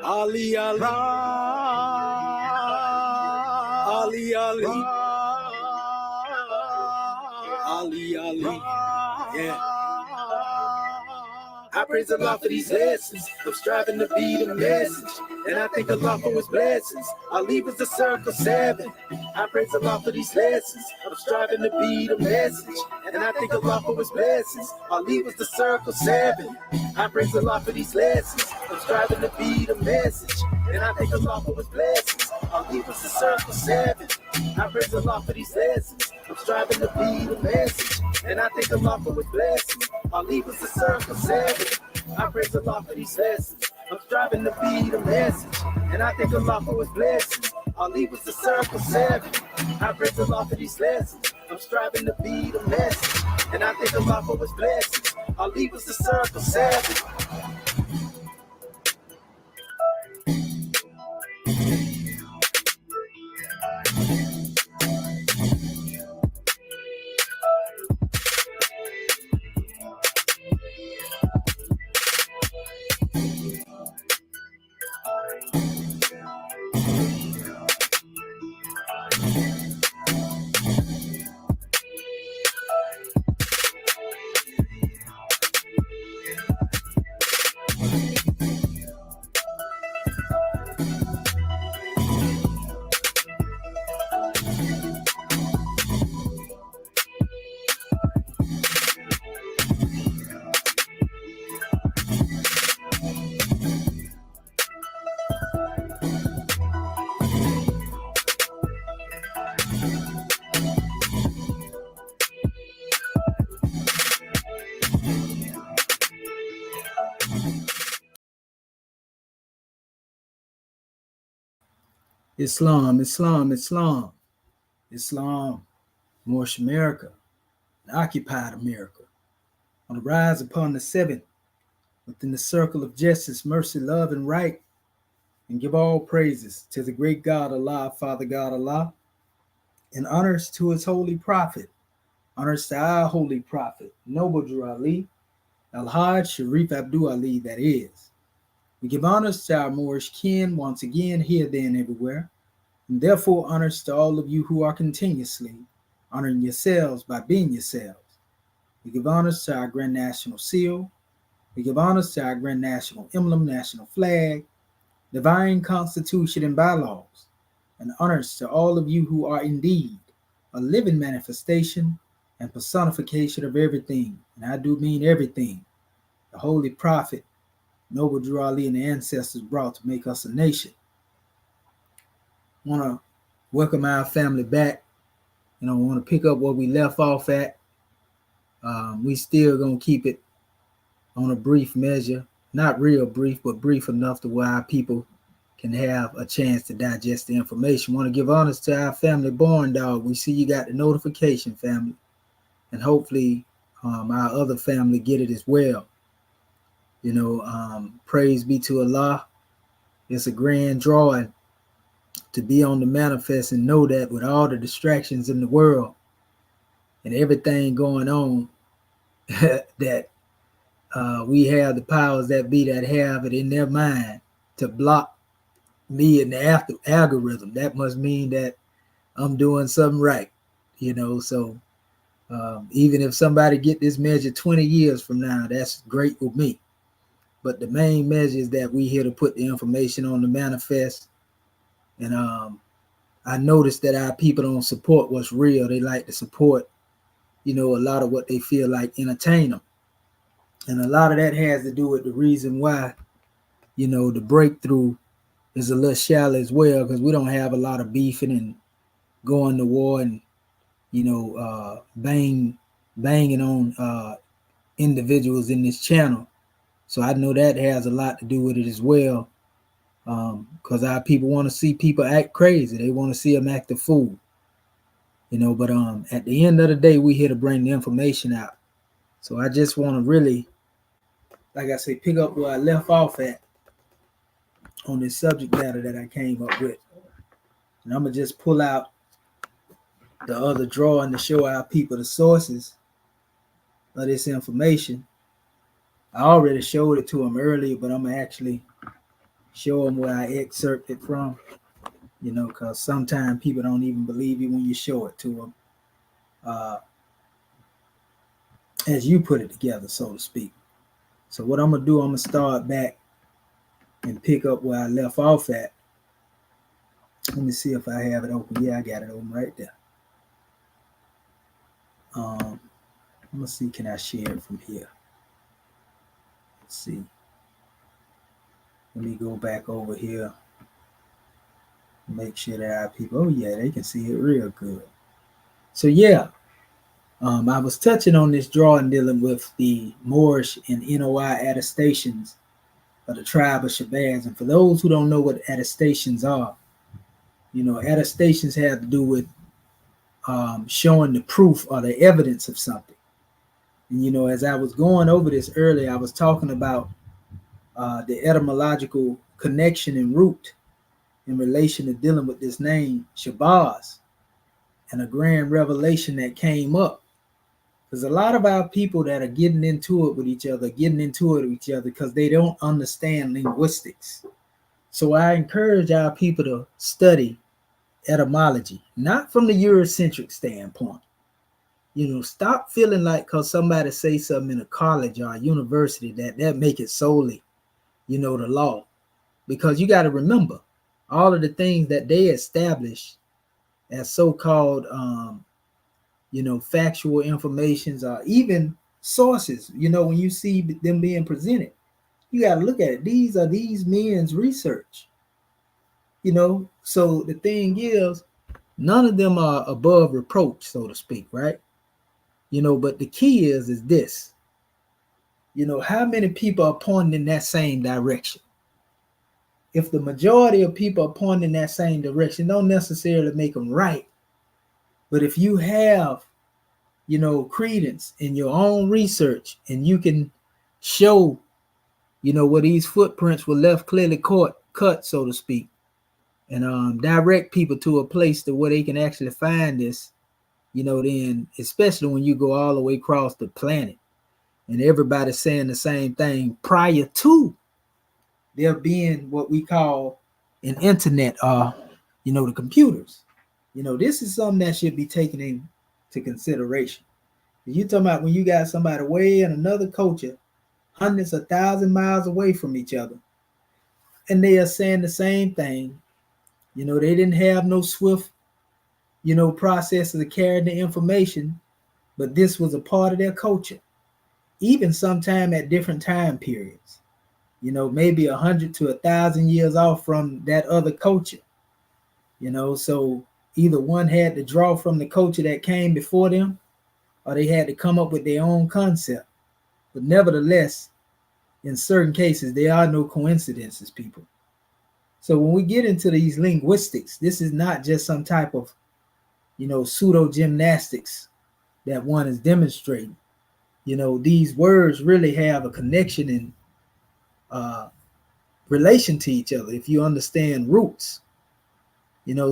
Ali, Ali, Ali, Ali, Ali, Ali, yeah. I praise Allah for these lessons. I'm striving to be the message, and I thank Allah for His blessings. Ali was the circle 7. I praise Allah for these lessons. I'm striving to be the message, and I thank Allah for His blessings. Ali was the circle 7. I praise Allah for these lessons. I'm striving to be the message, and I thank Allah for His blessings. Ali was the circle 7. I praise Allah for these lessons. I'm striving to be the message, and I thank Allah for His blessings. Ali was the circle 7. I praise Allah for these lessons. I'm striving to be the message, and I thank Allah for His blessings. Ali was the circle 7. I praise Allah for these lessons. I'm striving to be the message, and I thank Allah for His blessings. Ali was the circle 7. Islam, Islam, Islam, Islam, Moorish America, and occupied America, on the rise upon the 7th, within the circle of justice, mercy, love, and right, and give all praises to the great God Allah, Father God Allah, and honors to His holy prophet, honors to our holy prophet, Noble Drew Ali, Al-Hajj Sharif Abdul Ali, that is. We give honors to our Moorish kin once again, here, there, and everywhere, and therefore honors to all of you who are continuously honoring yourselves by being yourselves. We give honors to our Grand National Seal. We give honors to our Grand National Emblem, National Flag, Divine Constitution, and bylaws, and honors to all of you who are indeed a living manifestation and personification of everything, and I do mean everything, the Holy Prophet, Noble Drew Ali, and the ancestors brought to make us a nation. I want to welcome our family back, and I want to pick up where we left off at. We still going to keep it on a brief measure, not real brief, but brief enough to where our people can have a chance to digest the information. I want to give honors to our family born dog. We see you got the notification, family, and hopefully our other family get it as well. You know, praise be to Allah. It's a grand drawing to be on the manifest and know that with all the distractions in the world and everything going on, that we have the powers that be that have it in their mind to block me in the algorithm. That must mean that I'm doing something right, you know. So even if somebody get this measure 20 years from now, that's great with me. But the main measure is that we here to put the information on the manifest. And I noticed that our people don't support what's real. They like to support, you know, a lot of what they feel like entertain them. And a lot of that has to do with the reason why, you know, the breakthrough is a little shallow as well, because we don't have a lot of beefing and going to war and, you know, banging on individuals in this channel. So I know that has a lot to do with it as well, because our people want to see people act crazy. They want to see them act a fool, you know. But at the end of the day, we're here to bring the information out. So I just want to really, like I say, pick up where I left off at on this subject matter that I came up with. And I'm going to just pull out the other drawing to show our people the sources of this information. I already showed it to them earlier, but I'm going to actually show them where I excerpt it from, because sometimes people don't even believe you when you show it to them, as you put it together, so to speak. So what I'm going to do, I'm going to start back and pick up where I left off at. Let me see if I have it open. Yeah, I got it open right there. I'm going to see, can I share it from here? Let's see. Let me go back over here. Make sure that our people, oh yeah, they can see it real good. So yeah, I was touching on this drawing dealing with the Moorish and N.O.I attestations of the tribe of Shabazz. And for those who don't know what attestations are, attestations have to do with showing the proof or the evidence of something. And as I was going over this earlier, I was talking about the etymological connection and root in relation to dealing with this name Shabazz and a grand revelation that came up. There's a lot of our people that are getting into it with each other because they don't understand linguistics. So I encourage our people to study etymology, not from the Eurocentric standpoint. Stop feeling like because somebody say something in a college or a university that make it solely, the law. Because you got to remember, all of the things that they established as so-called, factual informations or even sources, when you see them being presented, you got to look at it. These are these men's research, So the thing is, none of them are above reproach, so to speak, right? But the key is this, how many people are pointing in that same direction? If the majority of people are pointing in that same direction, don't necessarily make them right. But if you have, credence in your own research and you can show, where these footprints were left clearly cut, so to speak, and direct people to a place to where they can actually find this, then especially when you go all the way across the planet and everybody's saying the same thing prior to there being what we call an internet, the computers. This is something that should be taken into consideration. You're talking about when you got somebody way in another culture, hundreds of thousand miles away from each other, and they are saying the same thing. They didn't have no swift, processes to carry the information, but this was a part of their culture, even sometime at different time periods. Maybe 100 to 1,000 years off from that other culture. So either one had to draw from the culture that came before them, or they had to come up with their own concept. But nevertheless, in certain cases, there are no coincidences, people. So when we get into these linguistics, this is not just some type of, pseudo gymnastics that one is demonstrating. These words really have a connection in relation to each other if you understand roots.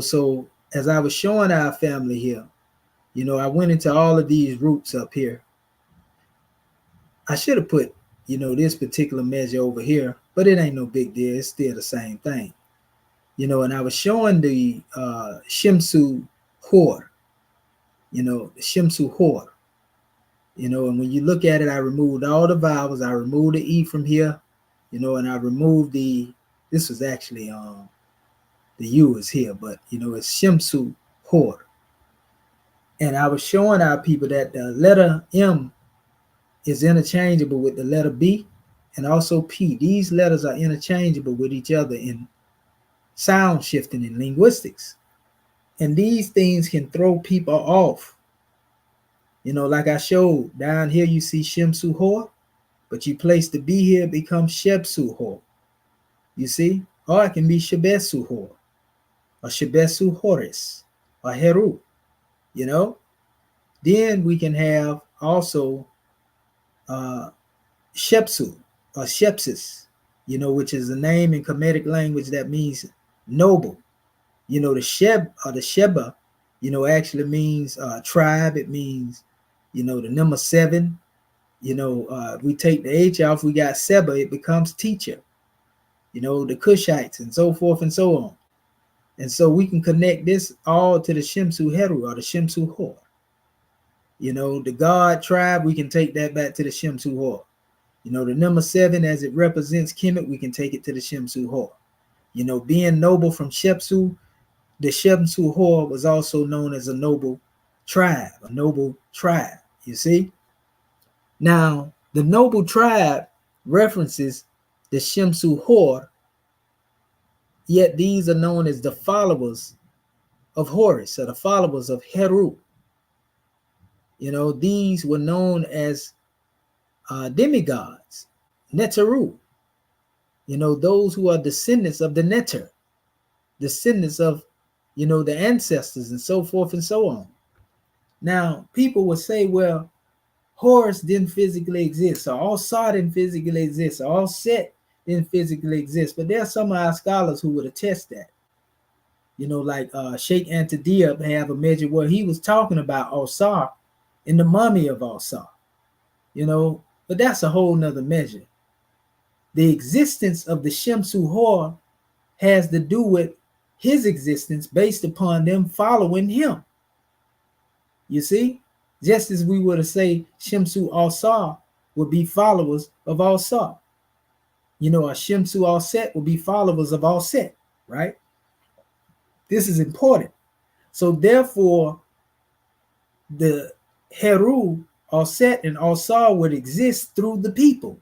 So as I was showing our family here, I went into all of these roots up here. I should have put, this particular measure over here, but it ain't no big deal. It's still the same thing. And I was showing the Shimsu Hor, the Shimsu Hor, and when you look at it, I removed all the vowels. I removed the E from here, and I removed this was actually, the U is here, but, it's Shimsu Hor. And I was showing our people that the letter M is interchangeable with the letter B and also P. These letters are interchangeable with each other in sound shifting in linguistics. And these things can throw people off. Like I showed down here, you see Shimsu Hor, but you place the B here, it becomes Shebsu Hor. You see? Or it can be Shebesu Hor, or Shebesu Horis, or Heru. Then we can have also Shepsu or Shepsis, which is a name in Kemetic language that means noble. The Sheb or the Sheba, actually means tribe. It means, the number 7. We take the H off, we got Seba, it becomes teacher. the Cushites, and so forth and so on. And so we can connect this all to the Shemsu Heru, or the Shemsu Hor. The God tribe, we can take that back to the Shemsu Hor. The number 7, as it represents Kemet, we can take it to the Shemsu Hor. Being noble from Shepsu, the Shemsu Hor was also known as a noble tribe, you see? Now, the noble tribe references the Shemsu Hor, yet these are known as the followers of Horus, or the followers of Heru. These were known as demigods, Neteru. Those who are descendants of the Neter, descendants of, the ancestors, and so forth and so on. Now, people will say, well, Horus didn't physically exist, or All-Sar didn't physically exist, or All-Set didn't physically exist. But there are some of our scholars who would attest that. Like Sheikh Antadiab have a measure where he was talking about All-Sar in the mummy of All-Sar. But that's a whole nother measure. The existence of the Shemsu Hor has to do with his existence based upon them following him. You see? Just as we were to say Shemsu Al-Sar would be followers of Al-Sar. A Shemsu Al-Set would be followers of Al-Set, right? This is important. So therefore, the Heru, Al-Set, and Al-Sar would exist through the people.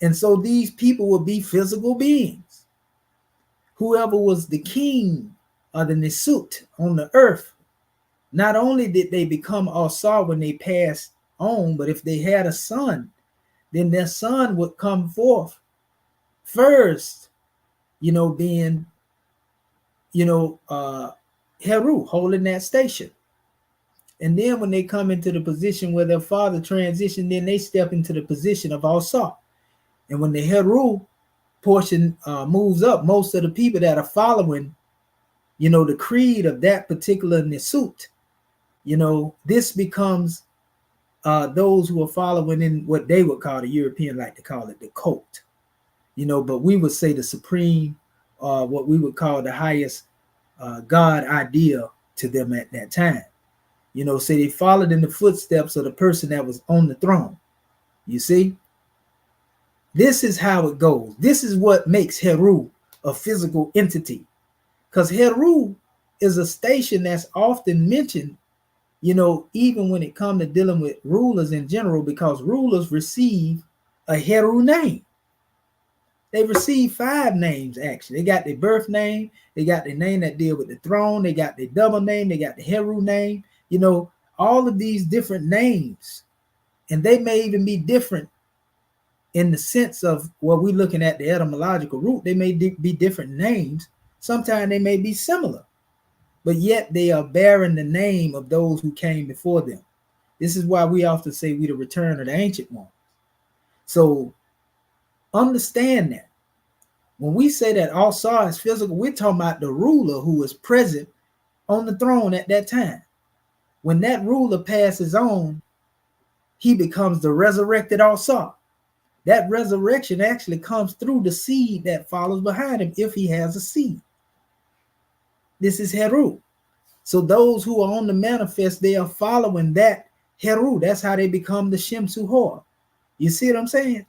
And so these people would be physical beings. Whoever was the king or the Nisut on the earth, not only did they become Al-Sar when they passed on, but if they had a son, then their son would come forth first, being, Heru, holding that station. And then when they come into the position where their father transitioned, then they step into the position of Al-Sar. And when the Heru portion moves up, most of the people that are following, the creed of that particular Nisut, this becomes those who are following in what they would call, the European like to call it, the cult. But we would say the supreme, what we would call the highest God idea to them at that time. So they followed in the footsteps of the person that was on the throne. You see? This is how it goes. This is what makes Heru a physical entity. Because Heru is a station that's often mentioned, even when it comes to dealing with rulers in general, because rulers receive a Heru name. They receive 5 names, actually. They got their birth name. They got their name that deal with the throne. They got their double name. They got the Heru name. All of these different names. And they may even be different in the sense of what we're looking at, the etymological root. They may be different names. Sometimes they may be similar, but yet they are bearing the name of those who came before them. This is why we often say we the return of the ancient ones. So understand that when we say that Al-Sar is physical, we're talking about the ruler who was present on the throne at that time. When that ruler passes on, he becomes the resurrected Al-Sar. That resurrection actually comes through the seed that follows behind him, if he has a seed. This is Heru. So those who are on the manifest, they are following that Heru. That's how they become the Shemsu Hor. You see what I'm saying?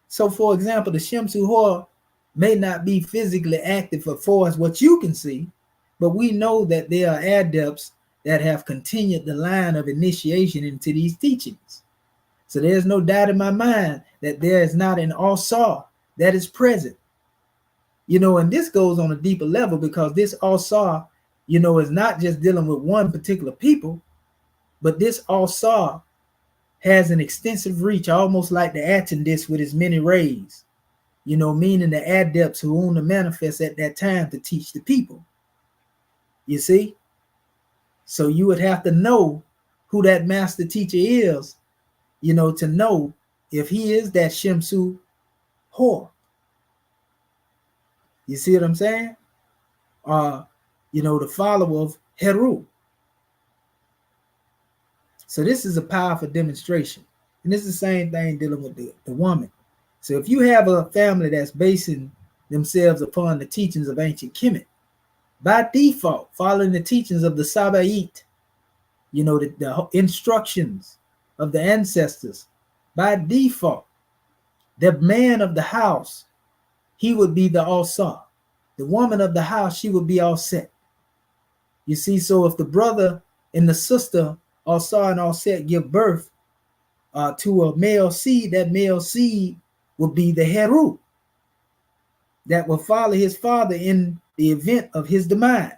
So for example, the Shemsu Hor may not be physically active as far as what you can see, but we know that there are adepts that have continued the line of initiation into these teachings. So there's no doubt in my mind that there is not an Al-Sar that is present. And this goes on a deeper level, because this Al-Sar, is not just dealing with one particular people, but this Al-Sar has an extensive reach, almost like the Attestations with his many rays, meaning the adepts who own the manifest at that time to teach the people. You see? So you would have to know who that master teacher is, to know if he is that Shemsu Hor. You see what I'm saying? The follower of Heru. So this is a powerful demonstration. And this is the same thing dealing with the woman. So if you have a family that's basing themselves upon the teachings of ancient Kemet, by default, following the teachings of the Sabaite, the instructions of the ancestors, by default, the man of the house, he would be the Alsa. The woman of the house, she would be all set. You see, so if the brother and the sister, Alsa and all set, give birth to a male seed, that male seed will be the Heru that will follow his father in the event of his demise.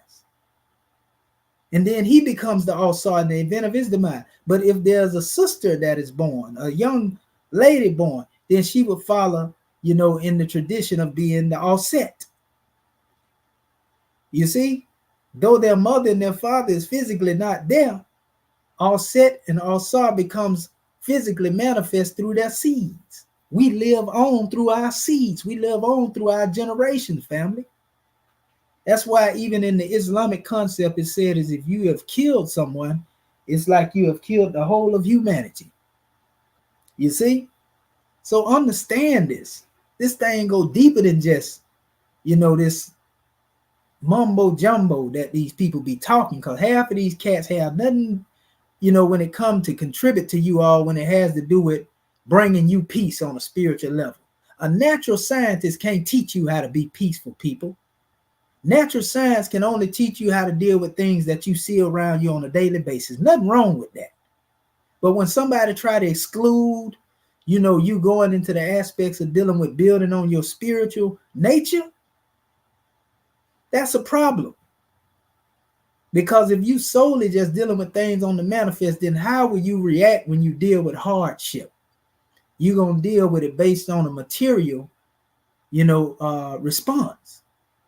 And then he becomes the Alsa in the event of his demise. But if there's a sister that is born, a young lady born, then she would follow, in the tradition of being the Alset. You see, though their mother and their father is physically not there, Alset and Alsa becomes physically manifest through their seeds. We live on through our seeds. We live on through our generations, family. That's why even in the Islamic concept, it said is if you have killed someone, it's like you have killed the whole of humanity. You see? So understand this. This thing go deeper than just, this mumbo jumbo that these people be talking, because half of these cats have nothing, when it comes to contribute to you all, when it has to do with bringing you peace on a spiritual level. A natural scientist can't teach you how to be peaceful, people. Natural science can only teach you how to deal with things that you see around you on a daily basis. Nothing wrong with that. But when somebody try to exclude, you going into the aspects of dealing with building on your spiritual nature, that's a problem. Because if you solely just dealing with things on the manifest, then how will you react when you deal with hardship? You're going to deal with it based on a material, response.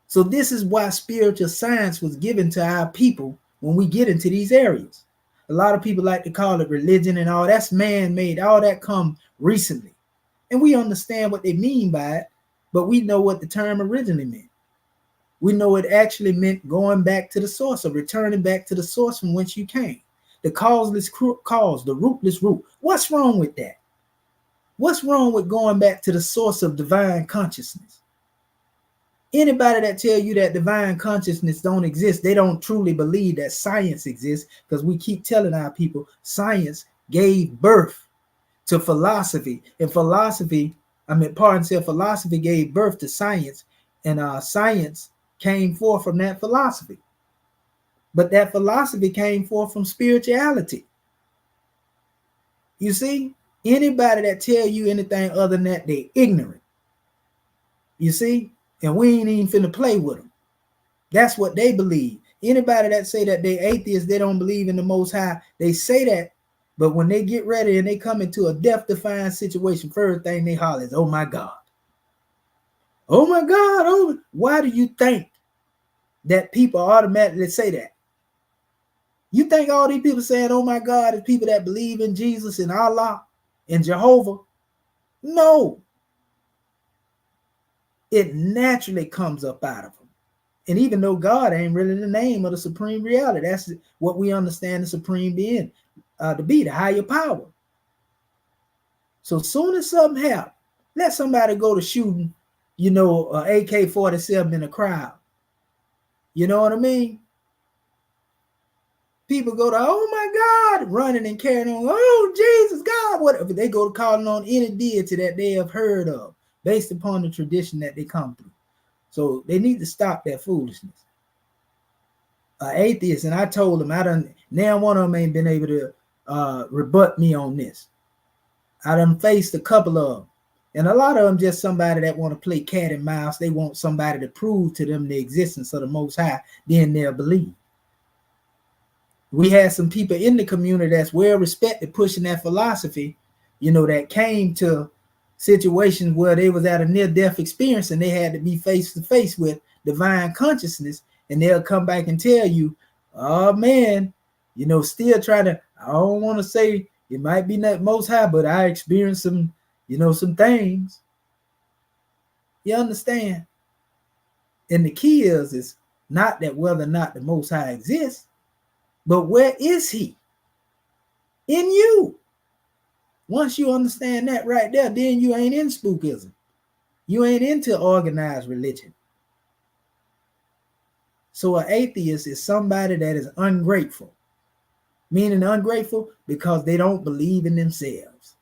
So this is why spiritual science was given to our people when we get into these areas. A lot of people like to call it religion and all that's man-made. All that come recently. And we understand what they mean by it, but we know what the term originally meant. We know it actually meant going back to the source, or returning back to the source from whence you came. The causeless cause, the rootless root. What's wrong with that? What's wrong with going back to the source of divine consciousness? Anybody that tell you that divine consciousness don't exist, they don't truly believe that science exists, because we keep telling our people science gave birth to philosophy. And philosophy gave birth to science, and science came forth from that philosophy. But that philosophy came forth from spirituality. You see, anybody that tell you anything other than that, they ignorant. You see? And we ain't even finna play with them. That's what they believe. Anybody that say that they atheists, they don't believe in the Most High, they say that, but when they get ready and they come into a death-defying situation, first thing they holler is, oh my God. Oh my God. Oh, why do you think that people automatically say that? You think all these people saying, oh my God, is people that believe in Jesus and Allah and Jehovah? No. It naturally comes up out of them. And even though God ain't really the name of the supreme reality, that's what we understand the supreme being to be, the higher power. So soon as something happens, let somebody go to shooting, AK-47 in a crowd. You know what I mean? People go to, oh my God, running and carrying on, oh Jesus, God, whatever. They go to calling on any deity that they have heard of, based upon the tradition that they come through. So they need to stop that foolishness. Atheists, and I told them, now one of them ain't been able to rebut me on this. I done faced a couple of them. And a lot of them just somebody that want to play cat and mouse. They want somebody to prove to them the existence of the Most High, then they'll believe. We had some people in the community that's well respected pushing that philosophy, that came to situations where they was at a near-death experience and they had to be face to face with divine consciousness, and they'll come back and tell you, oh man, still trying to, I don't want to say it might be not Most High, but I experienced some, some things. You understand? And the key is not that whether or not the Most High exists, but where is he? In you. Once you understand that right there, then you ain't in spookism. You ain't into organized religion. So an atheist is somebody that is ungrateful. Meaning ungrateful because they don't believe in themselves.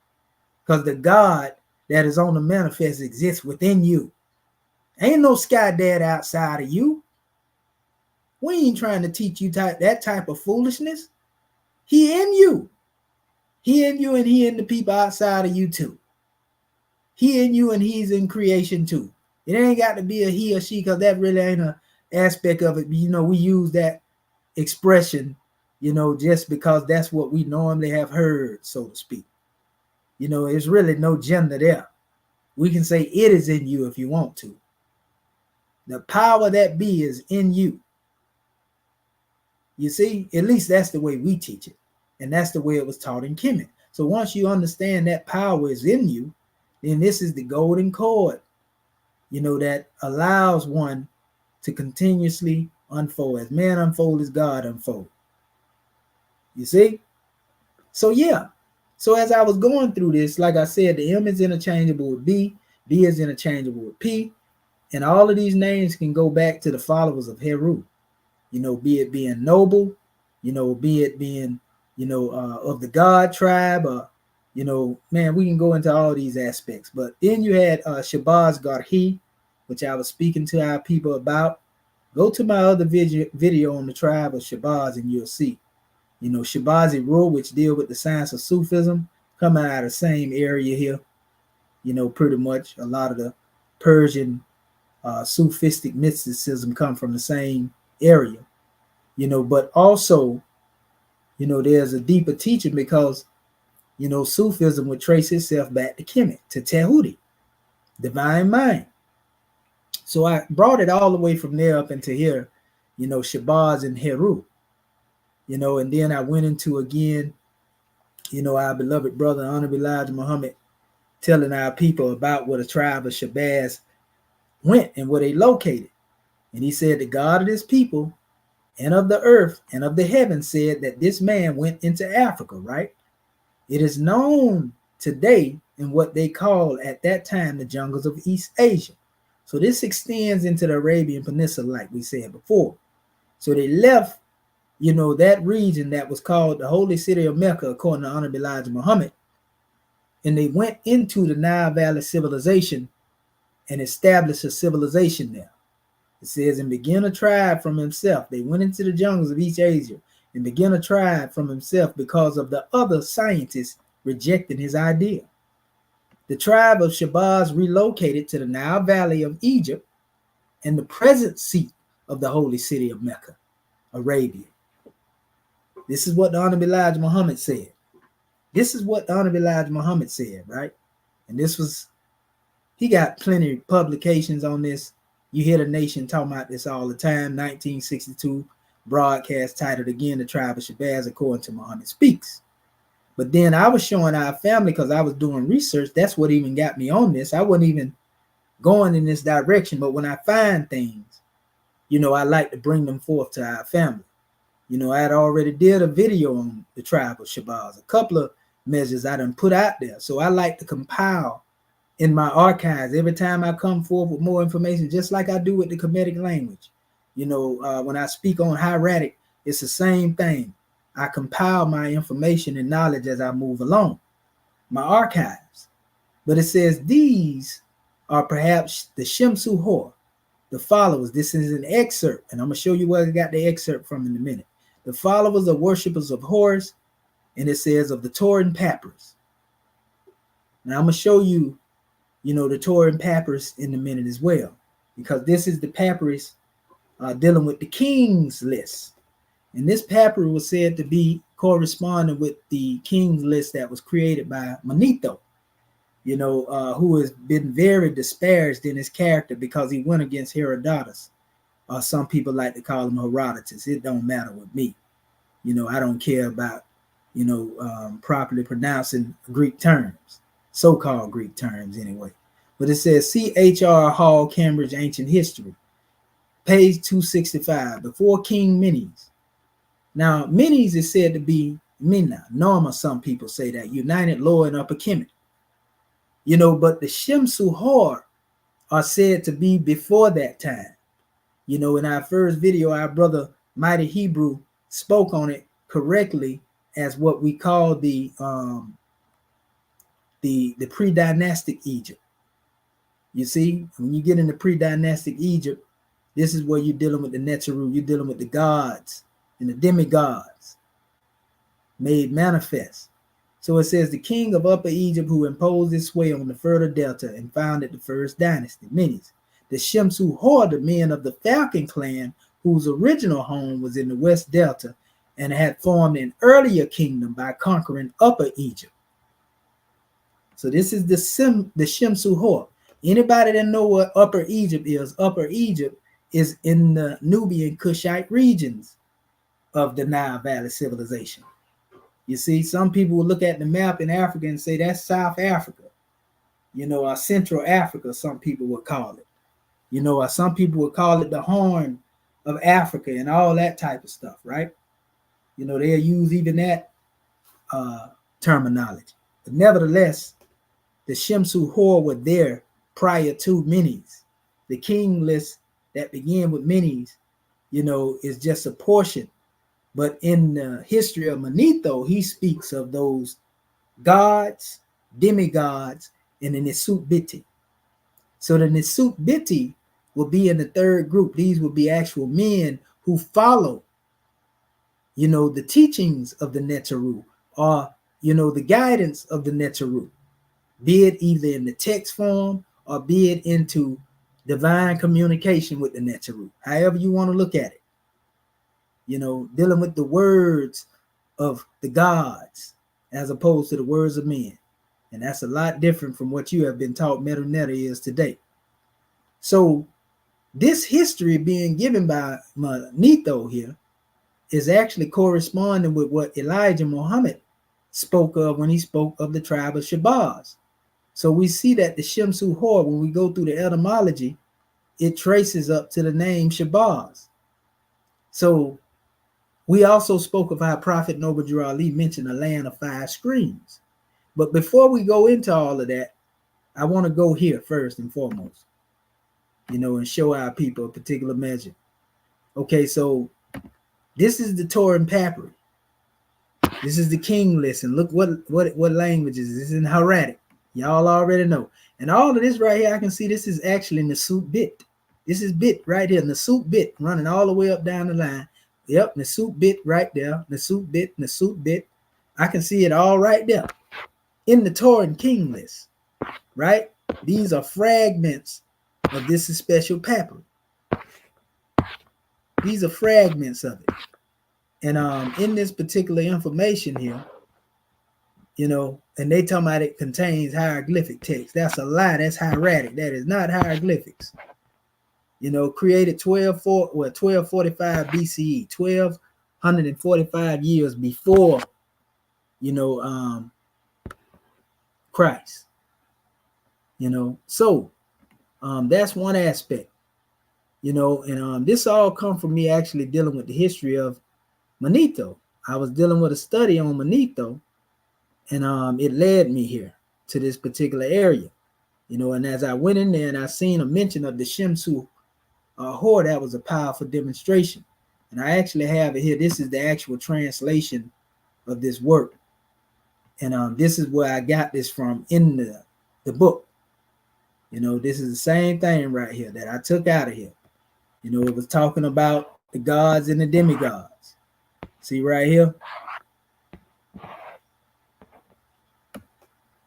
Because the God that is on the manifest exists within you. Ain't no sky dad outside of you. We ain't trying to teach you that type of foolishness. He in you. He in you and he in the people outside of you too. He in you and he's in creation too. It ain't got to be a he or she because that really ain't an aspect of it. You know, we use that expression, you know, just because that's what we normally have heard, so to speak. You know, it's really no gender there. We can say it is in you if you want to. The power that be is in you. You see, at least that's the way we teach it. And that's the way it was taught in Kemet. So once you understand that power is in you, then this is the golden cord, you know, that allows one to continuously unfold. As man unfold, as God unfold. You see? So yeah. So as I was going through this, like I said, the M is interchangeable with B is interchangeable with P, and all of these names can go back to the followers of Heru. You know, be it being noble, you know, be it being, you know, of the God tribe, you know, man, we can go into all these aspects. But then you had Shabazz Garhi, which I was speaking to our people about. Go to my other video on the tribe of Shabazz and you'll see. You know, Shabazz rule, which deal with the science of Sufism, coming out of the same area here. You know, pretty much a lot of the Persian Sufistic mysticism come from the same area. You know, but also, you know, there's a deeper teaching because, you know, Sufism would trace itself back to Kemet, to Tehuti, divine mind. So I brought it all the way from there up into here, you know, Shabazz and Heru. You know, and then I went into again, you know, our beloved brother, Honorable Elijah Muhammad, telling our people about where the tribe of Shabazz went and where they located. And he said, the God of this people and of the earth and of the heavens said that this man went into Africa, right? It is known today in what they called at that time the jungles of East Asia. So this extends into the Arabian Peninsula, like we said before. So they left, you know, that region that was called the Holy City of Mecca, according to Honorable Elijah Muhammad, and they went into the Nile Valley civilization and established a civilization there. It says, and began a tribe from himself. They went into the jungles of East Asia and began a tribe from himself because of the other scientists rejecting his idea. The tribe of Shabazz relocated to the Nile Valley of Egypt and the present seat of the Holy City of Mecca, Arabia. This is what the Honorable Elijah Muhammad said. This is what the Honorable Elijah Muhammad said, right? And this was, he got plenty of publications on this. You hear the nation talking about this all the time. 1962 broadcast titled again, The Tribe of Shabazz, according to Muhammad Speaks. But then I was showing our family, because I was doing research. That's what even got me on this. I wasn't even going in this direction. But when I find things, you know, I like to bring them forth to our family. You know, I had already did a video on the tribe of Shabazz, a couple of measures I done put out there. So I like to compile in my archives every time I come forth with more information, just like I do with the Kemetic language. You know, when I speak on hieratic, it's the same thing. I compile my information and knowledge as I move along, my archives. But it says these are perhaps the Shemsu Hor, the followers. This is an excerpt, and I'm going to show you where I got the excerpt from in a minute. The followers are worshippers of Horus, and it says of the Tauran Papyrus. Now I'm going to show you, you know, the Tauran Papyrus in a minute as well, because this is the papyrus dealing with the king's list. And this papyrus was said to be corresponding with the king's list that was created by Manetho, you know, who has been very disparaged in his character because he went against Herodotus. Some people like to call him Herodotus. It don't matter with me. You know, I don't care about, you know, properly pronouncing Greek terms, so-called Greek terms anyway. But it says C.H.R. Hall, Cambridge Ancient History, page 265, before King Menes. Now, Menes is said to be Mina, Norma, some people say that, United Lower and Upper Kemet. You know, but the Shemsu Hor are said to be before that time. You know, in our first video, our brother Mighty Hebrew spoke on it correctly as what we call the pre-dynastic Egypt. You see, when you get into pre-dynastic Egypt, this is where you're dealing with the Netzeru, you're dealing with the gods and the demigods made manifest. So it says, the king of Upper Egypt who imposed his sway on the fertile delta and founded the first dynasty, Menes. The Shemsu Hor, the men of the Falcon clan, whose original home was in the West Delta and had formed an earlier kingdom by conquering Upper Egypt. So this is the Shemsu Hor. Anybody that know what Upper Egypt is in the Nubian Kushite regions of the Nile Valley civilization. You see, some people will look at the map in Africa and say that's South Africa, you know, or Central Africa, some people would call it. You know, or some people would call it the Horn of Africa and all that type of stuff, right? You know, they'll use even that terminology. But nevertheless, the Shemsu Hor were there prior to Menes. The king list that began with Menes, you know, is just a portion. But in the history of Manetho, he speaks of those gods, demigods, and the Nisut Biti. So the Nisut Biti will be in the third group. These will be actual men who follow, you know, the teachings of the Netzeru, or, you know, the guidance of the Netzeru, be it either in the text form or be it into divine communication with the Netzeru, however you want to look at it. You know, dealing with the words of the gods as opposed to the words of men. And that's a lot different from what you have been taught Medu Neter is today. So this history being given by Manetho here is actually corresponding with what Elijah Muhammad spoke of when he spoke of the tribe of Shabazz. So we see that the Shemsu Hor, when we go through the etymology, it traces up to the name Shabazz. So we also spoke of how Prophet Noble Ali mentioned a land of 5 streams. But before we go into all of that, I want to go here first and foremost, you know, and show our people a particular measure. Okay, so this is the Torah Papyri. This is the king list. And look what languages. This is in Hieratic. Y'all already know. And all of this right here, I can see this is actually Nisut Bit. This is Bit right here, Nisut Bit, running all the way up down the line. Yep, Nisut Bit right there. Nisut Bit, Nisut Bit. I can see it all right there in the Torah and King list, right? These are fragments of this special papyri. These are fragments of it. And in this particular information here, you know, and they talking about it contains hieroglyphic text. That's a lie. That's hieratic. That is not hieroglyphics. You know, created 1245 BCE, 1245 years before, you know, Christ. You know, so that's one aspect. You know, and this all come from me actually dealing with the history of Manetho. I was dealing with a study on Manetho, and it led me here to this particular area. You know, and as I went in there and I seen a mention of the Shemsu Hor, that was a powerful demonstration. And I actually have it here. This is the actual translation of this work. And this is where I got this from in the book. You know, this is the same thing right here that I took out of here. You know, it was talking about the gods and the demigods. See right here?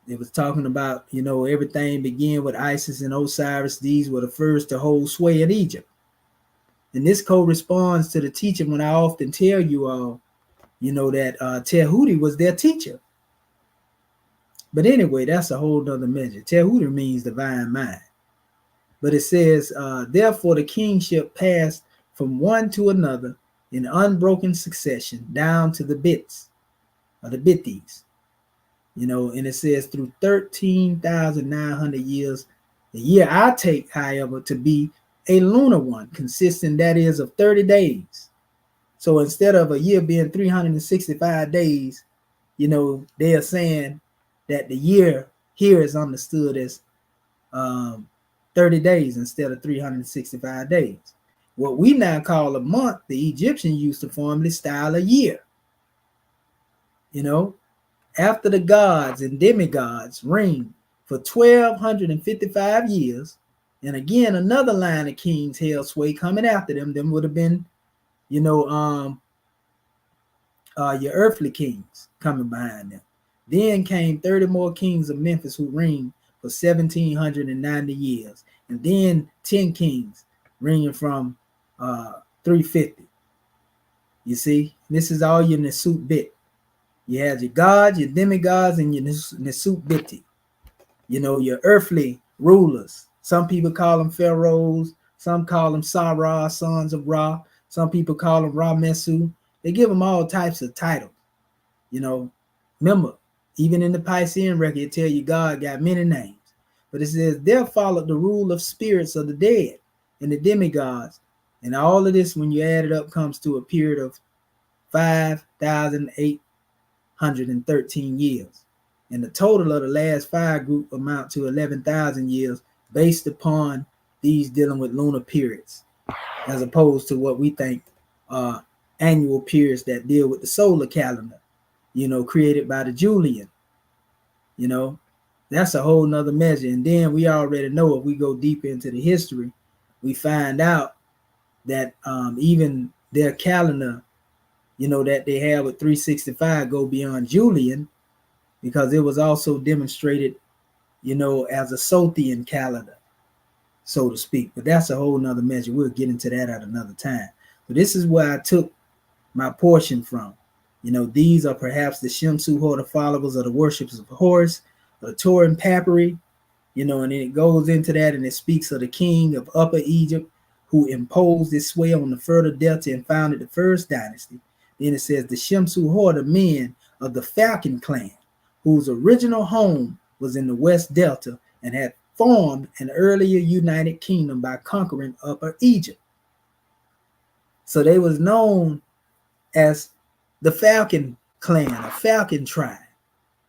It was talking about, you know, everything began with Isis and Osiris. These were the first to hold sway in Egypt. And this corresponds to the teaching when I often tell you all, you know, that Tehuti was their teacher. But anyway, that's a whole nother measure. Tehuti means divine mind. But it says, therefore the kingship passed from one to another in unbroken succession down to the bits, or the bitties. You know, and it says through 13,900 years. The year I take, however, to be a lunar one, consisting, that is, of 30 days. So instead of a year being 365 days, they are saying that the year here is understood as 30 days instead of 365 days. What we now call a month, the Egyptians used to formerly style a year. After the gods and demigods reigned for 1,255 years, and again another line of kings held sway coming after them. Them would have been, your earthly kings coming behind them. Then came 30 more kings of Memphis who reigned for 1,790 years, and then 10 kings reigning from 350. You see, this is all your Nesut bit. You have your gods, your demigods, and your Nesut biti. Your earthly rulers. Some people call them pharaohs. Some call them Sarah, sons of Ra. Some people call them Ra-Mesu. They give them all types of titles. Remember, even in the Piscean record, it tells you God got many names. But it says, there followed the rule of spirits of the dead and the demigods. And all of this, when you add it up, comes to a period of 5,813 years. And the total of the last 5 group amount to 11,000 years based upon these dealing with lunar periods, as opposed to what we think are annual periods that deal with the solar calendar, created by the Julian. That's a whole nother measure. And then we already know, if we go deep into the history, we find out that even their calendar, that they have with 365 go beyond Julian, because it was also demonstrated, as a Sothian calendar, so to speak. But that's a whole nother measure. We'll get into that at another time. But this is where I took my portion from. These are perhaps the Shemsu Hor, the followers of the worshippers of Horus, or the Torin Papyri, and then it goes into that, and it speaks of the king of Upper Egypt who imposed his sway on the further delta and founded the first dynasty. Then it says the Shemsu Hor, the men of the Falcon clan, whose original home was in the West Delta and had formed an earlier united kingdom by conquering Upper Egypt. So they was known as the Falcon clan, a Falcon tribe.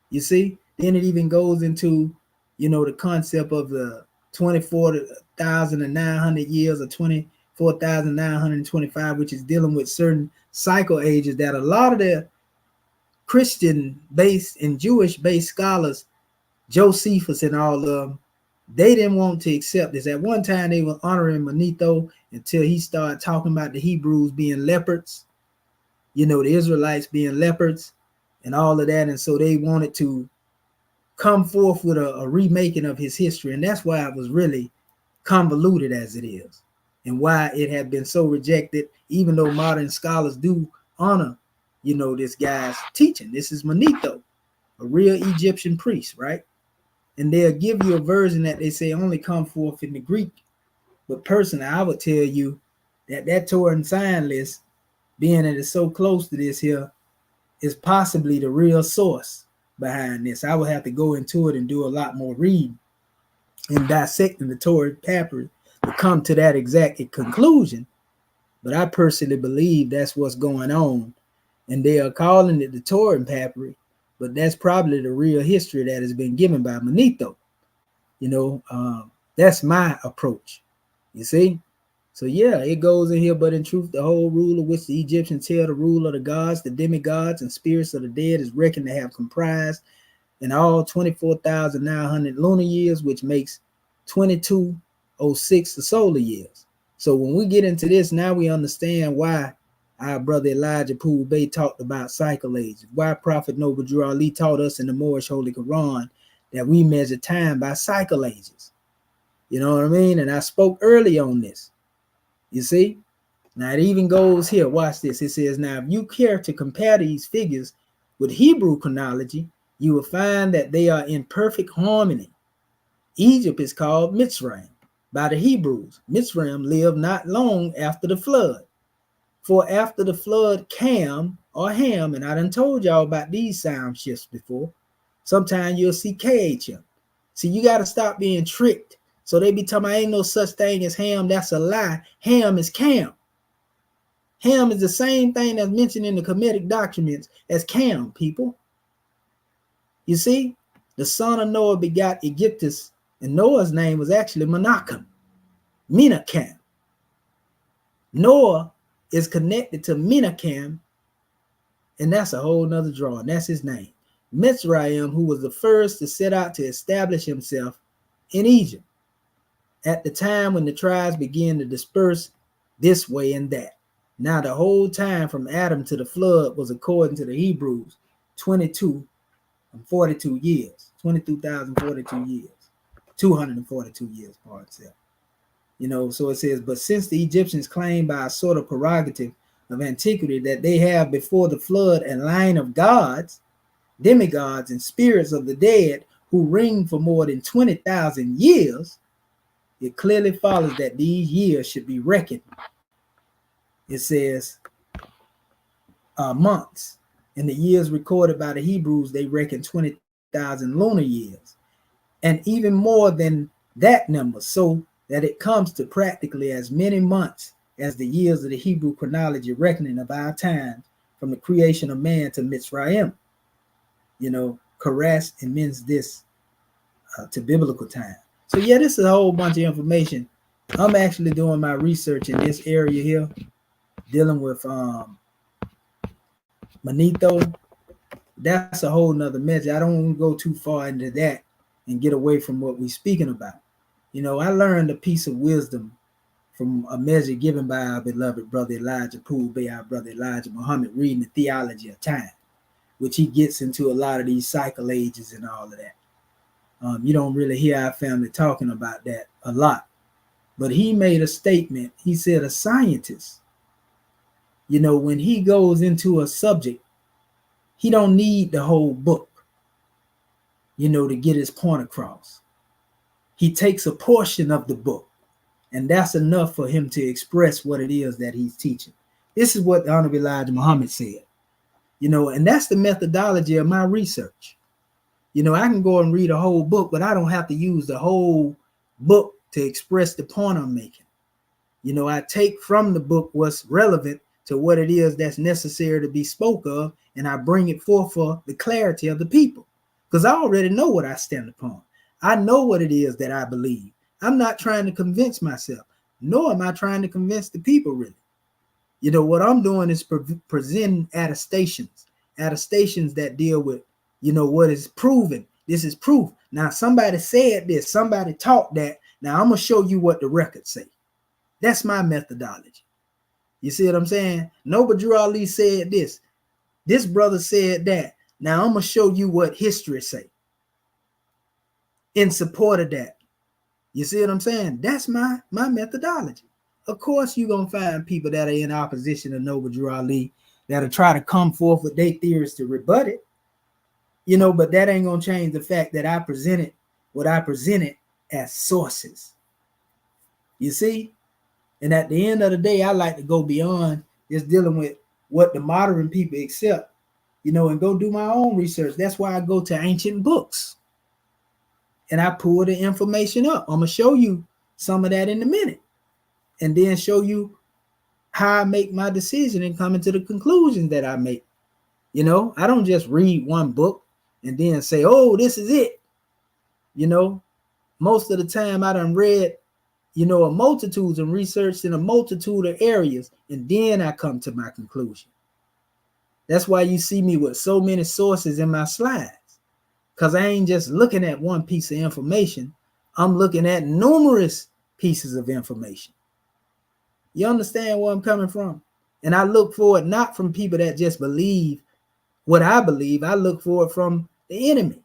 You see? Then it even goes into, the concept of the 24,900 years or 24,925, which is dealing with certain cycle ages that a lot of the Christian-based and Jewish-based scholars, Josephus and all of them, they didn't want to accept this. At one time, they were honoring Manetho until he started talking about the Hebrews being leopards, the Israelites being leopards and all of that. And so they wanted to come forth with a remaking of his history. And that's why it was really convoluted as it is, and why it had been so rejected, even though modern scholars do honor, this guy's teaching. This is Manetho, a real Egyptian priest, right? And they'll give you a version that they say only come forth in the Greek. But personally, I would tell you that Torah and sign list, being that it's so close to this here, is possibly the real source behind this. I would have to go into it and do a lot more reading and dissecting the Torah Papyri to come to that exact conclusion. But I personally believe that's what's going on. And they are calling it the Torah Papyri, but that's probably the real history that has been given by Manetho. That's my approach. You see? So yeah, it goes in here. But in truth, the whole rule of which the Egyptians tell the rule of the gods, the demigods, and spirits of the dead is reckoned to have comprised in all 24,900 lunar years, which makes 2206 the solar years. So when we get into this, now we understand why our brother Elijah Poole Bey talked about cycle ages, why Prophet Noble Drew Ali taught us in the Moorish Holy Quran that we measure time by cycle ages. You know what I mean? And I spoke early on this. You see? Now it even goes here. Watch this. It says, now if you care to compare these figures with Hebrew chronology, you will find that they are in perfect harmony. Egypt is called Mizraim by the Hebrews. Mizraim lived not long after the flood. For after the flood, Cam or Ham, and I done told y'all about these sound shifts before. Sometimes you'll see KHM. See, you got to stop being tricked. So they be talking about ain't no such thing as Ham. That's a lie. Ham is Cam. Ham is the same thing that's mentioned in the Kemetic documents as Cam, people. You see, the son of Noah begot Egyptus, and Noah's name was actually Menachem. Noah is connected to Menachem, and that's a whole nother drawing. That's his name. Mizraim, who was the first to set out to establish himself in Egypt at the time when the tribes began to disperse this way and that. Now, the whole time from Adam to the flood was, according to the Hebrews, 22,042 years. 22,042 years. 242 years, pardon self. You know, so it says, but since the Egyptians claim by a sort of prerogative of antiquity that they have before the flood a line of gods, demigods, and spirits of the dead who reigned for more than 20,000 years, it clearly follows that these years should be reckoned. It says months. In the years recorded by the Hebrews, they reckon 20,000 lunar years, and even more than that number, so that it comes to practically as many months as the years of the Hebrew chronology reckoning of our times from the creation of man to Mizraim. You know, Korash amends this to biblical time. So yeah, this is a whole bunch of information. I'm actually doing my research in this area here, dealing with Manetho. That's a whole nother message. I don't want to go too far into that and get away from what we're speaking about. You know, I learned a piece of wisdom from a measure given by our beloved brother Elijah Poole by our brother Elijah Muhammad, reading the Theology of Time, which he gets into a lot of these cycle ages and all of that. You don't really hear our family talking about that a lot. But he made a statement. He said a scientist, you know, when he goes into a subject, he don't need the whole book, you know, to get his point across. He takes a portion of the book, and that's enough for him to express what it is that he's teaching. This is what the Honorable Elijah Muhammad said, you know, and that's the methodology of my research. You know, I can go and read a whole book, but I don't have to use the whole book to express the point I'm making. You know, I take from the book what's relevant to what it is that's necessary to be spoke of, and I bring it forth for the clarity of the people, because I already know what I stand upon. I know what it is that I believe. I'm not trying to convince myself, nor am I trying to convince the people, really. You know, what I'm doing is presenting attestations that deal with, you know, what is proven. This is proof. Now, somebody said this, somebody taught that. Now, I'm going to show you what the records say. That's my methodology. You see what I'm saying? Noble Drew Ali said this. This brother said that. Now, I'm going to show you what history say in support of that. You see what I'm saying? That's my methodology. Of course, you're going to find people that are in opposition to Noble Drew Ali that'll try to come forth with their theories to rebut it. You know, but that ain't going to change the fact that I presented what I presented as sources. You see? And at the end of the day, I like to go beyond just dealing with what the modern people accept, you know, and go do my own research. That's why I go to ancient books and I pull the information up. I'm going to show you some of that in a minute, and then show you how I make my decision and coming to the conclusions that I make. You know, I don't just read one book and then say, oh, this is it. You know, most of the time I done read, you know, a multitude and researched in a multitude of areas, and then I come to my conclusion. That's why you see me with so many sources in my slides, because I ain't just looking at one piece of information. I'm looking at numerous pieces of information. You understand where I'm coming from? And I look for it not from people that just believe what I believe. I look for it from the enemy,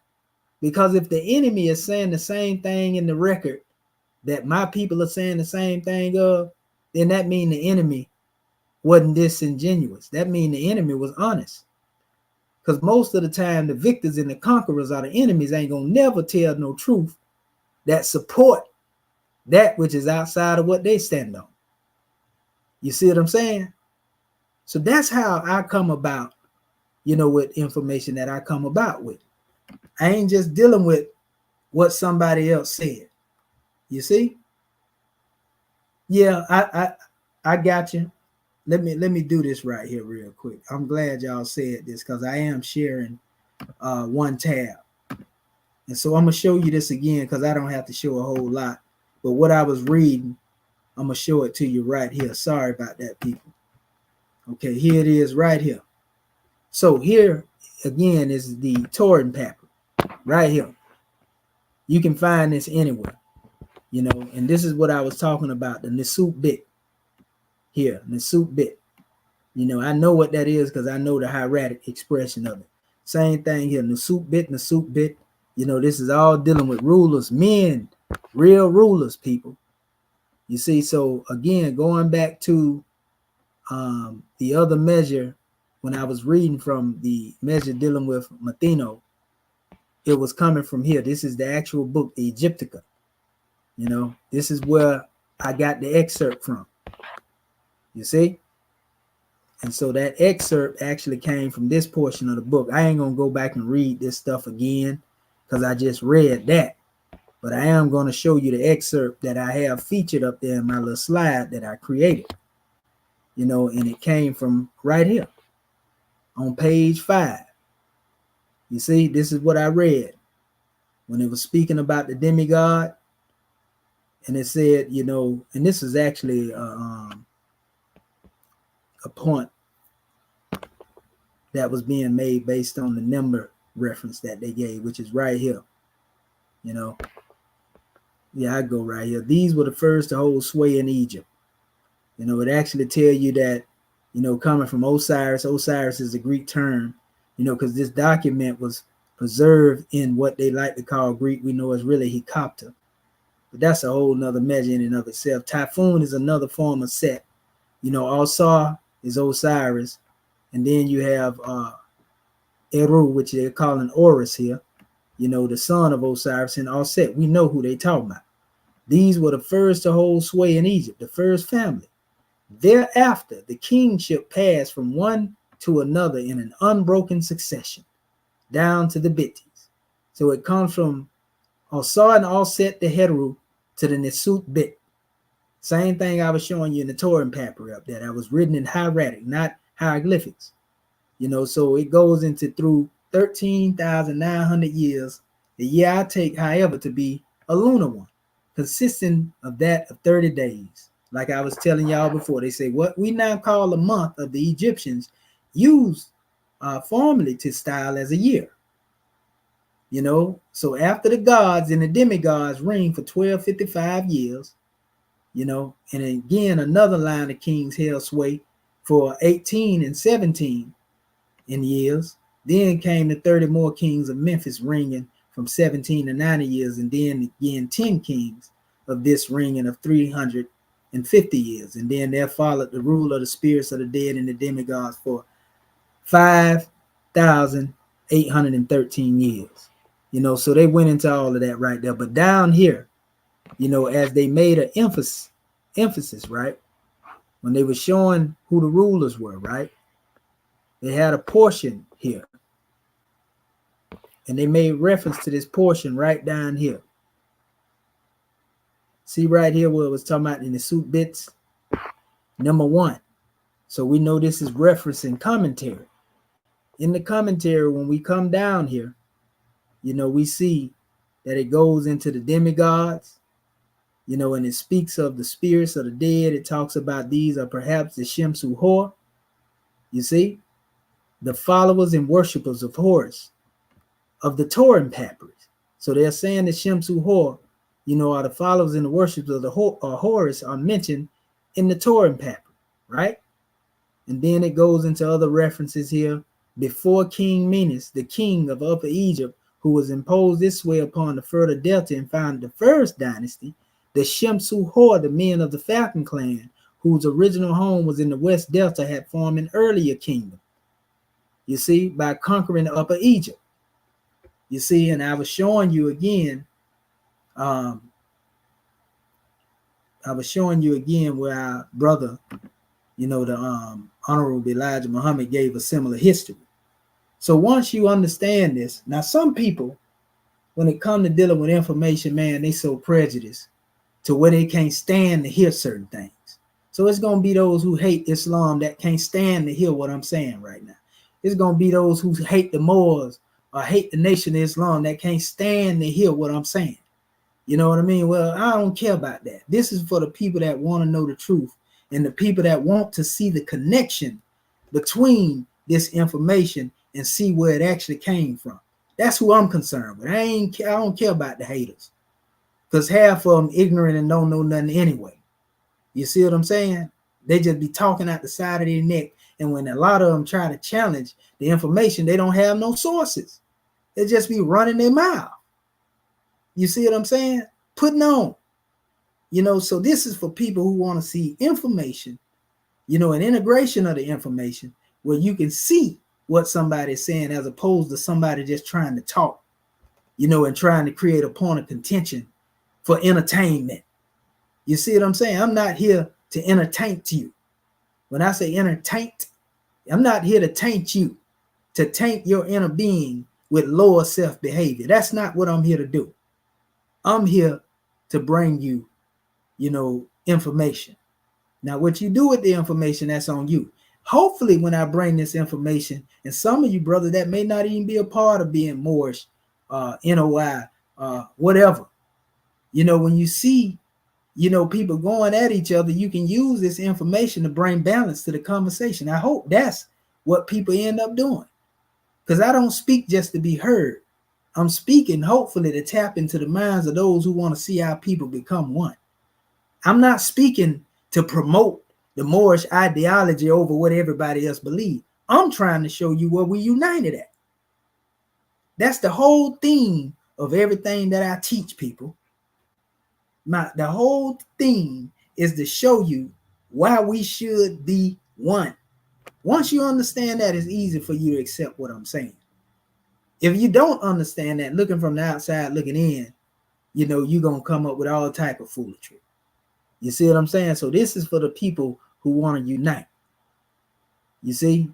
because if the enemy is saying the same thing in the record that my people are saying the same thing of, then that means the enemy wasn't disingenuous. That means the enemy was honest. Because most of the time, the victors and the conquerors are the enemies ain't gonna never tell no truth that support that which is outside of what they stand on. You see what I'm saying? So that's how I come about, you know, with information that I come about with. I ain't just dealing with what somebody else said. You see? Yeah, I got you. let me do this right here real quick. I'm glad y'all said this because I am sharing one tab. And so I'm going to show you this again because I don't have to show a whole lot. But what I was reading, I'm going to show it to you right here. Sorry about that, people. Okay, here it is right here. So here, again, is the Torin paper right here. You can find this anywhere, you know, and this is what I was talking about, the Nisut bit here, Nisut bit. You know, I know what that is because I know the hieratic expression of it. Same thing here, Nisut bit. You know, this is all dealing with rulers, men, real rulers, people. You see, so again, going back to the other measure, when I was reading from the measure dealing with Mathino, it was coming from here. This is the actual book, the Egyptica. You know, this is where I got the excerpt from. You see? And so that excerpt actually came from this portion of the book. I ain't going to go back and read this stuff again because I just read that. But I am going to show you the excerpt that I have featured up there in my little slide that I created. You know, and it came from right here on page 5. You see, this is what I read when it was speaking about the demigod. And it said, you know, and this is actually a point that was being made based on the number reference that they gave, which is right here. You know, yeah, I go right here. These were the first to hold sway in Egypt. You know, it actually tell you that, you know, coming from Osiris. Osiris is a Greek term, you know, because this document was preserved in what they like to call Greek. We know it's really Hecopter. But that's a whole nother measure in and of itself. Typhoon is another form of Set. You know, Alsar is Osiris. And then you have Eru, which they're calling Horus here. You know, the son of Osiris and Alset. We know who they talking about. These were the first to hold sway in Egypt, the first family. Thereafter, the kingship passed from one to another in an unbroken succession, down to the Bitties. So it comes from Alsar and Alset the Heru to the Nisut bit. Same thing I was showing you in the Torin paper up there. That was written in hieratic, not hieroglyphics. You know, so it goes into through 13,900 years. The year I take, however, to be a lunar one, consisting of that of 30 days. Like I was telling y'all before, they say what we now call a month of the Egyptians used formerly to style as a year. You know, so after the gods and the demigods reigned for 1255 years, you know, and again, another line of kings held sway for 18 and 17 in years. Then came the 30 more kings of Memphis reigning from 17 to 90 years, and then again 10 kings of this reigning of 350 years. And then there followed the rule of the spirits of the dead and the demigods for 5,813 years. You know, so they went into all of that right there. But down here, you know, as they made an emphasis, right, when they were showing who the rulers were, right, they had a portion here. And they made reference to this portion right down here. See right here where it was talking about in the suit bits, number 1. So we know this is referencing commentary. In the commentary, when we come down here, you know, we see that it goes into the demigods, you know, and it speaks of the spirits of the dead. It talks about these are perhaps the Shemsu Hor, you see, the followers and worshipers of Horus, of the Torin papyrus. So they're saying the Shemsu Hor, you know, are the followers and the worshippers of the Horus are mentioned in the Torin papyrus, right? And then it goes into other references here. Before King Menes, the king of Upper Egypt, who was imposed this way upon the further delta and founded the first dynasty, the Shemsu Hor, the men of the Falcon clan, whose original home was in the West Delta, had formed an earlier kingdom, you see, by conquering Upper Egypt. You see, and I was showing you again, where our brother, you know, the Honorable Elijah Muhammad gave a similar history. So once you understand this, now some people, when it comes to dealing with information, man, they so prejudiced to where they can't stand to hear certain things. So it's going to be those who hate Islam that can't stand to hear what I'm saying right now. It's going to be those who hate the Moors or hate the Nation of Islam that can't stand to hear what I'm saying. You know what I mean? Well, I don't care about that. This is for the people that want to know the truth and the people that want to see the connection between this information and see where it actually came from. That's who I'm concerned with. I don't care about the haters, because half of them ignorant and don't know nothing anyway. You see what I'm saying? They just be talking out the side of their neck, and when a lot of them try to challenge the information, they don't have no sources. They just be running their mouth. You see what I'm saying? Putting on. You know, so this is for people who want to see information, you know, an integration of the information where you can see what somebody is saying as opposed to somebody just trying to talk, you know, and trying to create a point of contention for entertainment. You see what I'm saying? I'm not here to entertain you. When I say entertain, I'm not here to taint you, to taint your inner being with lower self-behavior. That's not what I'm here to do. I'm here to bring you, you know, information. Now, what you do with the information, that's on you. Hopefully, when I bring this information, and some of you, brother, that may not even be a part of being Moorish, N.O.I, whatever. You know, when you see, you know, people going at each other, you can use this information to bring balance to the conversation. I hope that's what people end up doing. Because I don't speak just to be heard. I'm speaking, hopefully, to tap into the minds of those who want to see how people become one. I'm not speaking to promote the Moorish ideology over what everybody else believes. I'm trying to show you where we united at. That's the whole theme of everything that I teach people. The whole theme is to show you why we should be one. Once you understand that, it's easy for you to accept what I'm saying. If you don't understand that, looking from the outside, looking in, you know, you're going to come up with all type of foolery. You see what I'm saying? So this is for the people who want to unite. You see,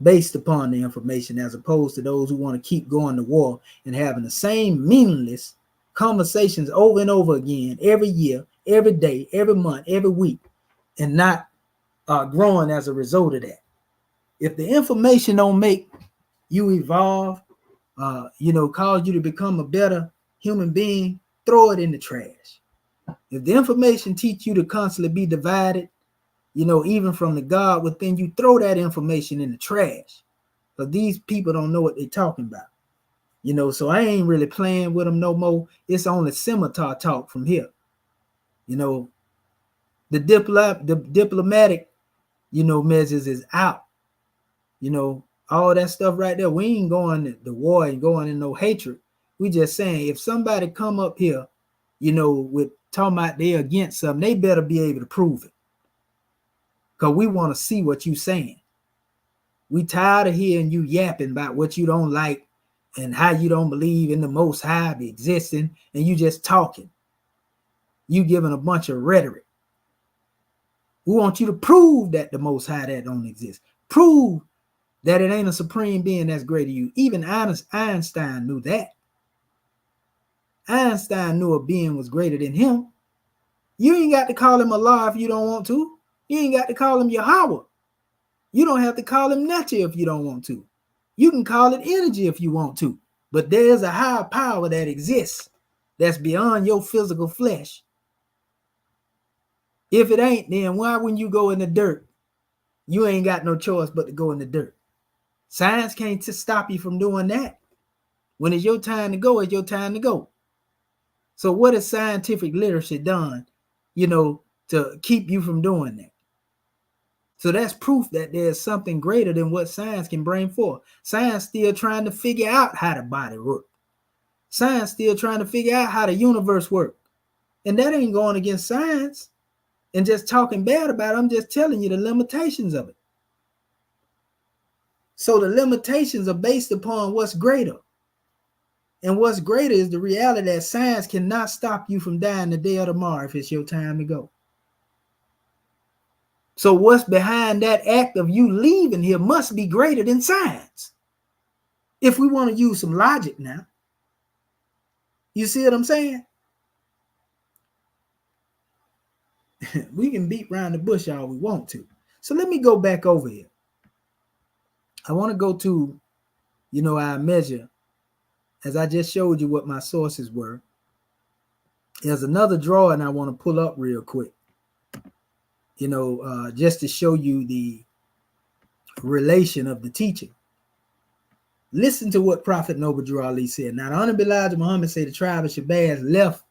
based upon the information, as opposed to those who want to keep going to war and having the same meaningless conversations over and over again, every year, every day, every month, every week, and not growing as a result of that. If the information don't make you evolve, you know, cause you to become a better human being, throw it in the trash. If the information teach you to constantly be divided, you know, even from the God within you, throw that information in the trash. Because these people don't know what they're talking about. You know, so I ain't really playing with them no more. It's only scimitar talk from here. You know, the diplomatic, you know, measures is out. You know, all that stuff right there. We ain't going to war and going in no hatred. We just saying if somebody come up here, you know, with talking about they're against something, they better be able to prove it. Because we want to see what you saying. We tired of hearing you yapping about what you don't like and how you don't believe in the Most High be existing, and you just talking. You giving a bunch of rhetoric. We want you to prove that the Most High that don't exist. Prove that it ain't a supreme being that's greater than you. Even Einstein knew that. Einstein knew a being was greater than him. You ain't got to call him Allah if you don't want to. You ain't got to call him Yahweh. You don't have to call him nature if you don't want to. You can call it energy if you want to. But there's a higher power that exists that's beyond your physical flesh. If it ain't, then why when you go in the dirt, you ain't got no choice but to go in the dirt? Science can't stop you from doing that. When it's your time to go, it's your time to go. So what has scientific literature done, you know, to keep you from doing that? So that's proof that there's something greater than what science can bring forth. Science still trying to figure out how the body works. Science still trying to figure out how the universe works. And that ain't going against science and just talking bad about it. I'm just telling you the limitations of it. So the limitations are based upon what's greater. And what's greater is the reality that science cannot stop you from dying the day of tomorrow if it's your time to go. So what's behind that act of you leaving here must be greater than science. If we want to use some logic now. You see what I'm saying? We can beat around the bush all we want to. So let me go back over here. I want to go to, our measure, as I just showed you what my sources were. There's another drawing I want to pull up real quick, just to show you the relation of the teaching. Listen to what Prophet Noble Drew Ali said. Now, the Honorable Elijah Muhammad said the tribe of Shabazz left,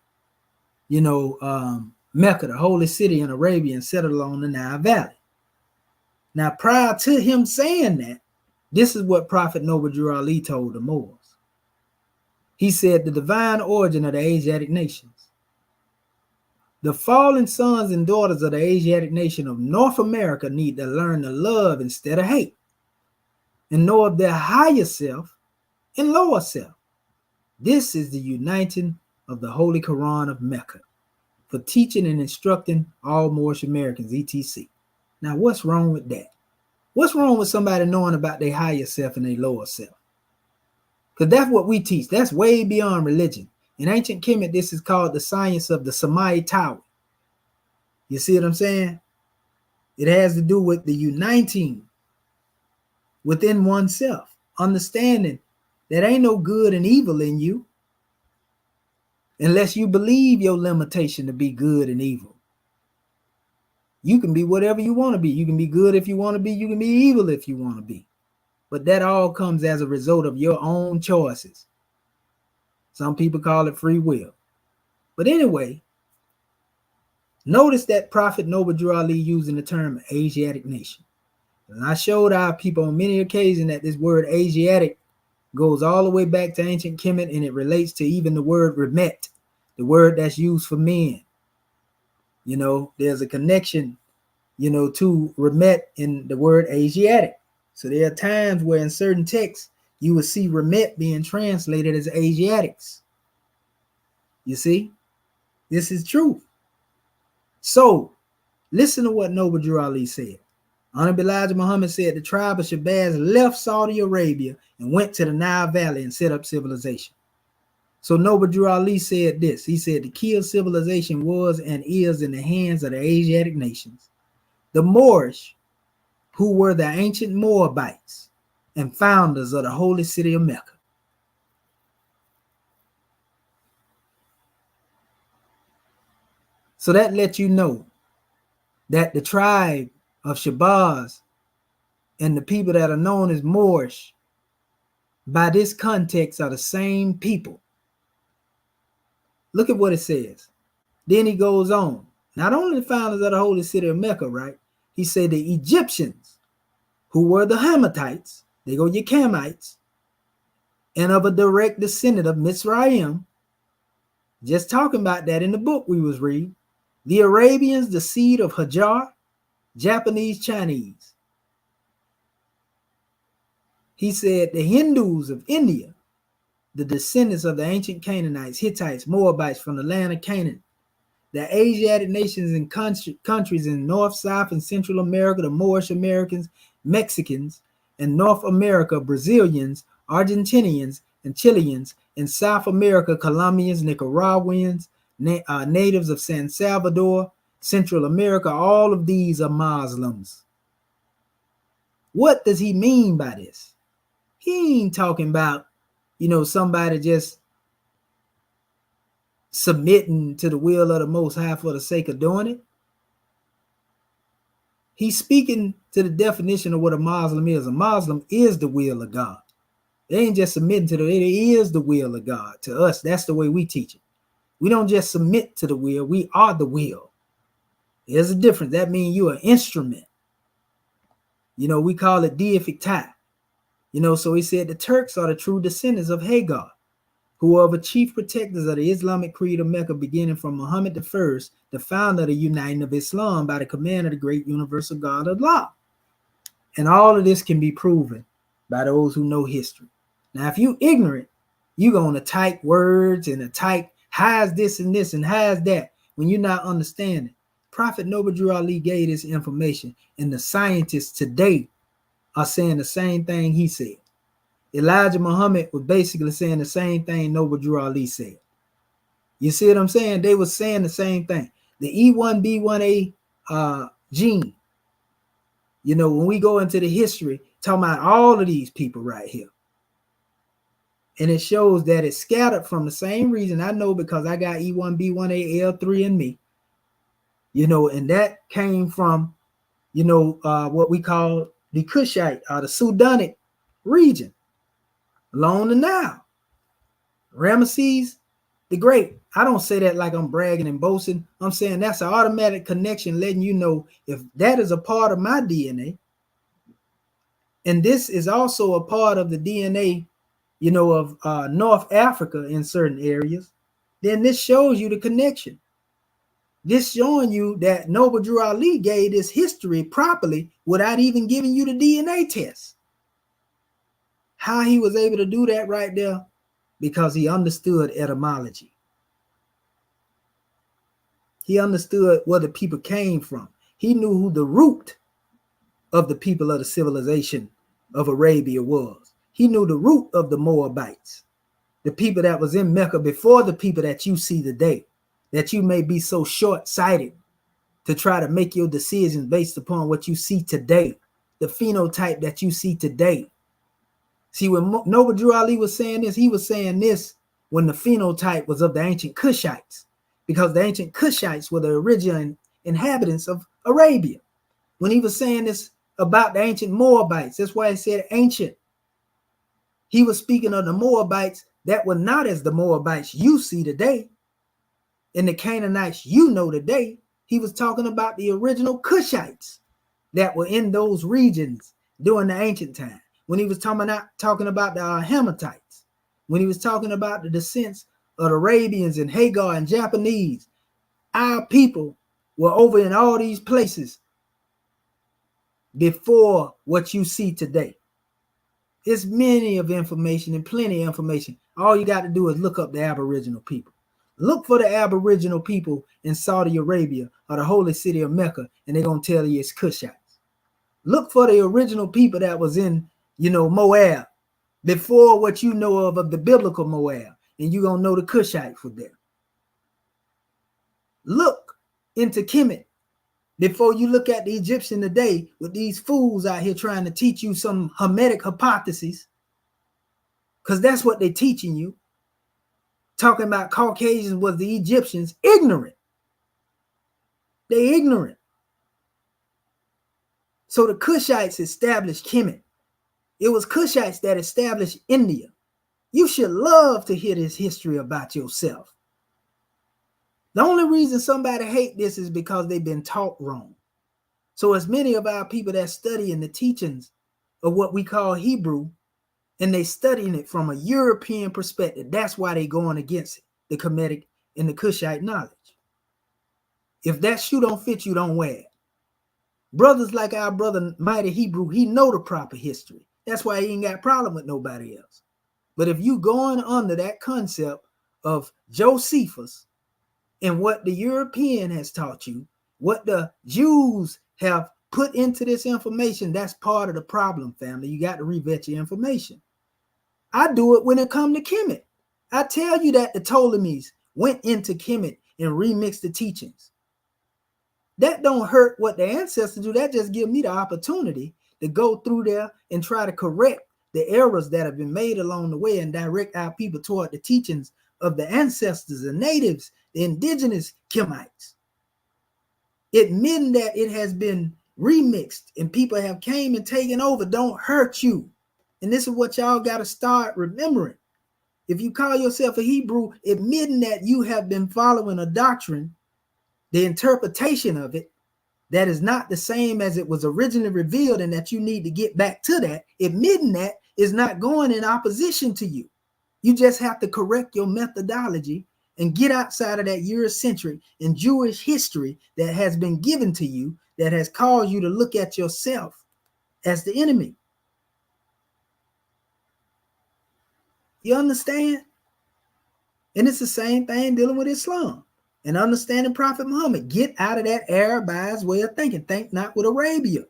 Mecca, the holy city in Arabia, and settled along the Nile Valley. Now, prior to him saying that, this is what Prophet Noble Drew Ali told the Moors. He said the divine origin of the Asiatic nations. The fallen sons and daughters of the Asiatic nation of North America need to learn to love instead of hate, and know of their higher self and lower self. This is the uniting of the Holy Quran of Mecca for teaching and instructing all Moorish Americans, etc. Now, what's wrong with that? What's wrong with somebody knowing about their higher self and their lower self? Because that's what we teach. That's way beyond religion. In ancient Kemet, this is called the science of the Samai Tower. You see what I'm saying? It has to do with the uniting within oneself, understanding that ain't no good and evil in you unless you believe your limitation to be good and evil. You can be whatever you want to be. You can be good if you want to be. You can be evil if you want to be. But that all comes as a result of your own choices. Some people call it free will. But anyway, notice that Prophet Noble Drew Ali using the term Asiatic nation. And I showed our people on many occasions that this word Asiatic goes all the way back to ancient Kemet, and it relates to even the word remet, the word that's used for men. There's a connection, to remet in the word Asiatic. So there are times where in certain texts, you will see remet being translated as Asiatics. You see, this is true. So listen to what Noble Drew Ali said. Honorable Elijah Muhammad said the tribe of Shabazz left Saudi Arabia and went to the Nile Valley and set up civilization. So Noble Drew Ali said this. He said the key of civilization was and is in the hands of the Asiatic nations. The Moorish, who were the ancient Moabites and founders of the Holy City of Mecca. So that lets you know that the tribe of Shabazz and the people that are known as Moorish, by this context, are the same people. Look at what it says. Then he goes on. Not only the founders of the Holy City of Mecca, right? He said the Egyptians, who were the Hamatites, they go your Canaanites, and of a direct descendant of Mizraim. Just talking about that in the book we was reading. The Arabians, the seed of Hagar, Japanese, Chinese. He said the Hindoos of India, the descendants of the ancient Canaanites, Hittites, Moabites from the land of Canaan. The Asiatic nations and countries in North, South, and Central America, the Moorish Americans, Mexicans, and North America, Brazilians, Argentinians, and Chilians. In South America, Colombians, Nicaraguans, natives of San Salvador, Central America, all of these are Muslims. What does he mean by this? He ain't talking about, somebody just submitting to the will of the Most High for the sake of doing it. He's speaking to the definition of what a Muslim is. A Muslim is the will of God. They ain't just submitting to it is the will of God. To us, that's the way we teach it. We don't just submit to the will, we are the will. There's a difference. That means you're an instrument. We call it deific tie. So he said the Turks are the true descendants of Hagar, who are the chief protectors of the Islamic creed of Mecca, beginning from Muhammad I, the founder of the uniting of Islam by the command of the great universal God Allah. And all of this can be proven by those who know history. Now, if you ignorant, you're going to type words and type how's this and this and how's that when you're not understanding. Prophet Noble Drew Ali gave this information, and the scientists today are saying the same thing he said. Elijah Muhammad was basically saying the same thing Noble Drew Ali said. You see what I'm saying? They were saying the same thing. the E1B1A gene. You know, when we go into the history, talking about all of these people right here. And it shows that it's scattered from the same reason. I know because I got E1B1A L3 in me. You know, and that came from, you know, what we call the Kushite or the Sudanic region along the Nile. Ramesses the Great. I don't say that like I'm bragging and boasting. I'm saying that's an automatic connection letting you know if that is a part of my DNA. And this is also a part of the DNA, you know, of North Africa in certain areas. Then this shows you the connection. This showing you that Noble Drew Ali gave this history properly without even giving you the DNA test. How he was able to do that right there? Because he understood etymology. He understood where the people came from. He knew who the root of the people of the civilization of Arabia was. He knew the root of the Moabites, the people that was in Mecca before the people that you see today, that you may be so short-sighted to try to make your decisions based upon what you see today, the phenotype that you see today. See, when Noble Drew Ali was saying this, he was saying this when the phenotype was of the ancient Cushites, because the ancient Cushites were the original inhabitants of Arabia. When he was saying this about the ancient Moabites, that's why he said ancient. He was speaking of the Moabites that were not as the Moabites you see today, and the Canaanites you know today. He was talking about the original Cushites that were in those regions during the ancient time. When he was talking about the Hamatites, when he was talking about the descendants of the Arabians and Hagar and Japanese, our people were over in all these places before what you see today. It's many of information and plenty of information. All you got to do is look up the Aboriginal people. Look for the Aboriginal people in Saudi Arabia or the Holy City of Mecca, and they're going to tell you it's Cushites. Look for the original people that was in, you know, Moab, before what you know of the biblical Moab, and you're going to know the Cushites were there. Look into Kemet before you look at the Egyptian today with these fools out here trying to teach you some Hermetic hypotheses, because that's what they're teaching you. Talking about Caucasians was the Egyptians. Ignorant. They ignorant. So the Cushites established Kemet. It was Cushites that established India. You should love to hear this history about yourself. The only reason somebody hate this is because they've been taught wrong. So as many of our people that study in the teachings of what we call Hebrew, and they studying it from a European perspective, that's why they going against it, the Kemetic and the Cushite knowledge. If that shoe don't fit you, don't wear it. Brothers like our brother Mighty Hebrew, he know the proper history. That's why he ain't got problem with nobody else. But if you going under that concept of Josephus and what the European has taught you, what the Jews have put into this information, that's part of the problem, family. You got to revet your information. I do it when it comes to Kemet. I tell you that the Ptolemies went into Kemet and remixed the teachings. That don't hurt what the ancestors do. That just gives me the opportunity to go through there and try to correct the errors that have been made along the way and direct our people toward the teachings of the ancestors, the natives, the indigenous Kemites. Admitting that it has been remixed and people have came and taken over don't hurt you. And this is what y'all got to start remembering. If you call yourself a Hebrew, admitting that you have been following a doctrine, the interpretation of it, that is not the same as it was originally revealed and that you need to get back to that, admitting that is not going in opposition to you. You just have to correct your methodology and get outside of that Eurocentric and Jewish history that has been given to you that has caused you to look at yourself as the enemy. You understand? And it's the same thing dealing with Islam and understanding Prophet Muhammad. Get out of that Arabized way of thinking. Think not with Arabia.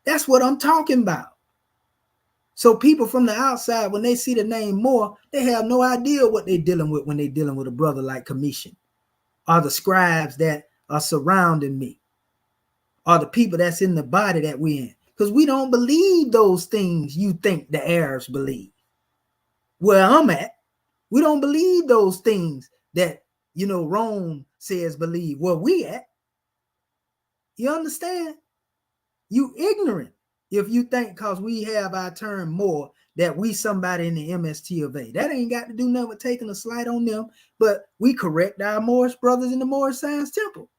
That's what I'm talking about. So people from the outside, when they see the name Moore, they have no idea what they're dealing with when they're dealing with a brother like Commission or the scribes that are surrounding me, or the people that's in the body that we're in. Because we don't believe those things you think the Arabs believe. Where I'm at, we don't believe those things that, Rome says believe. Where we at, you understand? You ignorant if you think because we have our term more that we somebody in the MST of A. That ain't got to do nothing with taking a slight on them, but we correct our Moorish brothers in the Moorish Science Temple.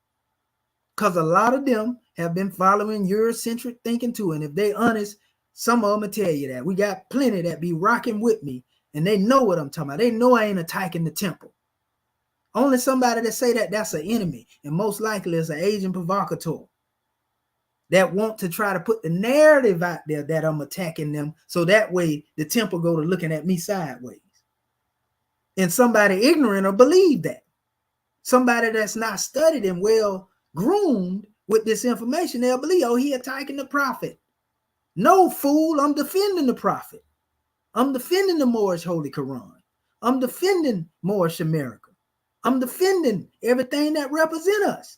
Because a lot of them have been following Eurocentric thinking too. And if they honest, some of them will tell you that. We got plenty that be rocking with me, and they know what I'm talking about. They know I ain't attacking the temple. Only somebody that say that, that's an enemy, and most likely is an Asian provocateur that want to try to put the narrative out there that I'm attacking them, so that way the temple go to looking at me sideways. And somebody ignorant will believe that. Somebody that's not studied and well groomed with this information, they'll believe, oh, he attacking the prophet. No, fool, I'm defending the prophet. I'm defending the Moorish Holy Quran. I'm defending Moorish America. I'm defending everything that represents us.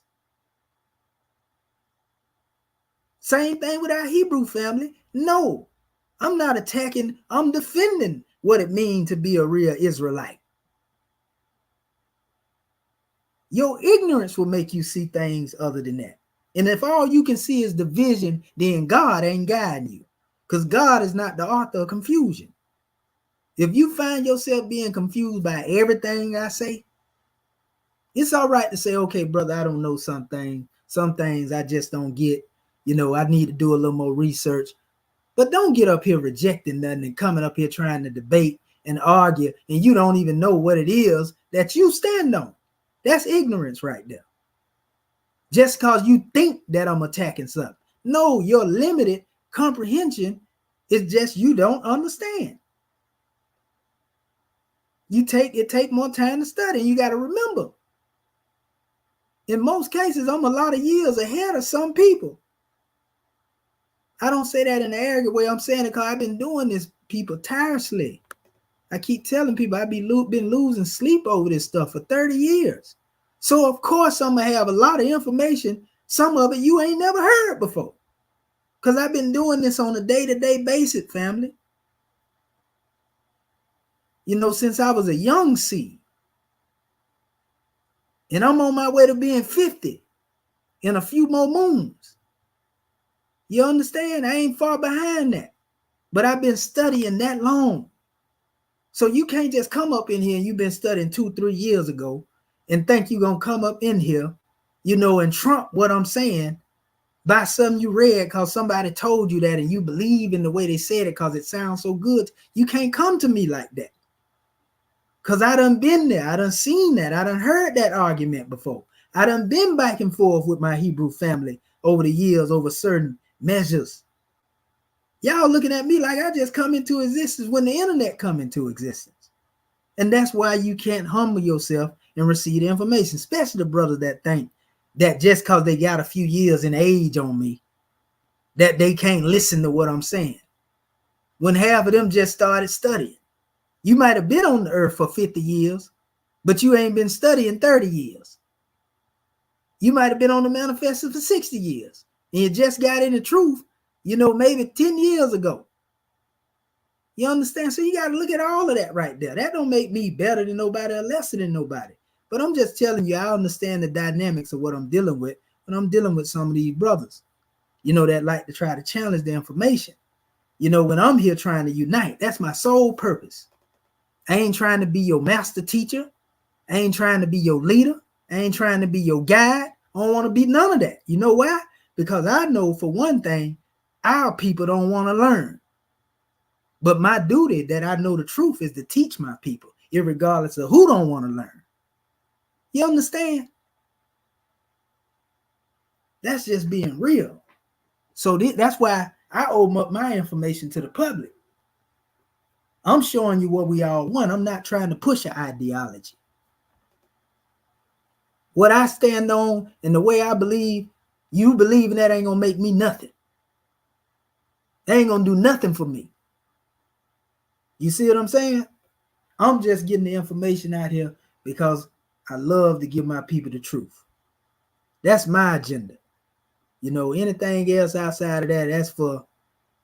Same thing with our Hebrew family. No, I'm not attacking. I'm defending what it means to be a real Israelite. Your ignorance will make you see things other than that. And if all you can see is division, then God ain't guiding you, because God is not the author of confusion. If you find yourself being confused by everything I say, it's all right to say, okay, brother, I don't know something. Some things I just don't get. I need to do a little more research. But don't get up here rejecting nothing and coming up here trying to debate and argue, and you don't even know what it is that you stand on. That's ignorance right there. Just because you think that I'm attacking something. No, your limited comprehension is just you don't understand. It take more time to study. You got to remember, in most cases, I'm a lot of years ahead of some people. I don't say that in an arrogant way. I'm saying it because I've been doing this, people, tirelessly. I keep telling people I've been losing sleep over this stuff for 30 years. So, of course, I'm going to have a lot of information. Some of it you ain't never heard before. Because I've been doing this on a day-to-day basis, family. Since I was a young seed. And I'm on my way to being 50 in a few more moons. You understand? I ain't far behind that. But I've been studying that long. So you can't just come up in here and you've been studying 2-3 years ago and think you're going to come up in here, and trump what I'm saying by something you read because somebody told you that and you believe in the way they said it because it sounds so good. You can't come to me like that. Because I done been there. I done seen that. I done heard that argument before. I done been back and forth with my Hebrew family over the years over certain measures. Y'all looking at me like I just come into existence when the internet come into existence. And that's why you can't humble yourself and receive the information, especially the brothers that think that just because they got a few years in age on me, that they can't listen to what I'm saying. When half of them just started studying. You might have been on the earth for 50 years, but you ain't been studying 30 years. You might have been on the manifesto for 60 years, and you just got in the truth, maybe 10 years ago. You understand? So you got to look at all of that right there. That don't make me better than nobody or lesser than nobody. But I'm just telling you, I understand the dynamics of what I'm dealing with when I'm dealing with some of these brothers, that like to try to challenge the information. When I'm here trying to unite, that's my sole purpose. I ain't trying to be your master teacher. I ain't trying to be your leader. I ain't trying to be your guide. I don't want to be none of that. You know why? Because I know for one thing, our people don't want to learn. But my duty that I know the truth is to teach my people, irregardless of who don't want to learn. You understand? That's just being real. So that's why I open up my information to the public. I'm showing you what we all want. I'm not trying to push an ideology. What I stand on and the way I believe, you believe in that ain't going to make me nothing. They ain't going to do nothing for me. You see what I'm saying? I'm just getting the information out here because I love to give my people the truth. That's my agenda. You know, anything else outside of that, that's for,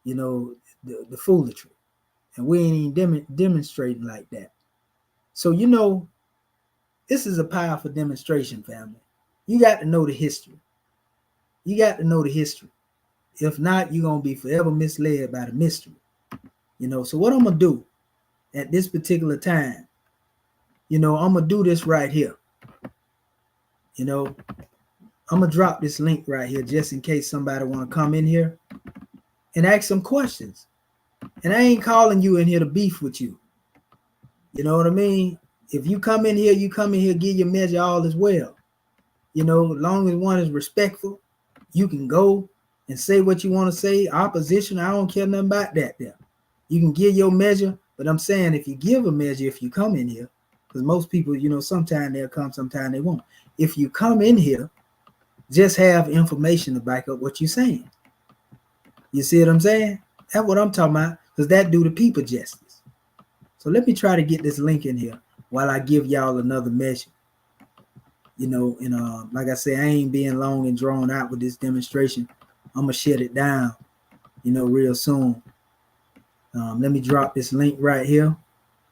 you know, the foolery. And we ain't even demonstrating like that. So, you know, this is a powerful demonstration, family. You got to know the history. You got to know the history. If not, you're going to be forever misled by the mystery. You know, so what I'm going to do at this particular time, you know, I'm going to do this right here. You know, I'm going to drop this link right here just in case somebody want to come in here and ask some questions. And I ain't calling you in here to beef with you. You know what I mean? If you come in here, give your measure, all is well. You know, as long as one is respectful, you can go and say what you want to say. Opposition, I don't care nothing about that there. You can give your measure, but I'm saying if you give a measure, if you come in here, because most people, you know, sometimes they'll come, sometimes they won't. If you come in here, just have information to back up what you're saying. You see what I'm saying? That's what I'm talking about, because that do the people justice. So let me try to get this link in here while I give y'all another measure. You know, and like I say, I ain't being long and drawn out with this demonstration. I'm going to shut it down, you know, real soon. Let me drop this link right here,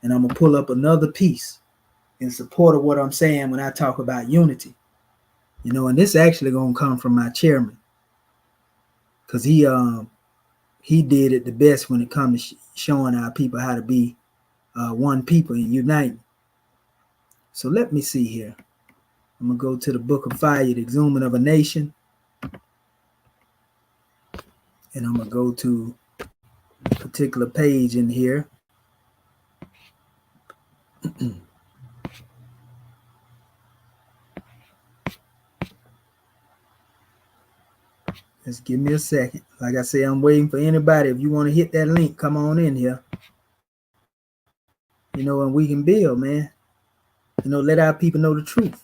and I'm going to pull up another piece in support of what I'm saying when I talk about unity. You know, and this actually going to come from my chairman, because he did it the best when it comes to showing our people how to be one people and uniting. So let me see here. I'm going to go to the Book of Fire, the Exhuming of a Nation. And I'm going to go to a particular page in here. Just give me a second. Like I say, I'm waiting for anybody. If you want to hit that link, come on in here. You know, and we can build, man. You know, let our people know the truth.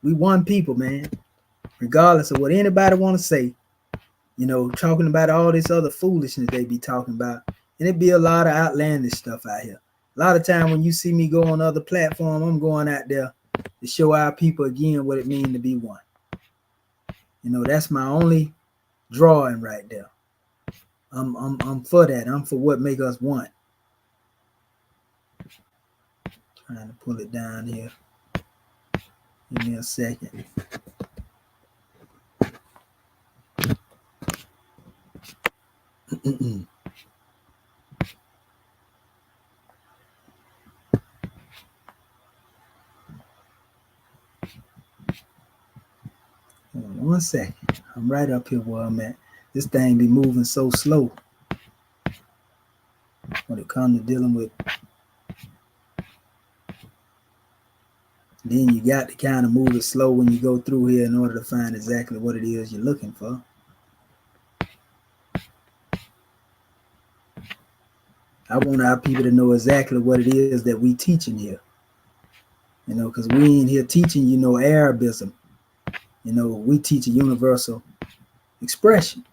We one people, man. Regardless of what anybody want to say. You know, talking about all this other foolishness they be talking about. And it be a lot of outlandish stuff out here. A lot of time when you see me go on other platforms, I'm going out there to show our people again what it means to be one. You know, that's my only drawing right there. I'm for that. I'm for what make us one. Trying to pull it down here. Give me a second. One second. I'm right up here where I'm at. This thing be moving so slow when it comes to dealing with. Then you got to kind of move it slow when you go through here in order to find exactly what it is you're looking for. I want our people to know exactly what it is that we teaching here. You know, because we ain't here teaching, you know, Arabism. You know, we teach a universal expression.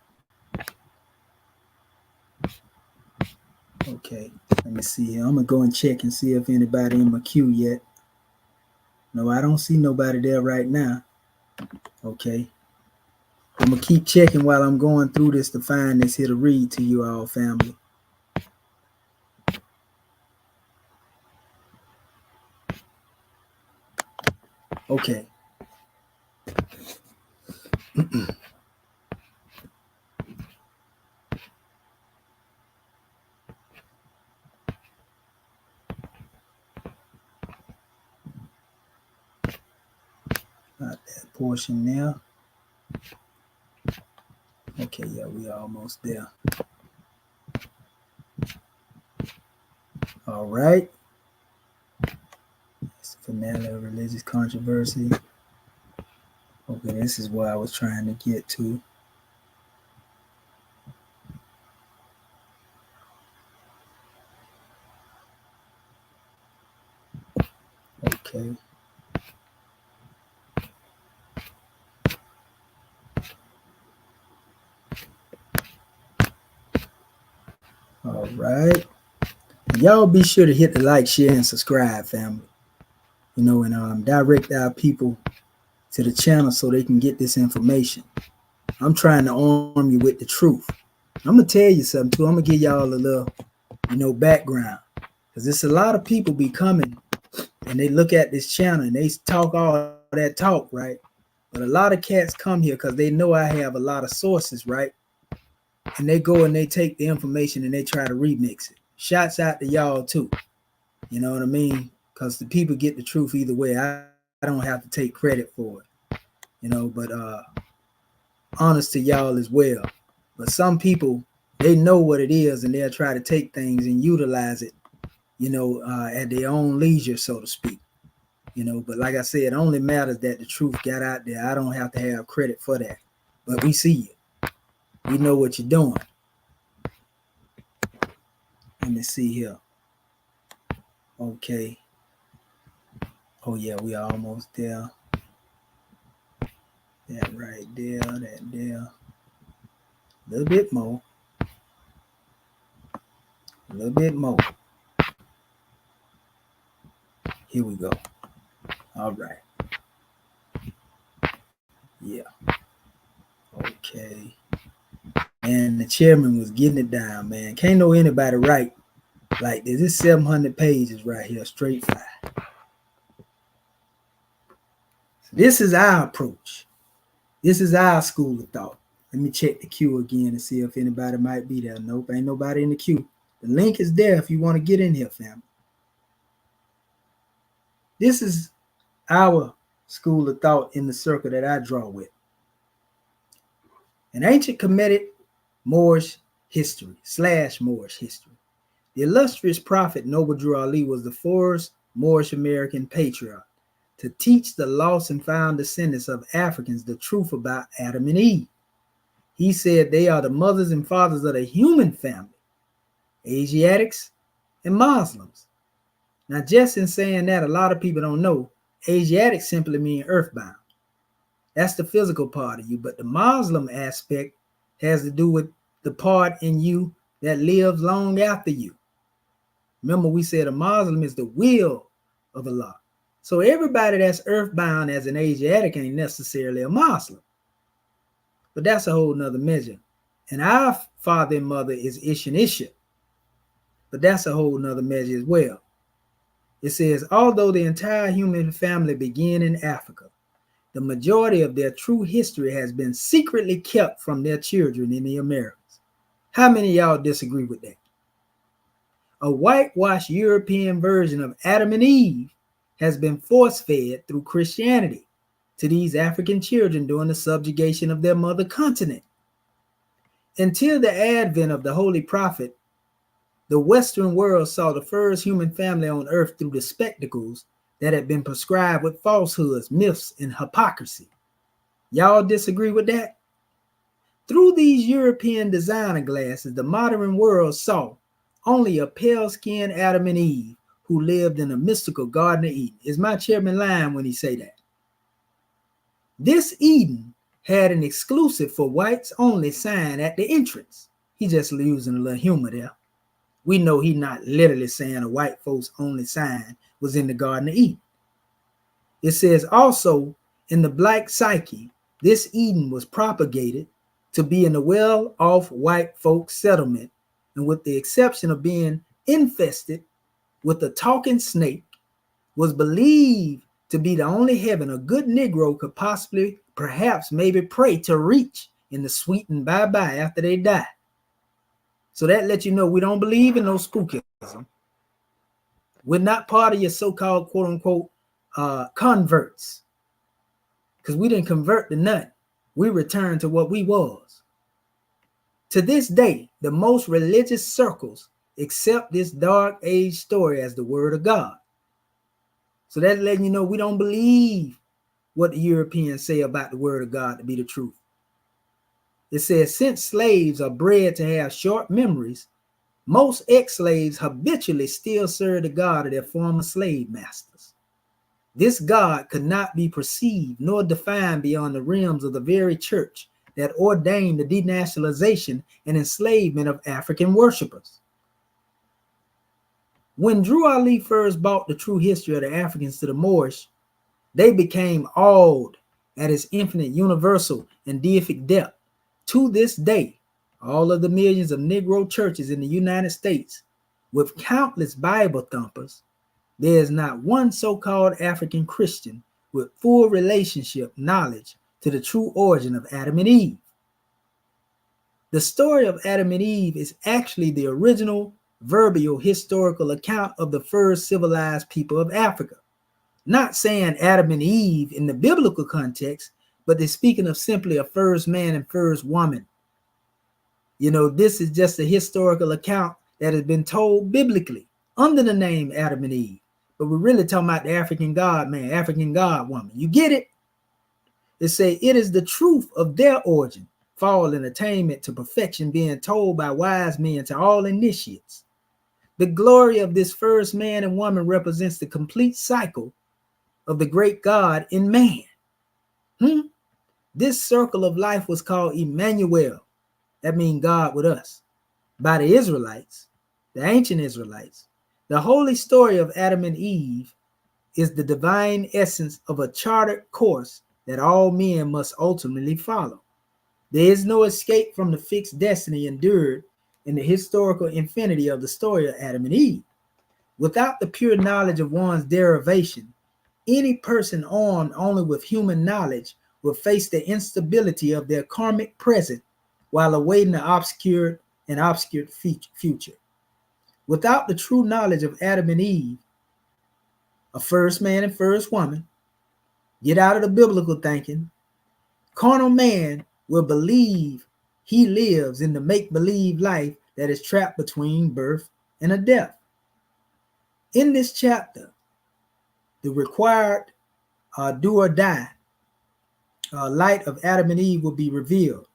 Okay, let me see here. I'm going to go and check and see if anybody in my queue yet. No, I don't see nobody there right now. Okay. I'm going to keep checking while I'm going through this to find this here to read to you all, family. Okay. Not that portion there. Okay, yeah, we almost there. All right. It's the finale of religious controversy. Okay, this is what I was trying to get to. Okay. All right. Y'all be sure to hit the like, share, and subscribe, family. You know, and direct our people to the channel so they can get this information. I'm trying to arm you with the truth. I'm going to tell you something too. I'm going to give y'all a little, background. Because it's a lot of people be coming and they look at this channel and they talk all that talk, right? But a lot of cats come here because they know I have a lot of sources, right? And they go and they take the information and they try to remix it. Shots out to y'all too. You know what I mean? Because the people get the truth either way. I don't have to take credit for it. But honest to y'all as well. But some people, they know what it is and they'll try to take things and utilize it, at their own leisure, so to speak. But like I said, it only matters that the truth got out there. I don't have to have credit for that. But we see you. We know what you're doing. Let me see here. Okay. Oh yeah, we are almost there. That right there, that there. A little bit more. A little bit more. Here we go. All right. Yeah. Okay. And the chairman was getting it down, man. Can't know anybody write like this. This 700 pages right here, straight fire. So this is our approach. This is our school of thought. Let me check the queue again and see if anybody might be there. Nope, ain't nobody in the queue. The link is there if you want to get in here, family. This is our school of thought in the circle that I draw with. An ancient Kemetic Moorish history / Moorish history. The illustrious prophet Noble Drew Ali was the first Moorish American patriarch to teach the lost and found descendants of Africans the truth about Adam and Eve. He said they are the mothers and fathers of the human family, Asiatics and Muslims. Now, just in saying that, a lot of people don't know, Asiatic simply means earthbound. That's the physical part of you, but the Muslim aspect has to do with the part in you that lives long after you. Remember, we said a Muslim is the will of Allah. So everybody that's earthbound as an Asiatic ain't necessarily a Muslim. But that's a whole nother measure. And our father and mother is Ish and Isha. But that's a whole nother measure as well. It says, although the entire human family began in Africa, the majority of their true history has been secretly kept from their children in the Americas. How many of y'all disagree with that? A whitewashed European version of Adam and Eve has been force-fed through Christianity to these African children during the subjugation of their mother continent. Until the advent of the Holy Prophet, the Western world saw the first human family on earth through the spectacles that had been prescribed with falsehoods, myths, and hypocrisy. Y'all disagree with that? Through these European designer glasses, the modern world saw only a pale-skinned Adam and Eve who lived in a mystical Garden of Eden. Is my chairman lying when he say that? This Eden had an exclusive for whites only sign at the entrance. He just using a little humor there. We know he not literally saying a white folks only sign was in the Garden of Eden. It says also in the black psyche, this Eden was propagated to be in a well-off white folk settlement, and with the exception of being infested with a talking snake, was believed to be the only heaven a good Negro could possibly, perhaps, maybe pray to reach in the sweet and bye-bye after they die. So that lets you know we don't believe in no spookism. We're not part of your so-called quote-unquote converts, because we didn't convert to nothing. We returned to what we was. To this day, the most religious circles accept this dark age story as the word of God. So that's letting you know we don't believe what the Europeans say about the word of God to be the truth. It says, since slaves are bred to have short memories, most ex-slaves habitually still serve the God of their former slave masters. This God could not be perceived nor defined beyond the realms of the very church that ordained the denationalization and enslavement of African worshipers. When Drew Ali first brought the true history of the Africans to the Moorish, they became awed at its infinite, universal, and deific depth. To this day, all of the millions of Negro churches in the United States, with countless Bible thumpers, there is not one so-called African Christian with full relationship knowledge to the true origin of Adam and Eve. The story of Adam and Eve is actually the original verbal historical account of the first civilized people of Africa. Not saying Adam and Eve in the biblical context, but they're speaking of simply a first man and first woman. You know, this is just a historical account that has been told biblically under the name Adam and Eve. But we're really talking about the African God man, African God woman. You get it? It say it is the truth of their origin, fall and attainment to perfection being told by wise men to all initiates. The glory of this first man and woman represents the complete cycle of the great God in man. This circle of life was called Emmanuel. That means God with us. By the Israelites, the ancient Israelites. The holy story of Adam and Eve is the divine essence of a chartered course that all men must ultimately follow. There is no escape from the fixed destiny endured in the historical infinity of the story of Adam and Eve. Without the pure knowledge of one's derivation, any person armed only with human knowledge will face the instability of their karmic present while awaiting the obscured future. Without the true knowledge of Adam and Eve, a first man and first woman, get out of the biblical thinking, carnal man will believe he lives in the make-believe life that is trapped between birth and a death. In this chapter, the required do or die light of Adam and Eve will be revealed.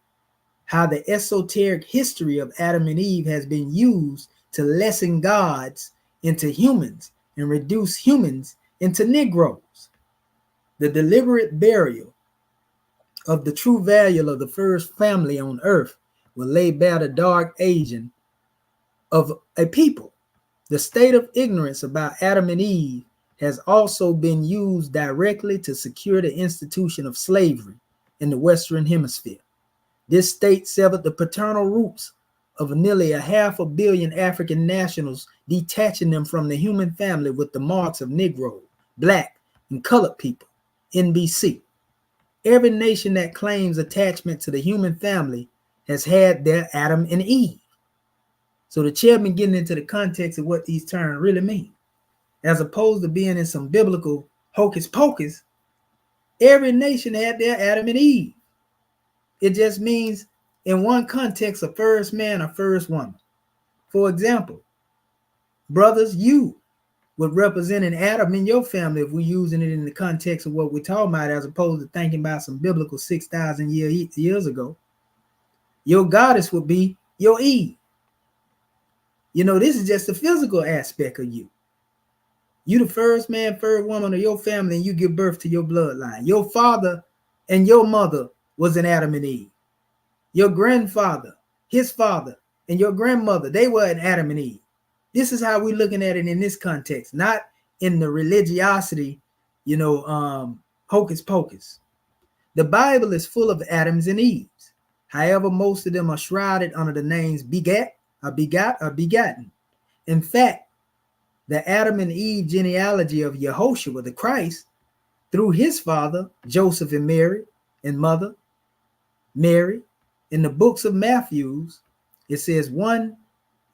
How the esoteric history of Adam and Eve has been used to lessen gods into humans and reduce humans into Negroes. The deliberate burial of the true value of the first family on earth will lay bare the dark aging of a people. The state of ignorance about Adam and Eve has also been used directly to secure the institution of slavery in the Western Hemisphere. This state severed the paternal roots of nearly 500 million African nationals, detaching them from the human family with the marks of Negro, Black, and colored people, NBC. Every nation that claims attachment to the human family has had their Adam and Eve. So the chairman getting into the context of what these terms really mean. As opposed to being in some biblical hocus pocus, every nation had their Adam and Eve. It just means in one context, a first man or first woman. For example, brothers, you would represent an Adam in your family if we're using it in the context of what we're talking about, as opposed to thinking about some biblical 6,000 years ago. Your goddess would be your Eve. You know, this is just the physical aspect of you. You the first man, first woman of your family, and you give birth to your bloodline. Your father and your mother was an Adam and Eve. Your grandfather, his father, and your grandmother, they were an Adam and Eve. This is how we're looking at it in this context, not in the religiosity, hocus pocus. The Bible is full of Adams and Eves. However, most of them are shrouded under the names begat, or begot, or begotten. In fact, the Adam and Eve genealogy of Yehoshua, the Christ, through his father, Joseph and Mary, and mother, Mary, in the books of Matthew, it says 1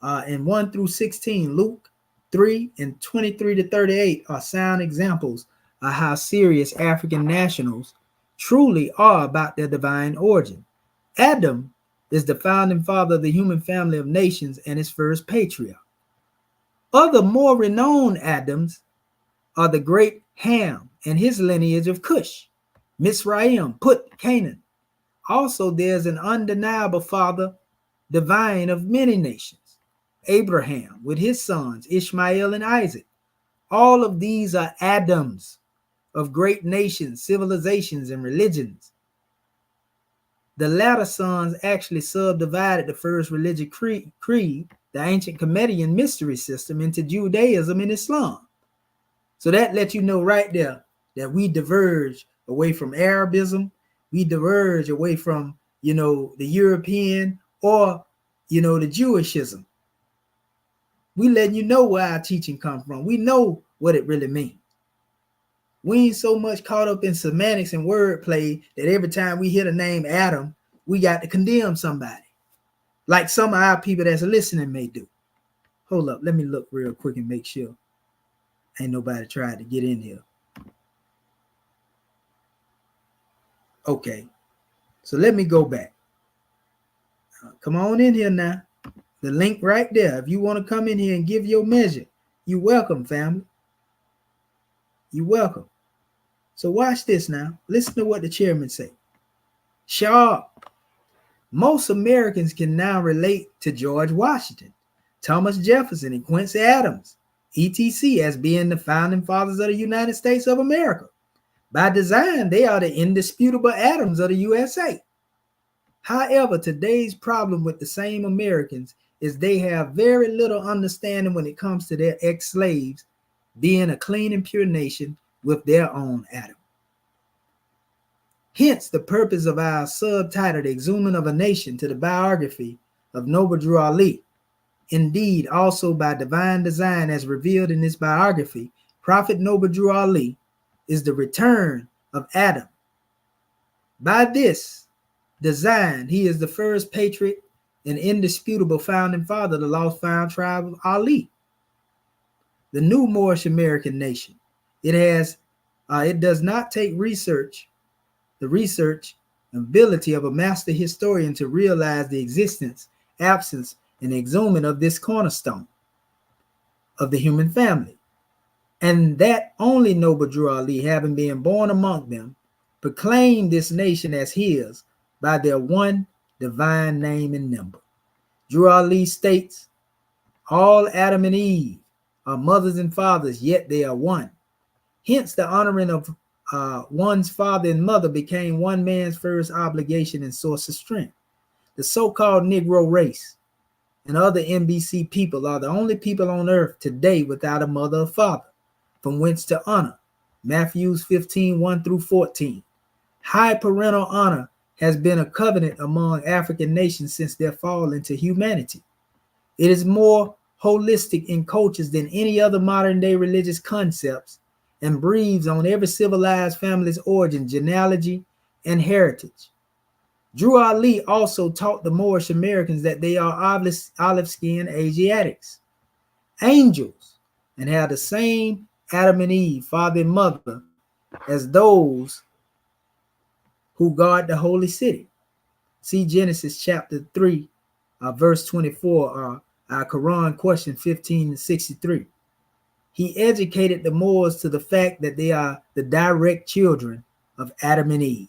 through 16, Luke 3 and 23 to 38 are sound examples of how serious African nationals truly are about their divine origin. Adam is the founding father of the human family of nations and his first patriarch. Other more renowned Adams are the great Ham and his lineage of Cush, Mizraim, Put, Canaan. Also, there's an undeniable father divine of many nations, Abraham with his sons, Ishmael and Isaac. All of these are Adams of great nations, civilizations, and religions. The latter sons actually subdivided the first religious creed, the ancient Chaldæan mystery system, into Judaism and Islam. So that lets you know right there that we diverge away from Arabism. We diverge away from, the European or, the Jewishism. We letting you know where our teaching comes from. We know what it really means. We ain't so much caught up in semantics and wordplay that every time we hear the name Adam, we got to condemn somebody, like some of our people that's listening may do. Hold up, let me look real quick and make sure ain't nobody tried to get in here. Okay, so let me go back. Come on in here now. The link right there. If you want to come in here and give your measure, you're welcome, family. You're welcome. So watch this now. Listen to what the chairman say. Sharp. Most Americans can now relate to George Washington, Thomas Jefferson, and Quincy Adams, etc., as being the founding fathers of the United States of America. By design, they are the indisputable Adams of the USA. However, today's problem with the same Americans is they have very little understanding when it comes to their ex-slaves being a clean and pure nation with their own Adam. Hence, the purpose of our subtitle, The Exhuming of a Nation, to the biography of Noble Drew Ali. Indeed, also by divine design, as revealed in this biography, Prophet Noble Drew Ali is the return of Adam. By this design, he is the first patriot and indisputable founding father of the lost found tribe of Ali, the new Moorish American nation. It does not take the research and ability of a master historian to realize the existence, absence, and exhuming of this cornerstone of the human family, and that only Noble Drew Ali, having been born among them, proclaimed this nation as his by their one divine name and number. Drew Ali states, all Adam and Eve are mothers and fathers, yet they are one. Hence, the honoring of one's father and mother became one man's first obligation and source of strength. The so-called Negro race and other NBC people are the only people on earth today without a mother or father, from whence to honor. Matthew 15, 1 through 14. High parental honor has been a covenant among African nations since their fall into humanity. It is more holistic in cultures than any other modern day religious concepts, and breathes on every civilized family's origin, genealogy, and heritage. Drew Ali also taught the Moorish Americans that they are olive-skinned Asiatics, angels, and have the same Adam and Eve, father and mother, as those who guard the Holy City. See Genesis chapter 3, verse 24, our Quran question 15 to 63. He educated the Moors to the fact that they are the direct children of Adam and Eve.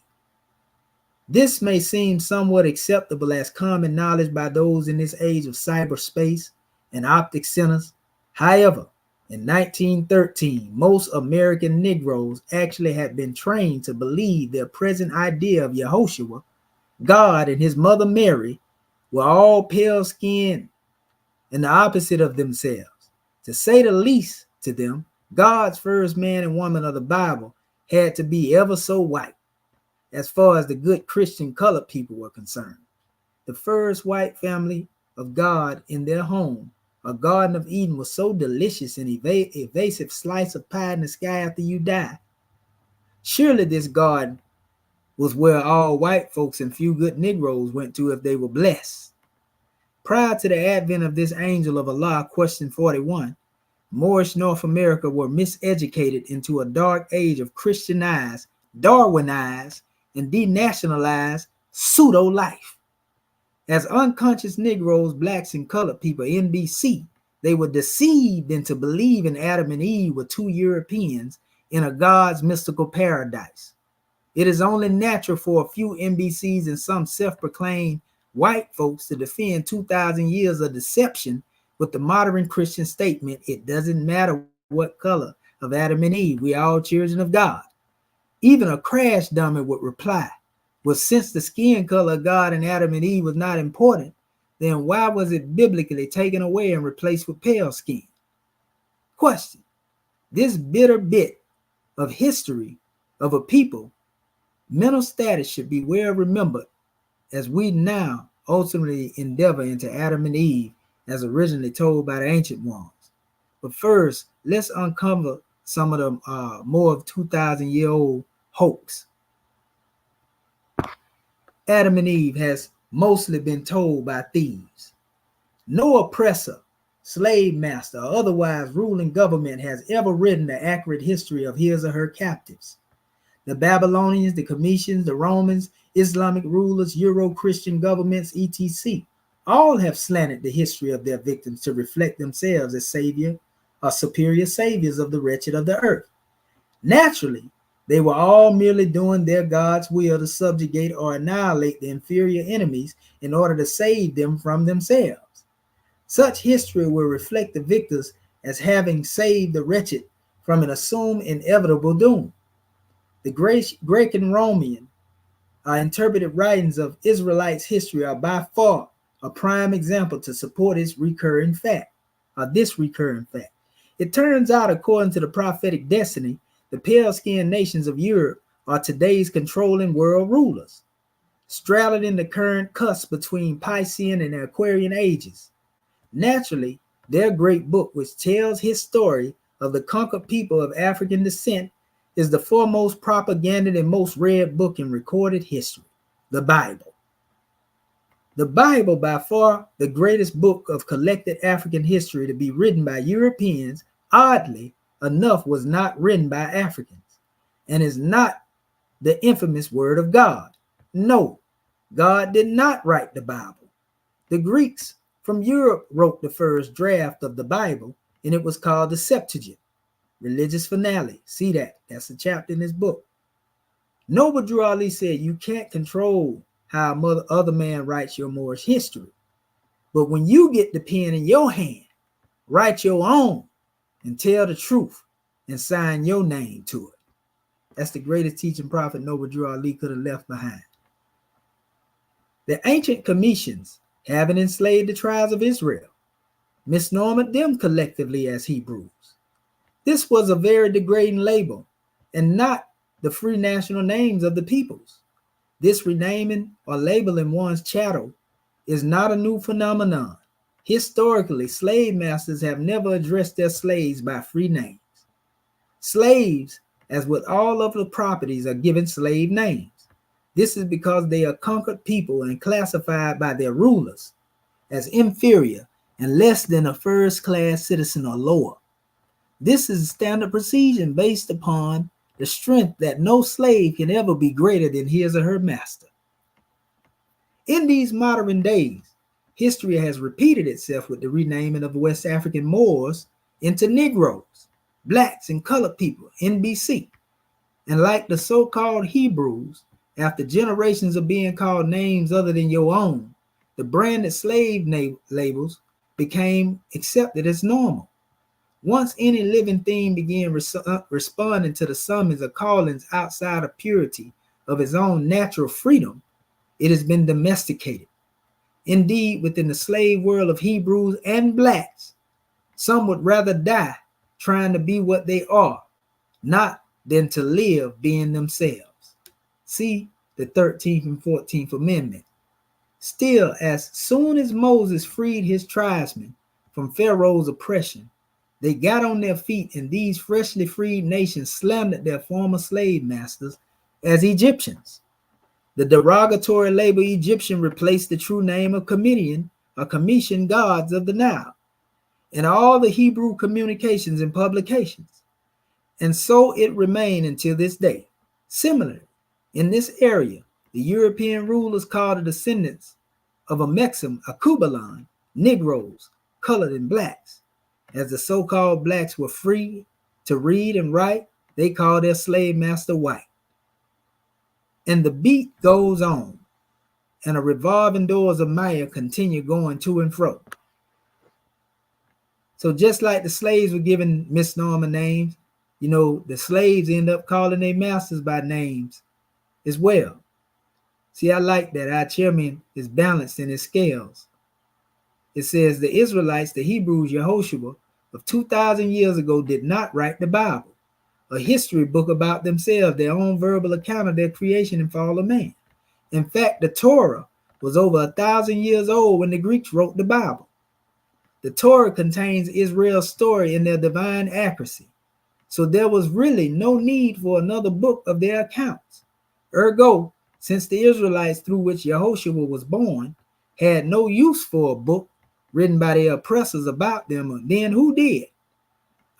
This may seem somewhat acceptable as common knowledge by those in this age of cyberspace and optic centers. However, in 1913, most American Negroes actually had been trained to believe their present idea of Yahushua, God, and his mother Mary were all pale-skinned and the opposite of themselves. To say the least, to them, God's first man and woman of the Bible had to be ever so white, as far as the good Christian colored people were concerned. The first white family of God in their home, a Garden of Eden, was so delicious and evasive slice of pie in the sky after you die. Surely this garden was where all white folks and few good Negroes went to if they were blessed. Prior to the advent of this angel of Allah, question 41, Moorish North America were miseducated into a dark age of Christianized, Darwinized, and denationalized pseudo-life. As unconscious Negroes, blacks, and colored people, NBC, they were deceived into believing Adam and Eve were two Europeans in a God's mystical paradise. It is only natural for a few NBCs and some self-proclaimed white folks to defend 2,000 years of deception with the modern Christian statement, it doesn't matter what color of Adam and Eve, we are all children of God. Even a crash dummy would reply, well, since the skin color of God and Adam and Eve was not important, then why was it biblically taken away and replaced with pale skin? Question: this bitter bit of history of a people Mental status should be well remembered as we now ultimately endeavor into Adam and Eve as originally told by the ancient ones. But first, let's uncover some of the more of 2,000-year-old hoax. Adam and Eve has mostly been told by thieves. No oppressor, slave master, or otherwise ruling government has ever written the accurate history of his or her captives. The Babylonians, the Cometians, the Romans, Islamic rulers, Euro-Christian governments, etc. all have slanted the history of their victims to reflect themselves as savior or superior saviors of the wretched of the earth. Naturally, they were all merely doing their God's will to subjugate or annihilate the inferior enemies in order to save them from themselves. Such history will reflect the victors as having saved the wretched from an assumed inevitable doom. The Greek and Roman interpreted writings of Israelites' history are by far a prime example to support this recurring fact. It turns out, according to the prophetic destiny, the pale-skinned nations of Europe are today's controlling world rulers, straddling the current cusp between Piscean and Aquarian ages. Naturally, their great book, which tells his story of the conquered people of African descent, is the foremost propaganded and most read book in recorded history, the Bible. The Bible, by far the greatest book of collected African history to be written by Europeans, oddly enough, was not written by Africans, and is not the infamous Word of God. No, God did not write the Bible. The Greeks from Europe wrote the first draft of the Bible, and it was called the Septuagint, religious finale. See that? That's a chapter in this book. Noble Drew Ali said, you can't control how other man writes your Moorish history. But when you get the pen in your hand, write your own and tell the truth and sign your name to it. That's the greatest teaching prophet Noble Drew Ali could have left behind. The ancient Cometians, having enslaved the tribes of Israel, misnomed them collectively as Hebrews. This was a very degrading label and not the free national names of the peoples. This renaming or labeling one's chattel is not a new phenomenon. Historically, slave masters have never addressed their slaves by free names. Slaves, as with all other properties, are given slave names. This is because they are conquered people and classified by their rulers as inferior and less than a first-class citizen or lower. This is standard procedure based upon the strength that no slave can ever be greater than his or her master. In these modern days, history has repeated itself with the renaming of West African Moors into Negroes, blacks, and colored people in BC. And like the so-called Hebrews, after generations of being called names other than your own, the branded slave labels became accepted as normal. Once any living thing began responding to the summons or callings outside of purity of its own natural freedom, it has been domesticated. Indeed, within the slave world of Hebrews and blacks, some would rather die trying to be what they are, not than to live being themselves. See the 13th and 14th Amendment. Still, as soon as Moses freed his tribesmen from Pharaoh's oppression, they got on their feet, and these freshly freed nations slandered their former slave masters as Egyptians. The derogatory label Egyptian replaced the true name of Comedian or Cometian gods of the Nile in all the Hebrew communications and publications. And so it remained until this day. Similarly, in this area, the European rulers called the descendants of Amexem, Akubalan, Negroes, colored, and blacks. As the so-called blacks were free to read and write, they called their slave master white. And the beat goes on, and the revolving doors of Maya continue going to and fro. So just like the slaves were given misnomer names, the slaves end up calling their masters by names as well. See, I like that. Our chairman is balanced in his scales. It says the Israelites, the Hebrews, Yehoshua, of 2,000 years ago did not write the Bible. a history book about themselves, their own verbal account of their creation and fall of man. In fact, the Torah was over 1,000 years old when the Greeks wrote the Bible. The Torah contains Israel's story in their divine accuracy, so there was really no need for another book of their accounts. Ergo, since the Israelites through which Yehoshua was born had no use for a book written by their oppressors about them, then who did?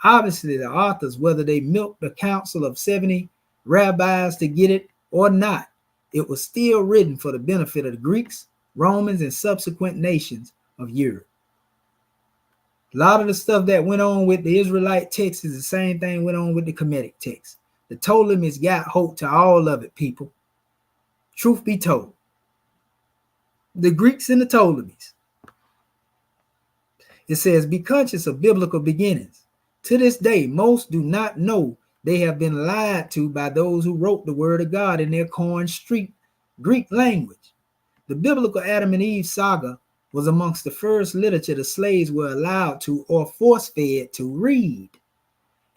Obviously, the authors, whether they milked the council of 70 rabbis to get it or not, it was still written for the benefit of the Greeks, Romans, and subsequent nations of Europe. A lot of the stuff that went on with the Israelite text is the same thing went on with the Kemetic text. The Ptolemies got hope to all of it, people. Truth be told. The Greeks and the Ptolemies. It says, be conscious of biblical beginnings. To this day, most do not know they have been lied to by those who wrote the word of God in their corn street Greek language. The biblical Adam and Eve saga was amongst the first literature the slaves were allowed to or force-fed to read,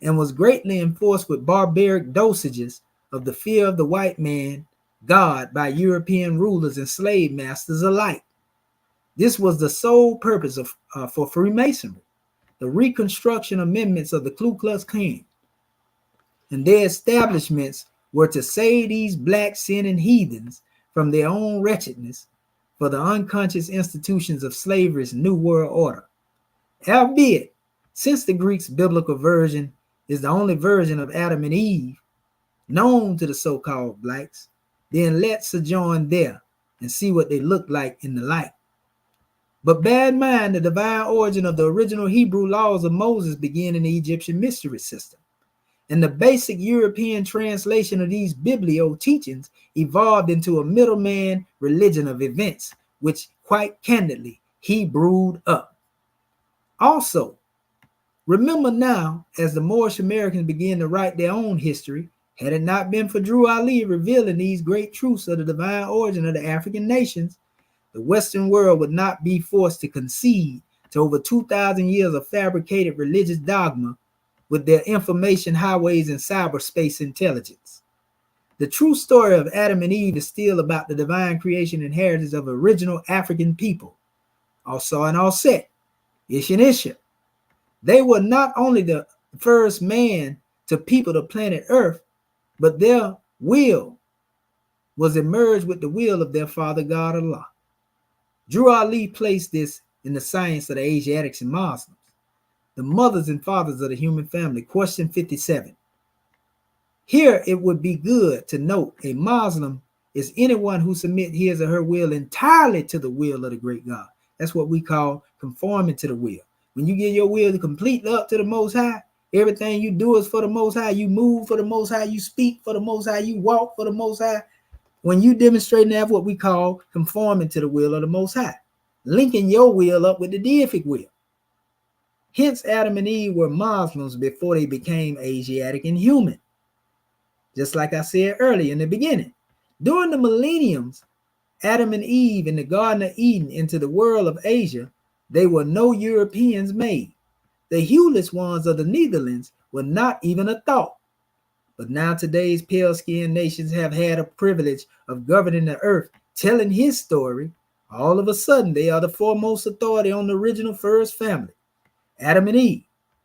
and was greatly enforced with barbaric dosages of the fear of the white man, God, by European rulers and slave masters alike. This was the sole purpose for Freemasonry, the Reconstruction amendments of the Ku Klux Klan, and their establishments were to save these black sinning heathens from their own wretchedness for the unconscious institutions of slavery's New World Order. Albeit, since the Greeks' biblical version is the only version of Adam and Eve known to the so-called blacks, then let's sojourn there and see what they look like in the light. But bear in mind the divine origin of the original Hebrew laws of Moses began in the Egyptian mystery system, and the basic European translation of these biblio teachings evolved into a middleman religion of events, which quite candidly he brewed up. Also, remember now, as the Moorish Americans began to write their own history, had it not been for Drew Ali revealing these great truths of the divine origin of the African nations, the Western world would not be forced to concede to over 2,000 years of fabricated religious dogma with their information highways and cyberspace intelligence. The true story of Adam and Eve is still about the divine creation and heritage of original African people, Asa and Auset, Ish and Isha. They were not only the first man to people the planet Earth, but their will was emerged with the will of their father God Allah. Drew Ali placed this in the science of the Asiatics and Muslims, the mothers and fathers of the human family. Question 57. Here it would be good to note a Muslim is anyone who submits his or her will entirely to the will of the great God. That's what we call conforming to the will. When you give your will completely up to the Most High, everything you do is for the Most High. You move for the Most High. You speak for the Most High. You walk for the Most High. When you demonstrate that, what we call conforming to the will of the Most High, linking your will up with the deific will. Hence, Adam and Eve were Muslims before they became Asiatic and human. Just like I said earlier in the beginning, during the millenniums, Adam and Eve in the Garden of Eden into the world of Asia, they were no Europeans made. The hueless ones of the Netherlands were not even a thought. But now today's pale-skinned nations have had a privilege of governing the earth, telling his story. All of a sudden, they are the foremost authority on the original first family, Adam and Eve.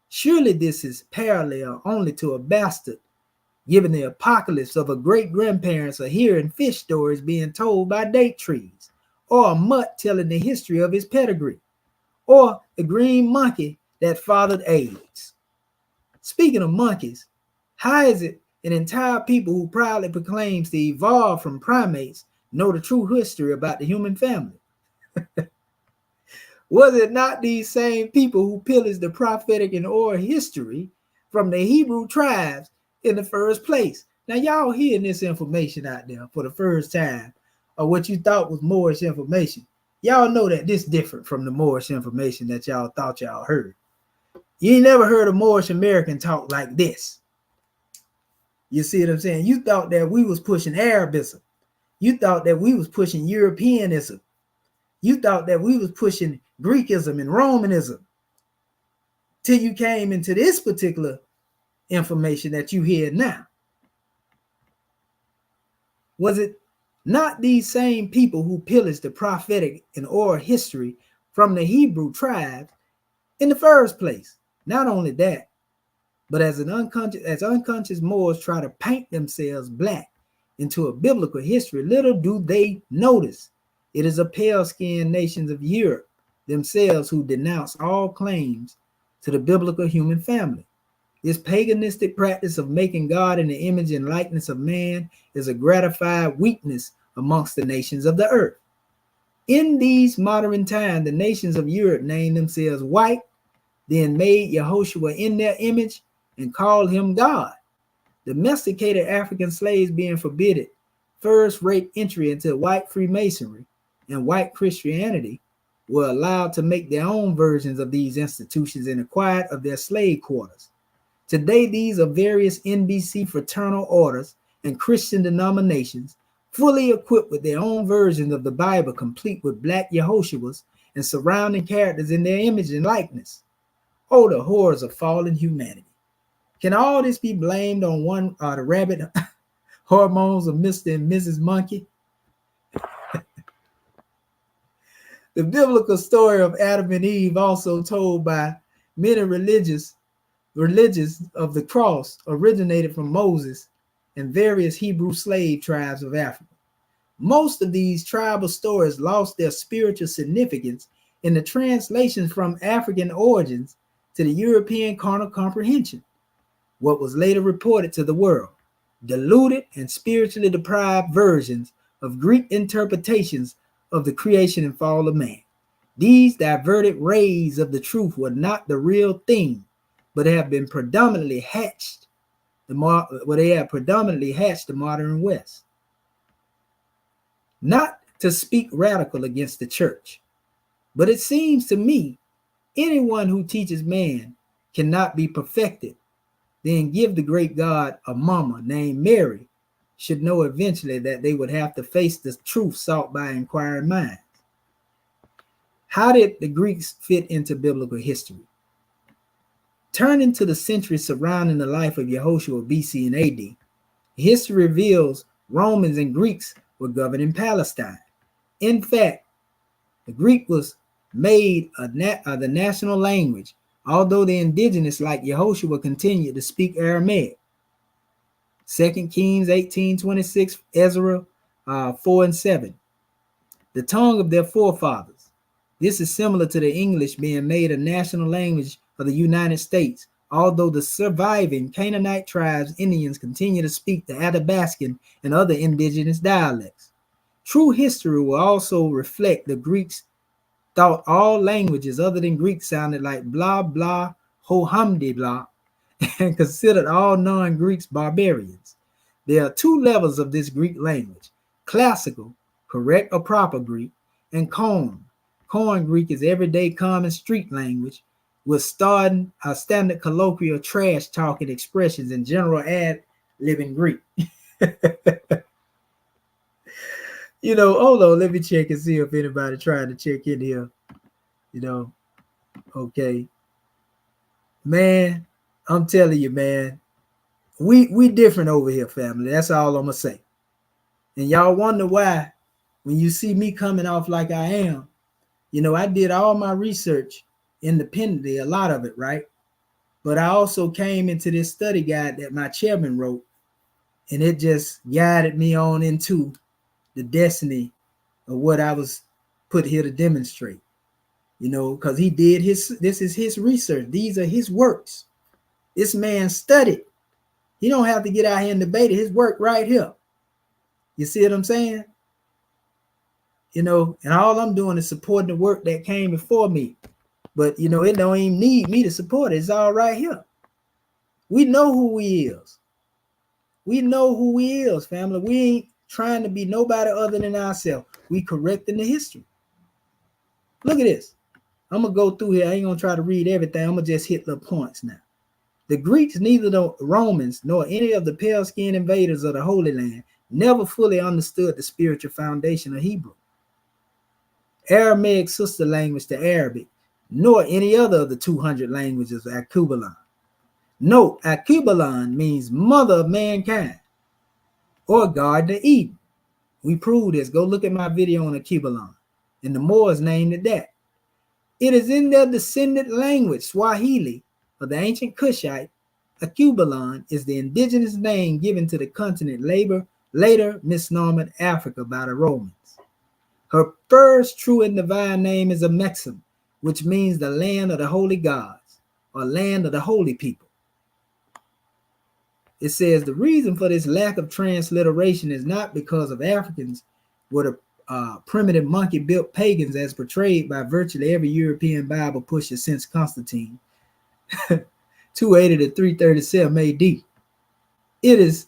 Surely this is parallel only to a bastard, given the apocalypse of a great-grandparents are hearing fish stories being told by date trees, or a mutt telling the history of his pedigree, or the green monkey that fathered AIDS. Speaking of monkeys, how is it an entire people who proudly proclaims to evolve from primates know the true history about the human family? Was it not these same people who pillaged the prophetic and oral history from the Hebrew tribes in the first place? Now, y'all hearing this information out there for the first time, or what you thought was Moorish information. Y'all know that this different from the Moorish information that y'all thought y'all heard. You ain't never heard a Moorish American talk like this. You see what I'm saying? You thought that we was pushing Arabism. You thought that we was pushing Europeanism. You thought that we was pushing Greekism and Romanism. Till you came into this particular information that you hear now? Was it not these same people who pillaged the prophetic and oral history from the Hebrew tribes in the first place? Not only that, but as unconscious Moors try to paint themselves black into a biblical history, little do they notice it is a pale-skinned nations of Europe themselves who denounce all claims to the biblical human family. This paganistic practice of making God in the image and likeness of man is a gratified weakness amongst the nations of the earth. In these modern times, the nations of Europe named themselves white, then made Yehoshua in their image and called him God. Domesticated African slaves being forbidden first-rate entry into white Freemasonry and white Christianity were allowed to make their own versions of these institutions in the quiet of their slave quarters. Today, these are various NBC fraternal orders and Christian denominations, fully equipped with their own versions of the Bible, complete with black Yehoshuas and surrounding characters in their image and likeness. Oh, the horrors of fallen humanity. Can all this be blamed on the rabbit hormones of Mr. and Mrs. Monkey? The biblical story of Adam and Eve, also told by many religions of the cross, originated from Moses and various Hebrew slave tribes of Africa. Most of these tribal stories lost their spiritual significance in the translation from African origins to the European carnal comprehension. What was later reported to the world, diluted and spiritually deprived versions of Greek interpretations of the creation and fall of man. These diverted rays of the truth were not the real thing, but have been predominantly hatched. The modern West. Not to speak radical against the church, but it seems to me anyone who teaches man cannot be perfected, then give the great God a mama named Mary, should know eventually that they would have to face the truth sought by inquiring minds. How did the Greeks fit into biblical history? Turning to the centuries surrounding the life of Yehoshua BC and AD, history reveals Romans and Greeks were governing Palestine. In fact, the Greek was made the national language, although the indigenous like Yehoshua continued to speak Aramaic. 2 Kings 18:26, Ezra 4 and 7. The tongue of their forefathers. This is similar to the English being made a national language of the United States, although the surviving Canaanite tribes, Indians, continue to speak the Athabascan and other indigenous dialects. True history will also reflect the Greeks thought all languages other than Greek sounded like blah, blah, ho humdy blah, and considered all non-Greeks barbarians. There are two levels of this Greek language: classical, correct or proper Greek, and Koine. Koine Greek is everyday common street language with standard colloquial trash talking expressions and general ad-libbing Greek. Hold on, let me check and see if anybody trying to check in here. Okay. Man, I'm telling you, man, we different over here, family. That's all I'm gonna say. And y'all wonder why, when you see me coming off like I am, I did all my research independently, a lot of it, right? But I also came into this study guide that my chairman wrote, and it just guided me on into the destiny of what I was put here to demonstrate, because he did this is his research. These are his works. This man studied. He don't have to get out here and debate it. His work right here. You see what I'm saying? And all I'm doing is supporting the work that came before me. But, it don't even need me to support it. It's all right here. We know who he is. We know who he is, family. We ain't trying to be nobody other than ourselves. We correcting the history. Look at this. I'm going to go through here. I ain't going to try to read everything. I'm going to just hit the points now. The Greeks, neither the Romans nor any of the pale-skinned invaders of the Holy Land, never fully understood the spiritual foundation of Hebrew, Aramaic sister language to Arabic, nor any other of the 200 languages of Akubalan. Note, Akubalon means mother of mankind or Garden of Eden. We proved this. Go look at my video on Akubalon. And the Moors named it that. It is in their descendant language, Swahili, of the ancient Cushite. Akubalon is the indigenous name given to the continent later misnomered Africa by the Romans. Her first true and divine name is Amexem, which means the land of the holy gods, or land of the holy people. It says the reason for this lack of transliteration is not because of Africans were the primitive monkey-built pagans as portrayed by virtually every European Bible pusher since Constantine, 280 to 337 AD. It is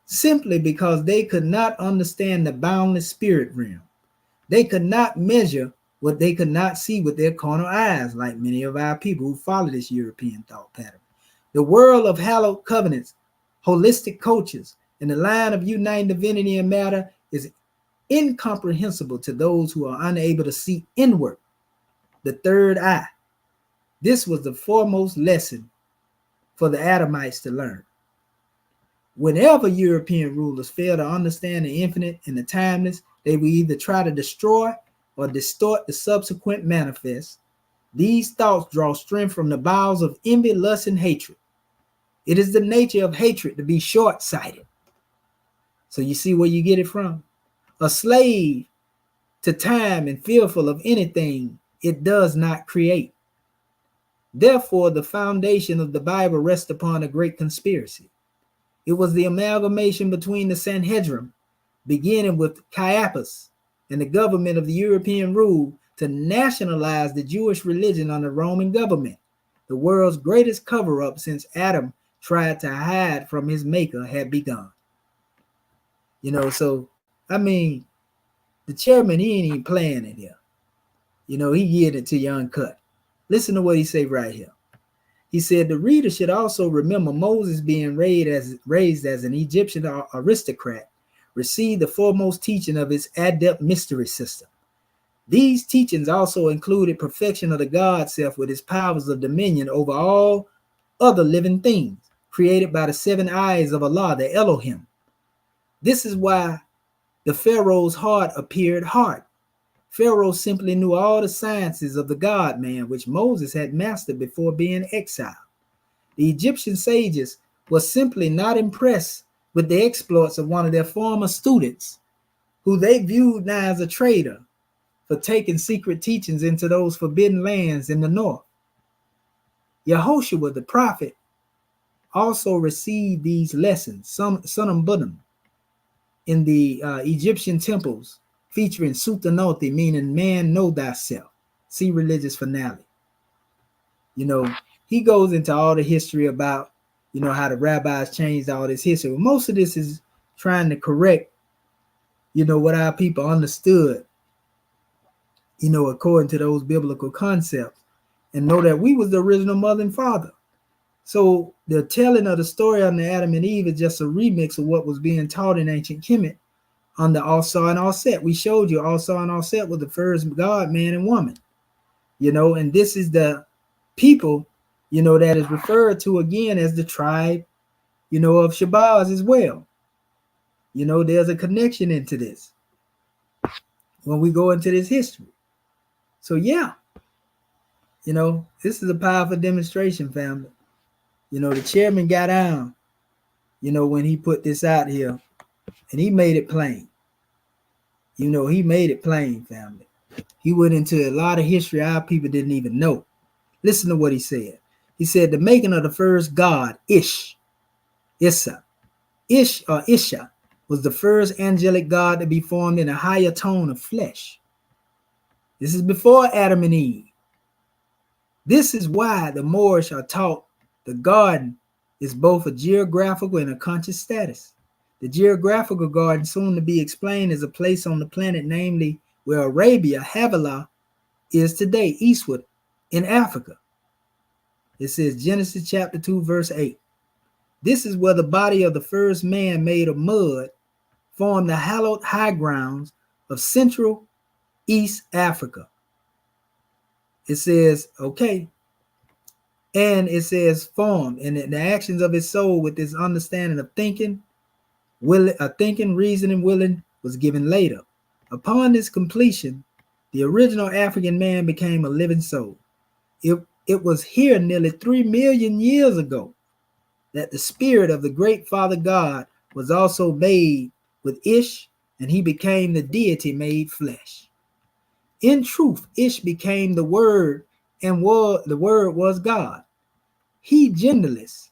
simply because they could not understand the boundless spirit realm. They could not measure what they could not see with their carnal eyes, like many of our people who follow this European thought pattern. The world of hallowed covenants, holistic cultures, and the line of uniting divinity and matter is incomprehensible to those who are unable to see inward, the third eye. This was the foremost lesson for the Adamites to learn. Whenever European rulers fail to understand the infinite and the timeless, they will either try to destroy or distort the subsequent manifest. These thoughts draw strength from the bowels of envy, lust, and hatred. It is the nature of hatred to be short-sighted. So you see where you get it from? A slave to time and fearful of anything it does not create. Therefore, the foundation of the Bible rests upon a great conspiracy. It was the amalgamation between the Sanhedrin, beginning with Caiaphas and the government of the European rule, to nationalize the Jewish religion under Roman government. The world's greatest cover-up since Adam tried to hide from his maker had begun. So, I mean, the chairman, he ain't even playing it here. He getting it to you uncut. Listen to what he say right here. He said, the reader should also remember Moses being raised as an Egyptian aristocrat, received the foremost teaching of his adept mystery system. These teachings also included perfection of the God self with his powers of dominion over all other living things created by the seven eyes of Allah, the Elohim. This is why the Pharaoh's heart appeared hard. Pharaoh simply knew all the sciences of the God-man, which Moses had mastered before being exiled. The Egyptian sages were simply not impressed with the exploits of one of their former students, who they viewed now as a traitor for taking secret teachings into those forbidden lands in the north. Yehoshua the prophet also received these lessons, some of them, in the Egyptian temples, featuring Sutanoti, meaning man know thyself. See religious finale. He goes into all the history about, how the rabbis changed all this history. Most of this is trying to correct, what our people understood, according to those biblical concepts, and know that we was the original mother and father. So the telling of the story on the Adam and Eve is just a remix of what was being taught in ancient Kemet under Asa and Aset. We showed you Asa and Aset was the first God, man, and woman. And this is the people, that is referred to again as the tribe, of Shabazz as well. There's a connection into this when we go into this history. So yeah, this is a powerful demonstration, family. The chairman got down, when he put this out here, and he made it plain. He made it plain, family. He went into a lot of history our people didn't even know. Listen to what he said. He said, the making of the first god, Ish, or Isha, was the first angelic god to be formed in a higher tone of flesh. This is before Adam and Eve. This is why the Moorish are taught the garden is both a geographical and a conscious status. The geographical garden, soon to be explained, is a place on the planet, namely where Arabia, Havilah, is today, eastward in Africa. It says Genesis chapter 2, verse 8. This is where the body of the first man made of mud formed the hallowed high grounds of Central East Africa. It says, okay, And it says formed, and the actions of his soul with his understanding of thinking, reasoning, willing was given later. Upon this completion, the original African man became a living soul. It was here nearly 3 million years ago that the spirit of the great Father God was also made with Ish, and he became the deity made flesh. In truth, Ish became the Word, and the Word was God. He genderless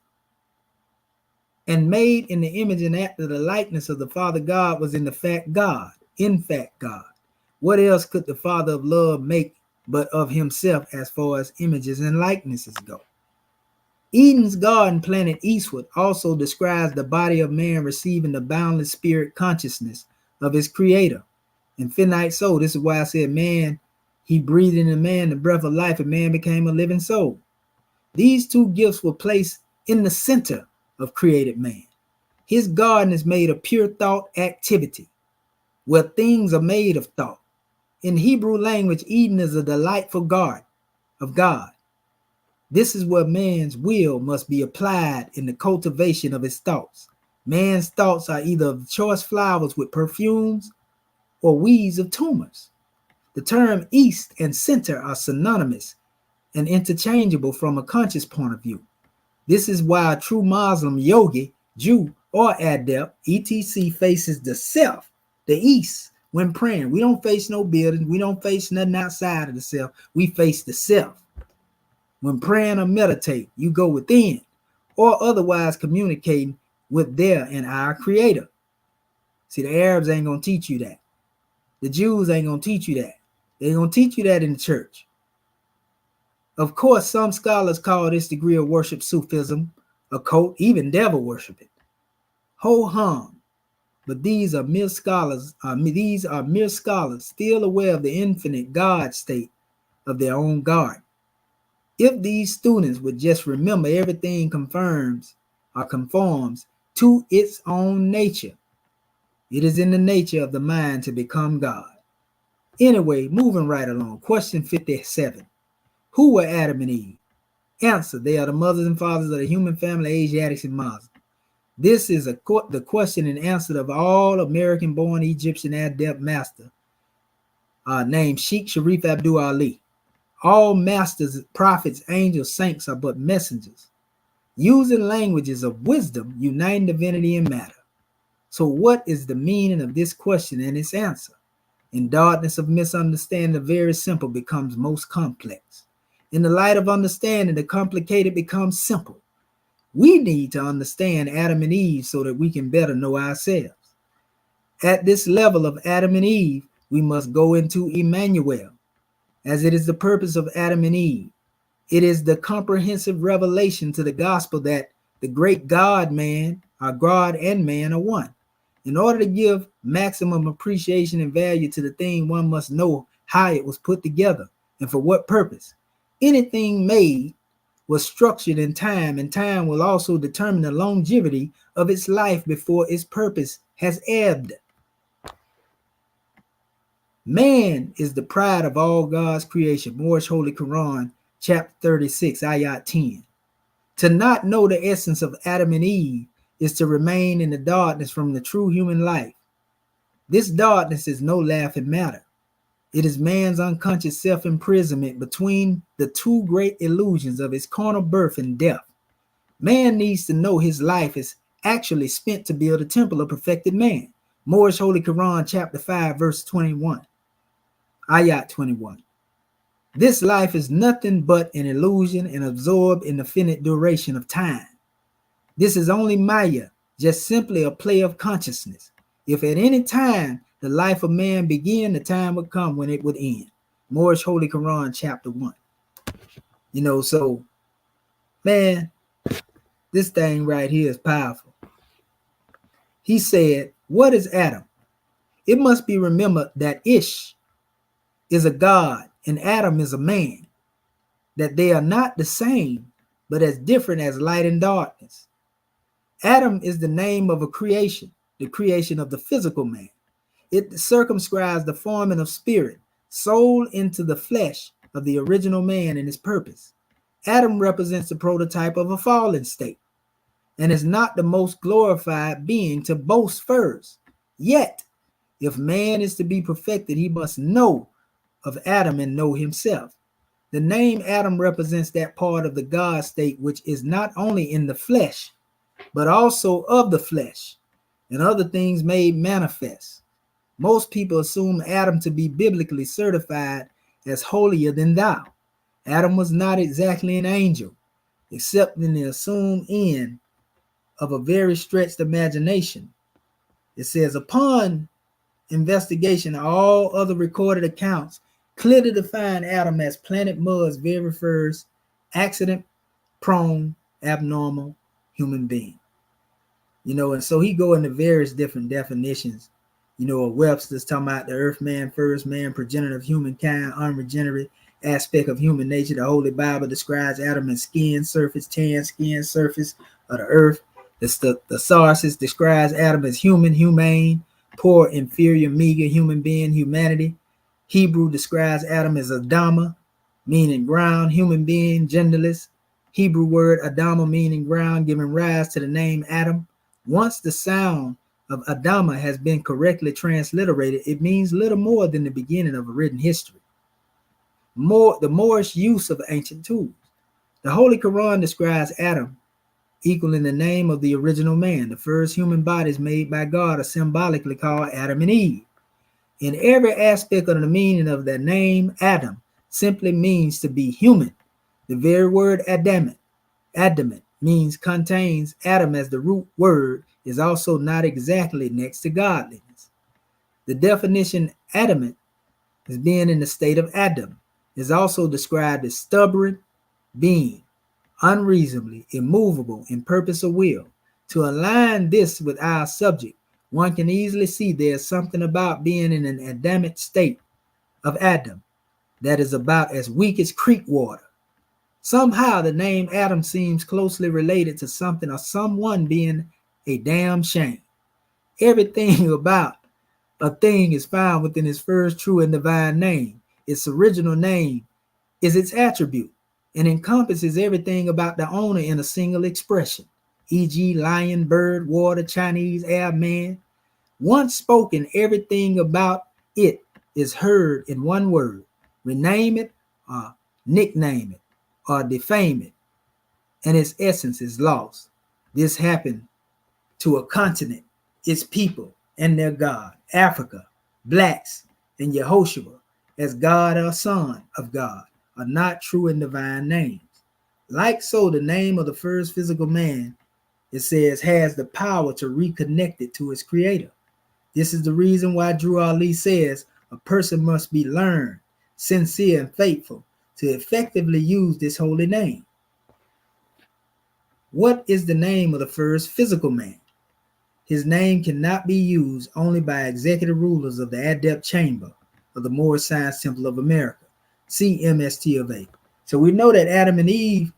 and made in the image and after the likeness of the Father God was in fact God. What else could the Father of love make but of himself as far as images and likenesses go? Eden's garden planted eastward also describes the body of man receiving the boundless spirit consciousness of his creator and finite soul. This is why I said man, he breathed in a man the breath of life, and man became a living soul. These two gifts were placed in the center of created man. His garden is made of pure thought activity, where things are made of thought. In Hebrew language, Eden is a delightful garden of God. This is where man's will must be applied in the cultivation of his thoughts. Man's thoughts are either of choice flowers with perfumes or weeds of tumors. The term east and center are synonymous and interchangeable from a conscious point of view. This is why a true Muslim, yogi, Jew, or adept, etc., faces the self, the east, when praying. We don't face no buildings. We don't face nothing outside of the self. We face the self. When praying or meditate, you go within, or otherwise communicating with their and our creator. See, the Arabs ain't going to teach you that. The Jews ain't going to teach you that. They're going to teach you that in the church. Of course, some scholars call this degree of worship Sufism, occult, even devil worshiping. Ho-hum. But these are mere scholars. These are mere scholars still aware of the infinite God state of their own garden. If these students would just remember everything conforms to its own nature. It is in the nature of the mind to become God. Anyway, moving right along. Question 57. Who were Adam and Eve? Answer: they are the mothers and fathers of the human family, Asiatics and Moabites. This is the question and answer of all American-born Egyptian adept master named Sheikh Sharif Abdul Ali. All masters, prophets, angels, saints are but messengers, using languages of wisdom, uniting divinity and matter. So what is the meaning of this question and its answer? In darkness of misunderstanding, the very simple becomes most complex. In the light of understanding, the complicated becomes simple. We need to understand Adam and Eve so that we can better know ourselves. At this level of Adam and Eve, we must go into Emmanuel, as it is the purpose of Adam and Eve. It is the comprehensive revelation to the gospel that the great God and man are one. In order to give maximum appreciation and value to the thing, one must know how it was put together and for what purpose. Anything made was structured in time, and time will also determine the longevity of its life before its purpose has ebbed. Man is the pride of all God's creation. Moorish Holy Quran, chapter 36, ayat 10. To not know the essence of Adam and Eve is to remain in the darkness from the true human life. This darkness is no laughing matter. It is man's unconscious self-imprisonment between the two great illusions of his carnal birth and death. Man needs to know his life is actually spent to build a temple of perfected man. Moorish Holy Quran, chapter 5, verse 21. Ayat 21. This life is nothing but an illusion and absorbed in the finite duration of time. This is only Maya, just simply a play of consciousness. If at any time the life of man began, the time would come when it would end. Moorish Holy Quran, chapter 1. So, man, this thing right here is powerful. He said, what is Adam? It must be remembered that Ish is a god and Adam is a man, that they are not the same, but as different as light and darkness. Adam is the name of a creation, the creation of the physical man. It circumscribes the forming of spirit, soul into the flesh of the original man and his purpose. Adam represents the prototype of a fallen state and is not the most glorified being to boast first. Yet, if man is to be perfected, he must know of Adam and know himself. The name Adam represents that part of the God state which is not only in the flesh, but also of the flesh and other things made manifest. Most people assume Adam to be biblically certified as holier than thou. Adam was not exactly an angel, except in the assumed end of a very stretched imagination. It says, upon investigation of all other recorded accounts, clearly define Adam as planet Mud's very first accident-prone, abnormal human being. And so he go into various different definitions. Webster's talking about the earth man, first man, progenitor of humankind, unregenerate aspect of human nature. The Holy Bible describes Adam as skin surface, tan skin surface of the earth. The Thesaurus describes Adam as human, humane, poor, inferior, meager, human being, humanity. Hebrew describes Adam as Adama, meaning ground, human being, genderless. Hebrew word Adama meaning ground, giving rise to the name Adam. Once the sound of Adama has been correctly transliterated, it means little more than the beginning of a written history. The Moorish use of ancient tools. The Holy Quran describes Adam equaling the name of the original man. The first human bodies made by God are symbolically called Adam and Eve. In every aspect of the meaning of the name Adam simply means to be human. The very word adamant means contains. Adam as the root word is also not exactly next to godliness. The definition adamant as being in the state of Adam is also described as stubborn being, unreasonably immovable in purpose or will. To align this with our subject, one can easily see there's something about being in an Adamic state of Adam that is about as weak as creek water. Somehow the name Adam seems closely related to something or someone being a damn shame. Everything about a thing is found within its first true and divine name. Its original name is its attribute and encompasses everything about the owner in a single expression, e.g. lion, bird, water, Chinese, air, man. Once spoken, everything about it is heard in one word. Rename it or nickname it or defame it, and its essence is lost. This happened to a continent, its people, and their God. Africa, blacks, and Yehoshua as God or Son of God are not true and divine names. Like so, the name of the first physical man, it says, has the power to reconnect it to its creator. This is the reason why Drew Ali says a person must be learned, sincere, and faithful to effectively use this holy name. What is the name of the first physical man? His name cannot be used only by executive rulers of the Adept Chamber of the Moorish Science Temple of America. See MST of A. So we know that Adam and Eve,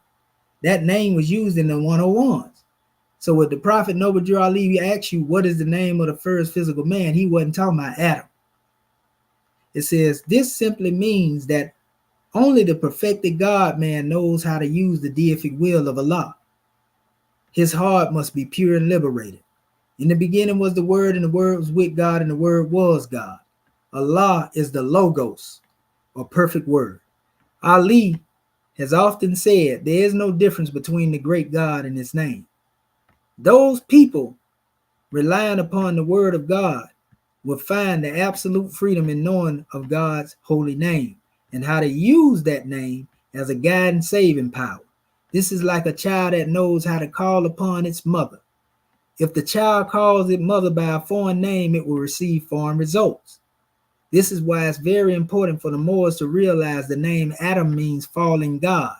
that name was used in the 101s. So with the Prophet Noble Drew Ali asks you, what is the name of the first physical man? He wasn't talking about Adam. It says, this simply means that only the perfected God man knows how to use the deific will of Allah. His heart must be pure and liberated. In the beginning was the Word, and the Word was with God, and the Word was God. Allah is the Logos, or perfect Word. Ali has often said there is no difference between the great God and his name. Those people relying upon the Word of God will find the absolute freedom in knowing of God's holy name and how to use that name as a guide and saving power. This is like a child that knows how to call upon its mother. If the child calls its mother by a foreign name, it will receive foreign results. This is why it's very important for the Moors to realize the name Adam means fallen God,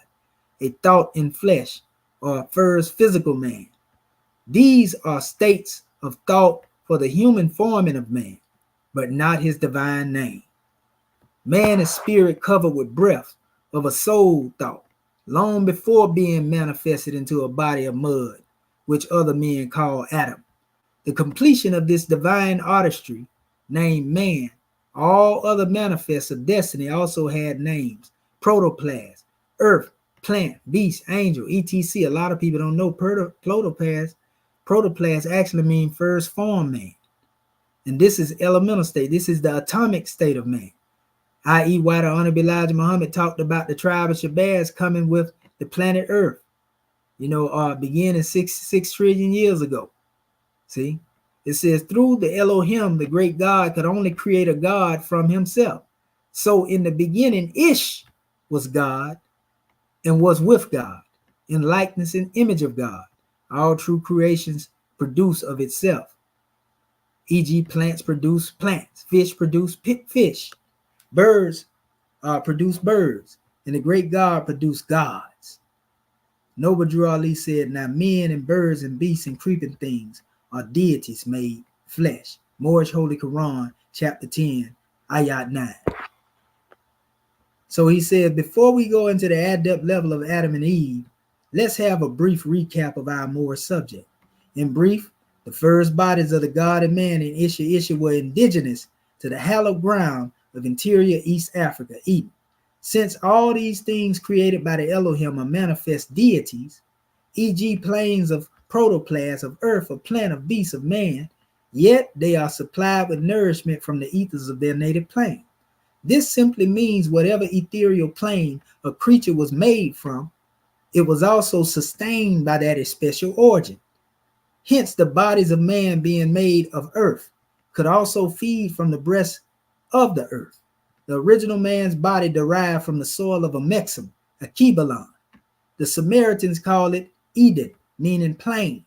a thought in flesh, or first physical man. These are states of thought for the human forming of man, but not his divine name. Man is spirit covered with breath of a soul thought, long before being manifested into a body of mud, which other men call Adam. The completion of this divine artistry, named man, all other manifests of destiny also had names: protoplasm, earth, plant, beast, angel, etc. A lot of people don't know protoplast actually mean first form man. And this is elemental state. This is the atomic state of man, i.e. why the Honorable Elijah Muhammad talked about the tribe of Shabazz coming with the planet Earth, beginning 6 trillion years ago. See, it says through the Elohim, the great God could only create a God from himself. So in the beginning, Ish was God and was with God, in likeness and image of God. All true creations produce of itself. E.g., plants produce plants, fish produce fish, birds produce birds, and the great God produced gods. Noble Drew Ali said, now men and birds and beasts and creeping things are deities made flesh. Moorish Holy Quran, chapter 10, ayat 9. So he said, before we go into the adept level of Adam and Eve, let's have a brief recap of our Moorish subject. In brief, the first bodies of the God and man in Isha were indigenous to the hallowed ground of interior East Africa, Eden. Since all these things created by the Elohim are manifest deities, e.g. planes of protoplasm of earth, of plant, of beast, of man, yet they are supplied with nourishment from the ethers of their native plane. This simply means whatever ethereal plane a creature was made from, it was also sustained by that special origin. Hence, the bodies of man being made of earth could also feed from the breast of the earth. The original man's body derived from the soil of a Mexim, a Kibalon. The Samaritans call it Eden, meaning plain.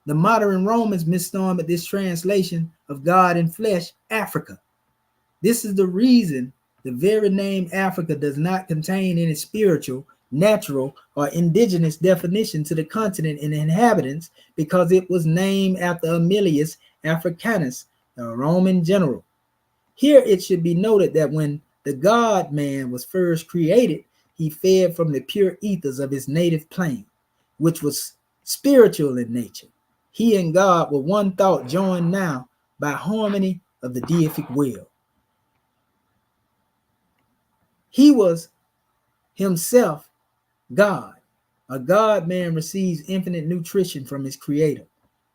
The modern Romans misstormed this translation of God in flesh, Africa. This is the reason the very name Africa does not contain any spiritual, natural, or indigenous definition to the continent and inhabitants, because it was named after Aemilius Africanus, a Roman general. Here it should be noted that when the God man was first created, he fed from the pure ethers of his native plane, which was spiritual in nature. He and God were one thought, joined now by harmony of the deific will. He was himself God. A God man receives infinite nutrition from his creator.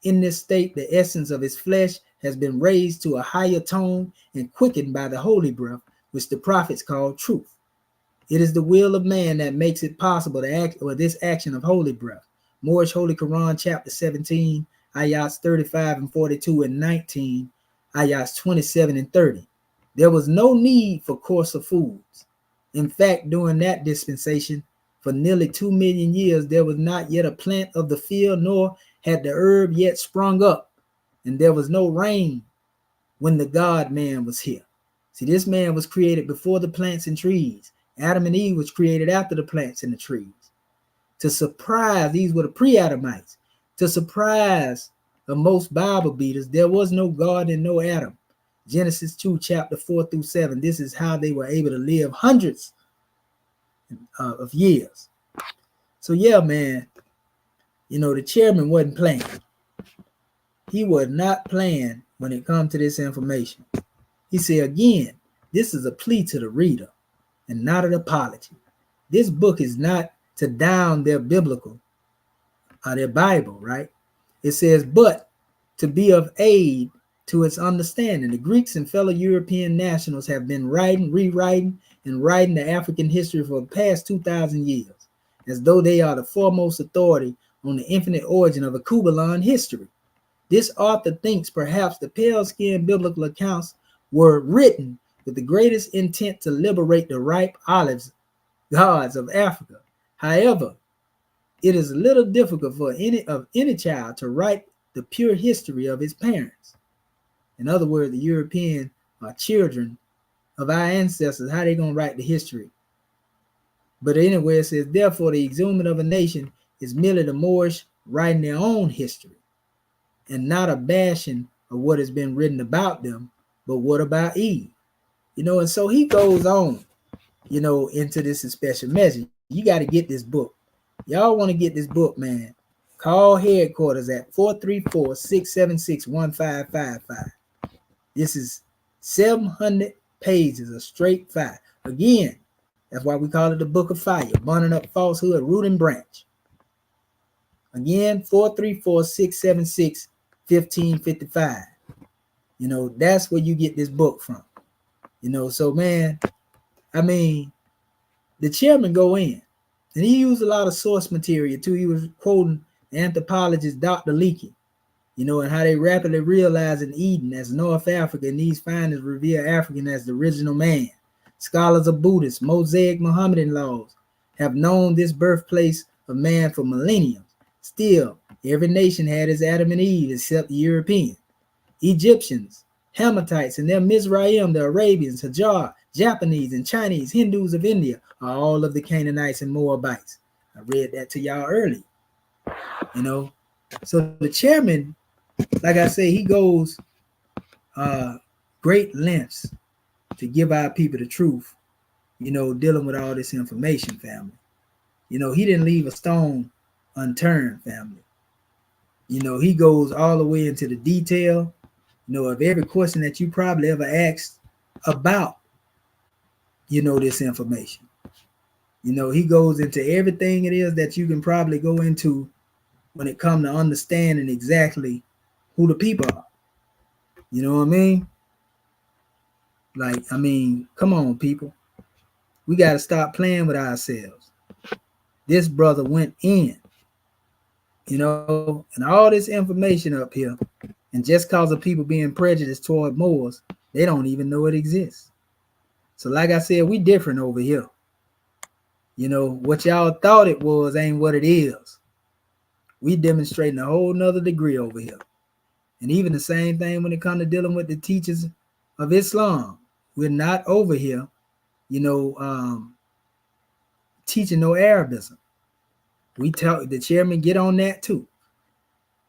In this state, the essence of his flesh has been raised to a higher tone and quickened by the holy breath, which the prophets call truth. It is the will of man that makes it possible to act, or this action of holy breath. Moorish Holy Quran, chapter 17, ayats 35 and 42 and 19, ayats 27 and 30. There was no need for coarser foods. In fact, during that dispensation, for nearly 2 million years, there was not yet a plant of the field, nor had the herb yet sprung up, and there was no rain when the God man was here. See, this man was created before the plants and trees. Adam and Eve was created after the plants and the trees. To surprise, these were the pre-Adamites. To surprise the most Bible beaters, there was no God and no Adam. Genesis 2, chapter 4 through 7. This is how they were able to live hundreds of years. So yeah, man, the chairman wasn't playing. He was not playing when it comes to this information. He said, again, this is a plea to the reader and not an apology. This book is not to down their biblical or their Bible, right? It says, but to be of aid to its understanding. The Greeks and fellow European nationals have been writing, rewriting, and writing the African history for the past 2,000 years, as though they are the foremost authority on the infinite origin of a Kubalan history. This author thinks perhaps the pale-skinned biblical accounts were written with the greatest intent to liberate the ripe olives gods of Africa. However, it is a little difficult for any child to write the pure history of his parents. In other words, the European are children of our ancestors. How they going to write the history? But anyway, it says, therefore, the exhuming of a nation is merely the Moorish writing their own history, and not a bashing of what has been written about them, but what about Eve? And so he goes on, into this special message. You got to get this book. Y'all want to get this book, man. Call headquarters at 434-676-1555. This is 700 pages of straight fire. Again, That's why we call it the Book of Fire, burning up falsehood, root and branch. Again, 434-676-1555. You know, that's where you get this book from. You know, so man, I mean, the chairman go in, and he used a lot of source material too. He was quoting the anthropologist Dr. Leakey, you know, and how they rapidly realized in Eden as North Africa, and these findings reveal African as the original man. Scholars of Buddhist, Mosaic Mohammedan laws have known this birthplace of man for millennia. Still, every nation had its Adam and Eve except the European. Egyptians, Hamatites, and their Mizraim, the Arabians, Hagar, Japanese, and Chinese, Hindoos of India are all of the Canaanites and Moabites. I read that to y'all early. You know, so the chairman, like I say, he goes great lengths to give our people the truth, you know, dealing with all this information, family. You know, he didn't leave a stone unturned, family. You know, he goes all the way into the detail, you know, of every question that you probably ever asked about, you know, this information. You know, he goes into everything it is that you can probably go into when it comes to understanding exactly who the people are. You know what I mean? Like, I mean, come on, people. We got to stop playing with ourselves. This brother went in, you know, and all this information up here, and just cause of people being prejudiced toward Moors, they don't even know it exists. So like I said, we different over here. You know, what y'all thought it was ain't what it is. We demonstrating a whole nother degree over here. And even the same thing when it comes to dealing with the teachers of Islam. We're not over here, you know, teaching no Arabism. We tell the chairman get on that too.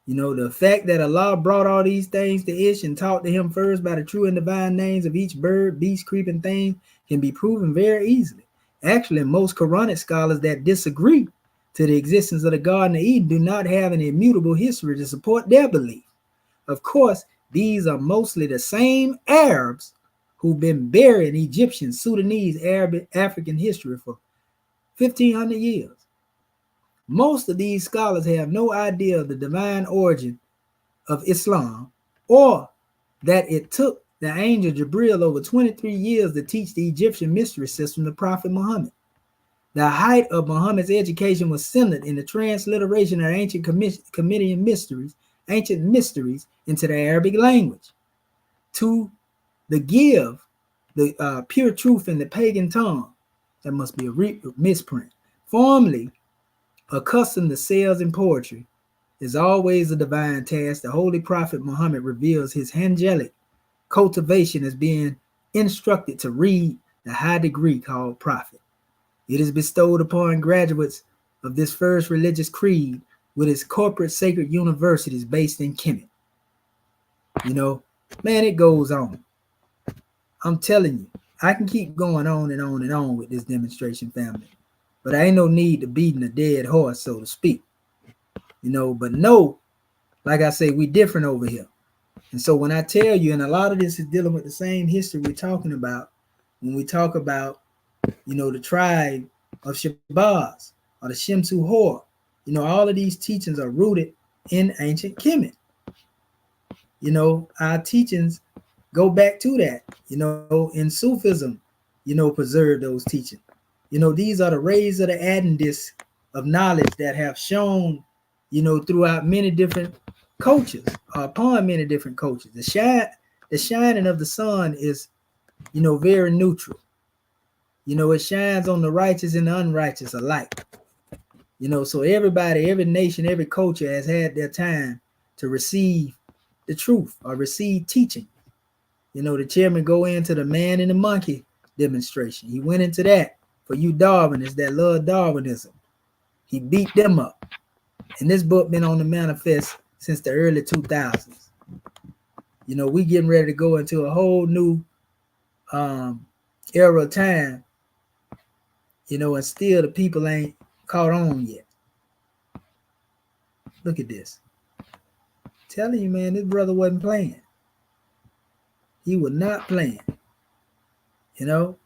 You know, the fact that Allah brought all these things to Ish and taught to him first by the true and divine names of each bird, beast, creeping thing can be proven very easily. Actually, most Quranic scholars that disagree to the existence of the Garden of Eden do not have an immutable history to support their belief. Of course, these are mostly the same Arabs who've been burying Egyptian, Sudanese, Arab, African history for 1,500 years. Most of these scholars have no idea of the divine origin of Islam, or that it took the angel Jibril over 23 years to teach the Egyptian mystery system to Prophet Muhammad. The height of Muhammad's education was centered in the transliteration of ancient mysteries into the Arabic language. To give the pure truth in the pagan tongue, that must be a misprint, formerly accustomed to sales and poetry, is always a divine task. The Holy Prophet Muhammad reveals his angelic cultivation as being instructed to read the high degree called prophet. It is bestowed upon graduates of this first religious creed with its corporate sacred universities based in Kemet. You know, man, it goes on. I'm telling you, I can keep going on and on and on with this demonstration, family. But I ain't no need to beating a dead horse, so to speak. You know, but no, like I say, we different over here. And so when I tell you, and a lot of this is dealing with the same history we're talking about, when we talk about, you know, the tribe of Shabazz or the Shemsu Hor, you know, all of these teachings are rooted in ancient Kemet. You know, our teachings go back to that, you know, in Sufism, you know, preserve those teachings. You know, these are the rays of the Adendis of knowledge that have shown, you know, throughout many different cultures, upon many different cultures. The shining of the sun is, you know, very neutral. You know, it shines on the righteous and the unrighteous alike. You know, so everybody, every nation, every culture has had their time to receive the truth or receive teaching. You know, the chairman go into the man and the monkey demonstration. He went into that for you Darwinists that love Darwinism. He beat them up. And this book been on the manifest since the early 2000s. You know, we getting ready to go into a whole new era of time, you know, and still the people ain't caught on yet. Look at this. I'm telling you, man, this brother wasn't playing. He was not playing. You know,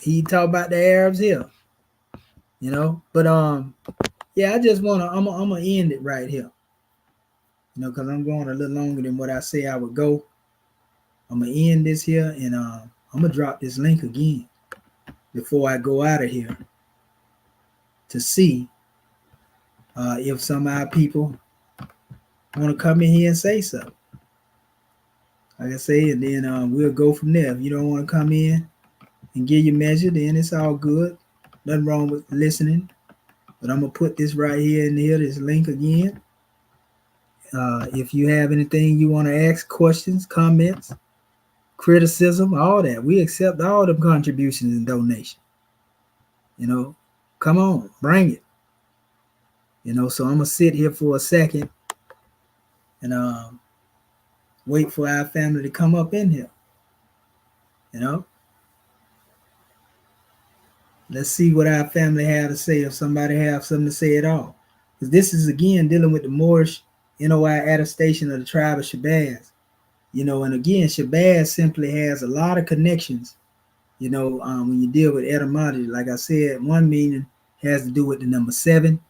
he talk about the Arabs here, you know. But yeah, I just wanna I'm gonna end it right here, you know, because I'm going a little longer than what I say I would go. I'm gonna end this here, and I'm gonna drop this link again before I go out of here to see if some of our people want to come in here and say something. Like I say, and then we'll go from there. If you don't want to come in and give your measure, then it's all good. Nothing wrong with listening. But I'm gonna put this right here in here, this link again. If you have anything you want to ask, questions, comments, criticism, all that, we accept all them contributions and donations. You know, come on, bring it. You know, so I'm gonna sit here for a second and wait for our family to come up in here. You know, let's see what our family have to say, if somebody have something to say at all. Because this is again dealing with the Moorish N.O.I attestation of the tribe of Shabazz. You know, and again, Shabazz simply has a lot of connections. You know, when you deal with etymology, like I said, one meaning has to do with the number 7.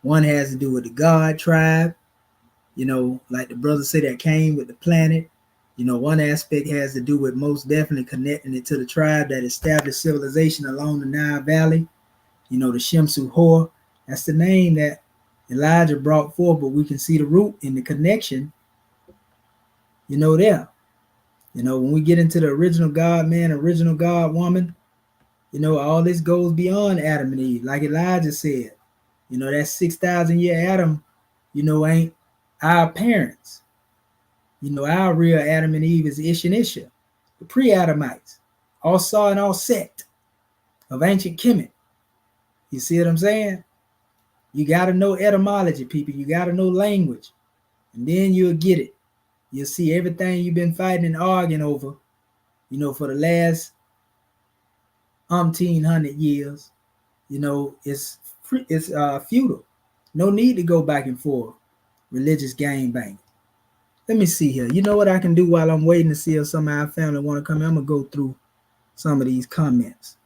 One has to do with the God tribe. You know, like the brothers say that came with the planet. You know, one aspect has to do with most definitely connecting it to the tribe that established civilization along the Nile Valley. You know, the Shemsu Hor. That's the name that Elijah brought forth, but we can see the root and the connection, you know, there. You know, when we get into the original God man, original God woman, you know, all this goes beyond Adam and Eve. Like Elijah said, you know, that 6,000 year Adam, you know, ain't our parents. You know, our real Adam and Eve is Ish and Isha, the pre-Adamites, all saw and all sect of ancient Kemet. You see what I'm saying? You got to know etymology, people. You got to know language. And then you'll get it. You'll see everything you've been fighting and arguing over, you know, for the last 100 years. You know, it's futile. No need to go back and forth. Religious game bang. Let me see here. You know what I can do while I'm waiting to see if some of our family want to come in? I'm going to go through some of these comments.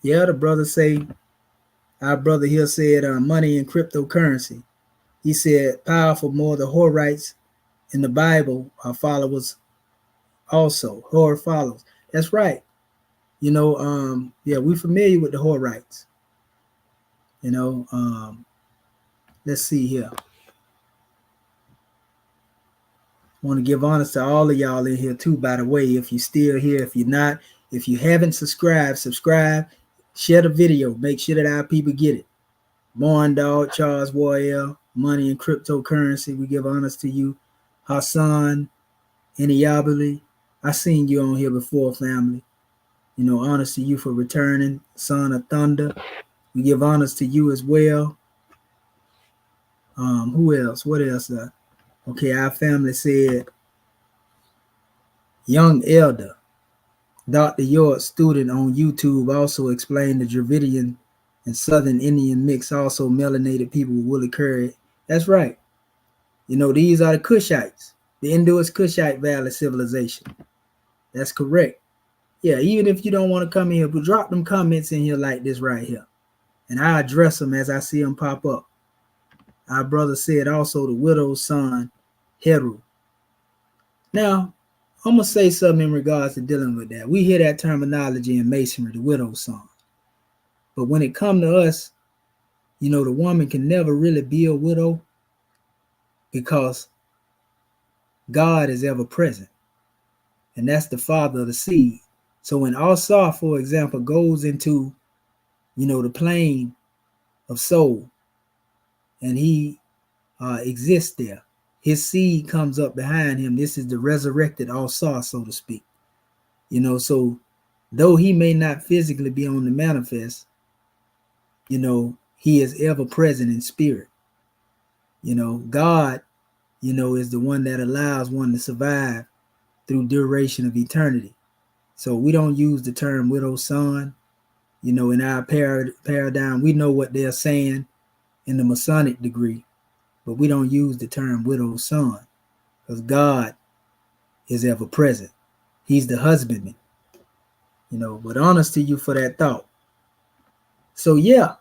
Yeah, the brother say, our brother here said money and cryptocurrency. He said powerful more the Horites in the Bible are followers also. Hor follows. That's right. You know, yeah, we're familiar with the Horites. You know, let's see here. I want to give honors to all of y'all in here too, by the way. If you're still here, if you're not, if you haven't subscribed, subscribe, share the video, make sure that our people get it. Born Dog, Charles Warrior, Money and Cryptocurrency, we give honors to you. Hassan, Iniabili, I seen you on here before, family. You know, honors to you for returning. Son of Thunder, we give honors to you as well. Who else? What else? Okay, our family said, Young Elder, Dr. York, student on YouTube, also explained the Dravidian and Southern Indian mix, also melanated people with woolly curry. That's right. You know, these are the Kushites, the Hindoos Kushite Valley civilization. That's correct. Yeah, even if you don't want to come in here, but drop them comments in here like this right here, and I address them as I see them pop up. Our brother said also the widow's son, Heru. Now, I'm going to say something in regards to dealing with that. We hear that terminology in Masonry, the widow's son. But when it comes to us, you know, the woman can never really be a widow because God is ever present. And that's the father of the seed. So when Asa, for example, goes into, you know, the plane of soul and he exists there, his seed comes up behind him. This is the resurrected Asa, so to speak. You know, so though he may not physically be on the manifest, you know, he is ever present in spirit. You know, God, you know, is the one that allows one to survive through duration of eternity. So we don't use the term widow's son. You know, in our paradigm, we know what they're saying in the Masonic degree, but we don't use the term widow's son because God is ever present. He's the husbandman. But honest to you for that thought. So yeah,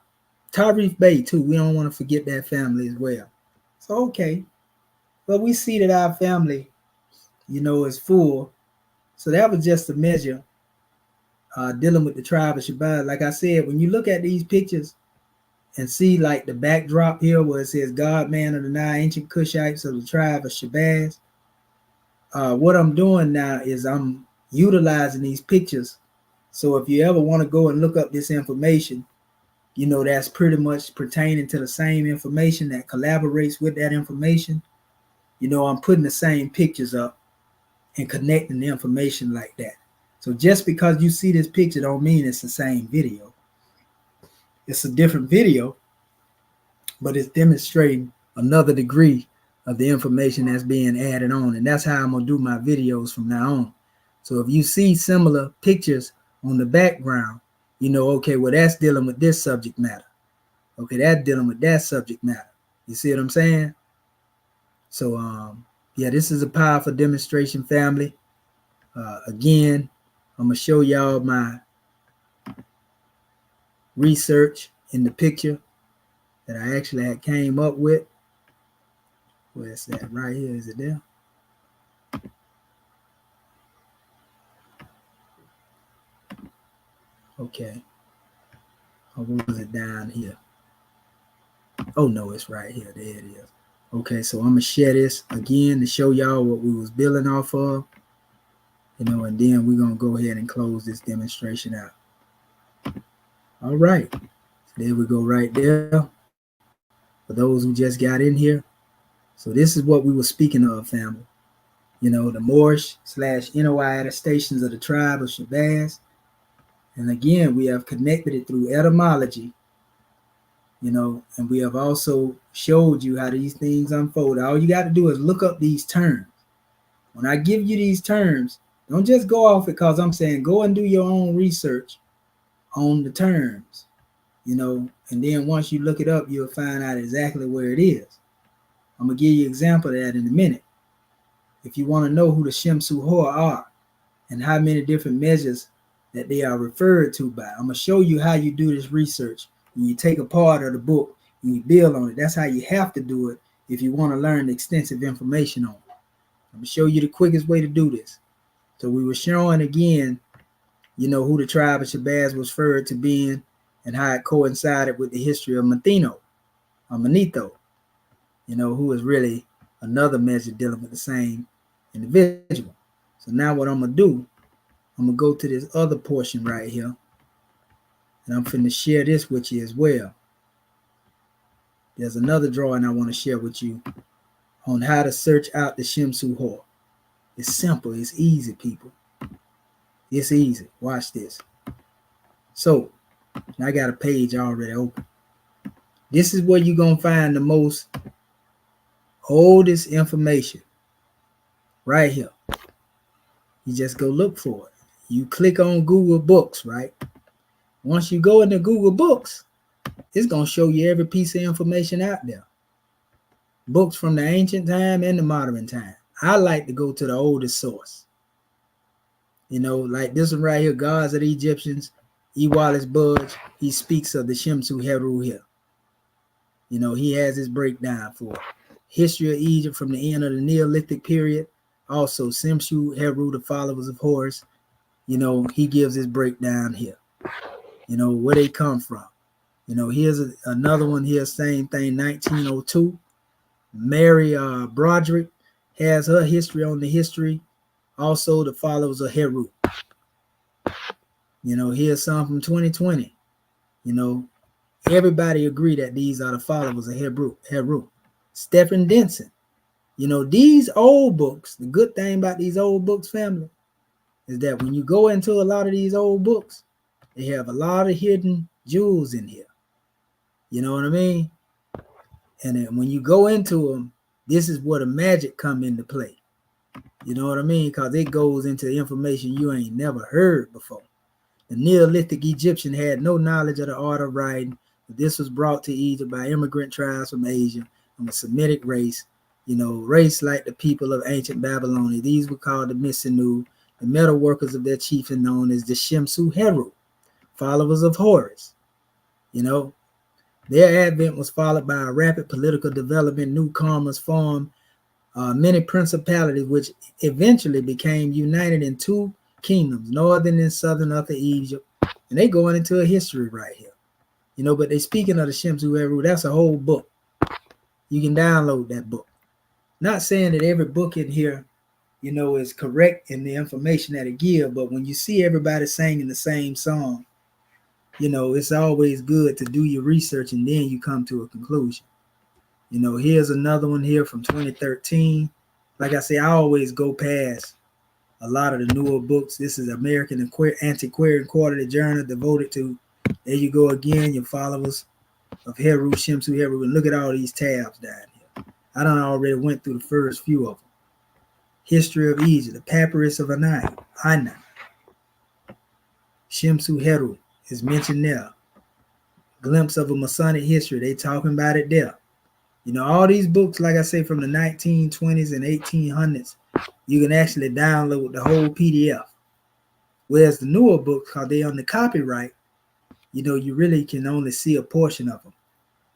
Tarif Bey too. We don't want to forget that family as well. So okay, but we see that our family, is full. So that was just a measure dealing with the tribe of Shabazz. Like I said, when you look at these pictures and see like the backdrop here where it says God man of the 9 ancient Cushites of the tribe of Shabazz, what I'm doing now is I'm utilizing these pictures. So if you ever want to go and look up this information, that's pretty much pertaining to the same information that collaborates with that information. I'm putting the same pictures up and connecting the information like that. So just because you see this picture don't mean it's the same video. It's a different video, but it's demonstrating another degree of the information that's being added on. And that's how I'm going to do my videos from now on. So if you see similar pictures on the background, okay, well, that's dealing with this subject matter. Okay, that's dealing with that subject matter. You see what I'm saying? So, yeah, this is a powerful demonstration, family. Again, I'm going to show y'all my research in the picture that I actually had came up with. Where's that? Right here. Is it there? Okay. Or was it down here? Oh, no, it's right here. There it is. Okay, so I'm going to share this again to show y'all what we was building off of. And then we're going to go ahead and close this demonstration out. All right. There we go right there. For those who just got in here. So this is what we were speaking of, family. The Moorish / N.O.I attestations of the tribe of Shabazz. And again, we have connected it through etymology, and we have also showed you how these things unfold. All you got to do is look up these terms. When I give you these terms, don't just go off it because I'm saying go and do your own research on the terms, and then once you look it up, you'll find out exactly where it is. I'm going to give you an example of that in a minute. If you want to know who the Shemsu Hor are and how many different measures that they are referred to by, I'm going to show you how you do this research. When you take a part of the book and you build on it, that's how you have to do it if you want to learn the extensive information on it. I'm going to show you the quickest way to do this. So we were showing again, who the tribe of Shabazz was referred to being and how it coincided with the history of Manetho, who is really another measure dealing with the same individual. So now what I'm going to do, I'm going to go to this other portion right here. And I'm finna share this with you as well. There's another drawing I want to share with you on how to search out the Shemsu Hor. It's simple. It's easy, people. It's easy. Watch this. So, I got a page already open. This is where you're going to find the most oldest information. Right here. You just go look for it. You click on Google Books, right? Once you go into Google Books, it's going to show you every piece of information out there. Books from the ancient time and the modern time. I like to go to the oldest source. Like this one right here, Gods of the Egyptians, E. Wallace Budge, he speaks of the Shemsu Heru here. He has his breakdown for history of Egypt from the end of the Neolithic period. Also, Shemsu Heru, the followers of Horus, he gives his breakdown here. Where they come from. Here's another one here, same thing, 1902. Mary Broderick has her history on the history. Also, the followers of Heru. Here's some from 2020. Everybody agree that these are the followers of Heru. Stephen Denson. These old books, the good thing about these old books, family, is that when you go into a lot of these old books, they have a lot of hidden jewels in here. You know what I mean? And then when you go into them, this is where the magic come into play. You know what I mean? Because it goes into information you ain't never heard before. The Neolithic Egyptian had no knowledge of the art of writing. But this was brought to Egypt by immigrant tribes from Asia and a Semitic race. Race like the people of ancient Babylonia. These were called the Misenu. the metal workers of their chieftain known as the Shemsu Heru, followers of Horus. You know, their advent was followed by a rapid political development. New commerce formed many principalities, which eventually became united in two kingdoms, northern and southern Upper Egypt. And they going into a history right here. You know, but they speaking of the Shemsu Heru, that's a whole book. You can download that book. Not saying that every book in here, you know, is correct in the information that it gives, but when you see everybody singing the same song, you know, it's always good to do your research and then you come to a conclusion. You know, here's another one here from 2013. Like I say, I always go past a lot of the newer books. This is American Antiquarian Quarterly Journal devoted to, there you go again, your followers of Heru, Shemsu Heru. And look at all these tabs down here. I done already went through the first few of them. History of Egypt, the Papyrus of N.O.I. Shemsu Heru is mentioned there. Glimpse of a Masonic history, they talking about it there. You know, all these books, like I say, from the 1920s and 1800s, you can actually download the whole PDF. Whereas the newer books, because they're on the copyright, you know, you really can only see a portion of them.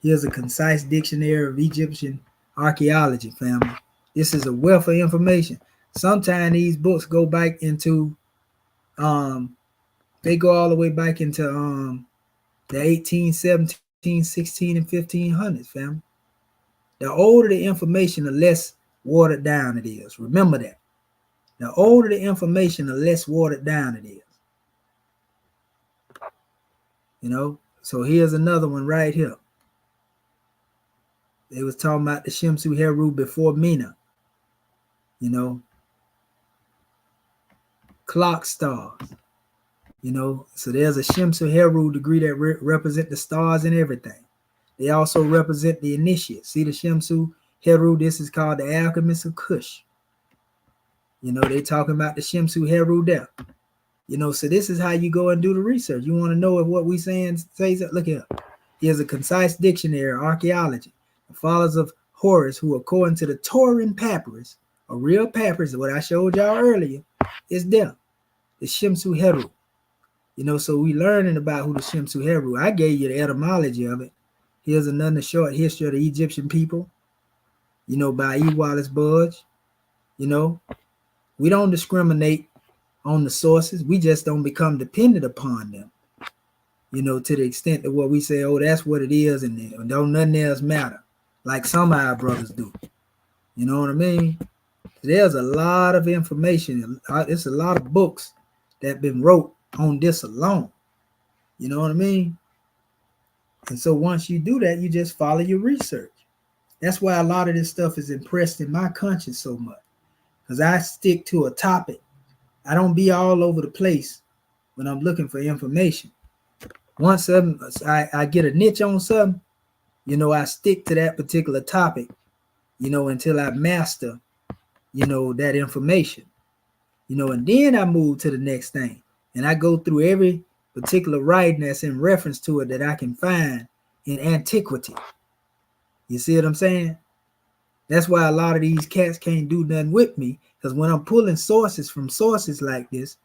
Here's a concise dictionary of Egyptian archaeology, family. This is a wealth of information. Sometimes these books go back into, they go all the way back into the 18, 17, 16, and 1500s, family. The older the information, the less watered down it is. Remember that. The older the information, the less watered down it is. You know, so here's another one right here. They was talking about the Shemsu Heru before Mina. You know, clock stars. You know, so there's a Shemsu Heru degree that represent the stars and everything. They also represent the initiates. See the Shemsu Heru, this is called the alchemist of Kush. You know, they talking about the Shemsu Heru there. You know, so this is how you go and do the research. You want to know if what we saying says it? Look here. Here's a concise dictionary, archaeology. The followers of Horus, who according to the Taurian papyrus, a real papyrus, what I showed y'all earlier, is there. The Shemsu Heru. You know, so we learning about who the Shemsu Heru. I gave you the etymology of it. Here's another short history of the Egyptian people, you know, by E. Wallace Budge. You know, we don't discriminate on the sources. We just don't become dependent upon them, you know, to the extent that what we say, oh, that's what it is, and don't nothing else matter, like some of our brothers do. You know what I mean? There's a lot of information. It's a lot of books that been wrote on this alone. You know what I mean? And so once you do that, you just follow your research. That's why a lot of this stuff is impressed in my conscience so much, because I stick to a topic. I don't be all over the place when I'm looking for information. Once I get a niche on something, you know, I stick to that particular topic, you know, until I master, you know, that information, you know, and then I move to the next thing. And I go through every particular writing that's in reference to it that I can find in antiquity. You see what I'm saying? That's why a lot of these cats can't do nothing with me, because when I'm pulling sources from sources like this,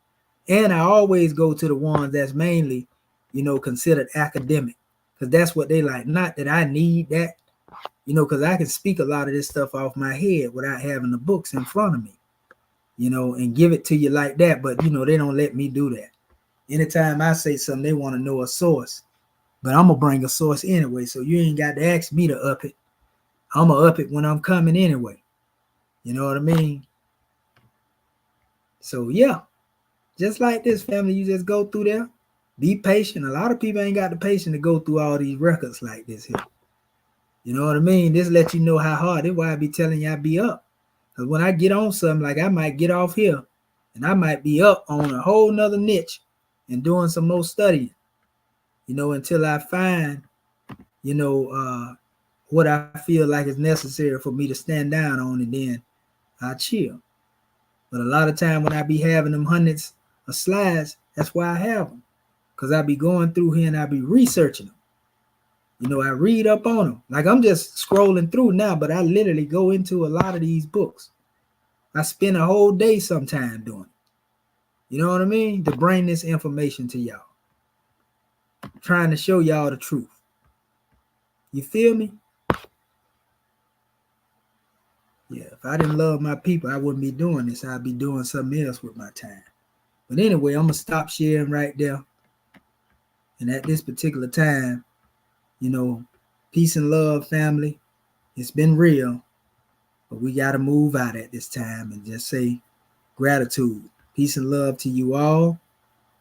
and I always go to the ones that's mainly, you know, considered academic, because that's what they like. Not that I need that, you know, because I can speak a lot of this stuff off my head without having the books in front of me, you know, and give it to you like that. But, you know, they don't let me do that. Anytime I say something, they want to know a source, but I'm going to bring a source anyway. So you ain't got to ask me to up it. I'm going to up it when I'm coming anyway. You know what I mean? So, yeah, just like this, family, you just go through there. Be patient. A lot of people ain't got the patience to go through all these records like this here. You know what I mean? This lets you know how hard. That's why I be telling you I be up. Because when I get on something, like I might get off here, and I might be up on a whole nother niche and doing some more studying, you know, until I find, you know, what I feel like is necessary for me to stand down on, and then I chill. But a lot of time when I be having them hundreds of slides, that's why I have them, because I be going through here and I be researching them. You know, I read up on them. Like I'm just scrolling through now, but I literally go into a lot of these books. I spend a whole day sometime doing it. You know what I mean? To bring this information to y'all. Trying to show y'all the truth. You feel me? Yeah, if I didn't love my people, I wouldn't be doing this. I'd be doing something else with my time. But anyway, I'm going to stop sharing right there. And at this particular time, you know, peace and love, family. It's been real. But we got to move out at this time and just say gratitude. Peace and love to you all.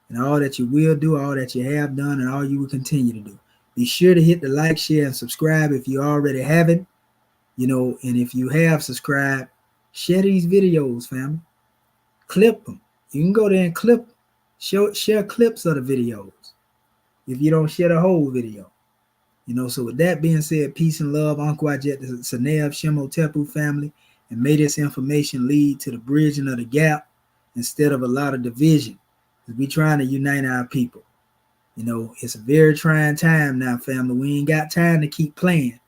And all that you will do, all that you have done, and all you will continue to do. Be sure to hit the like, share, and subscribe if you already haven't. You know, and if you have subscribed, share these videos, family. Clip them. You can go there and clip them. Share clips of the videos if you don't share the whole video. You know, so with that being said, peace and love, Uncle Ajit, the Sanev Shemotepu family, and may this information lead to the bridging of the gap instead of a lot of division. We trying to unite our people. You know, it's a very trying time now, family. We ain't got time to keep playing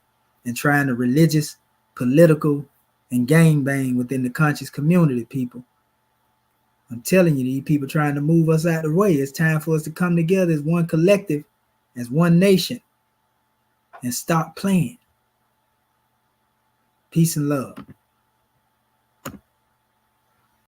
and trying to religious, political, and gang bang within the conscious community, people. I'm telling you, these people trying to move us out of the way. It's time for us to come together as one collective, as one nation, and stop playing. Peace and love.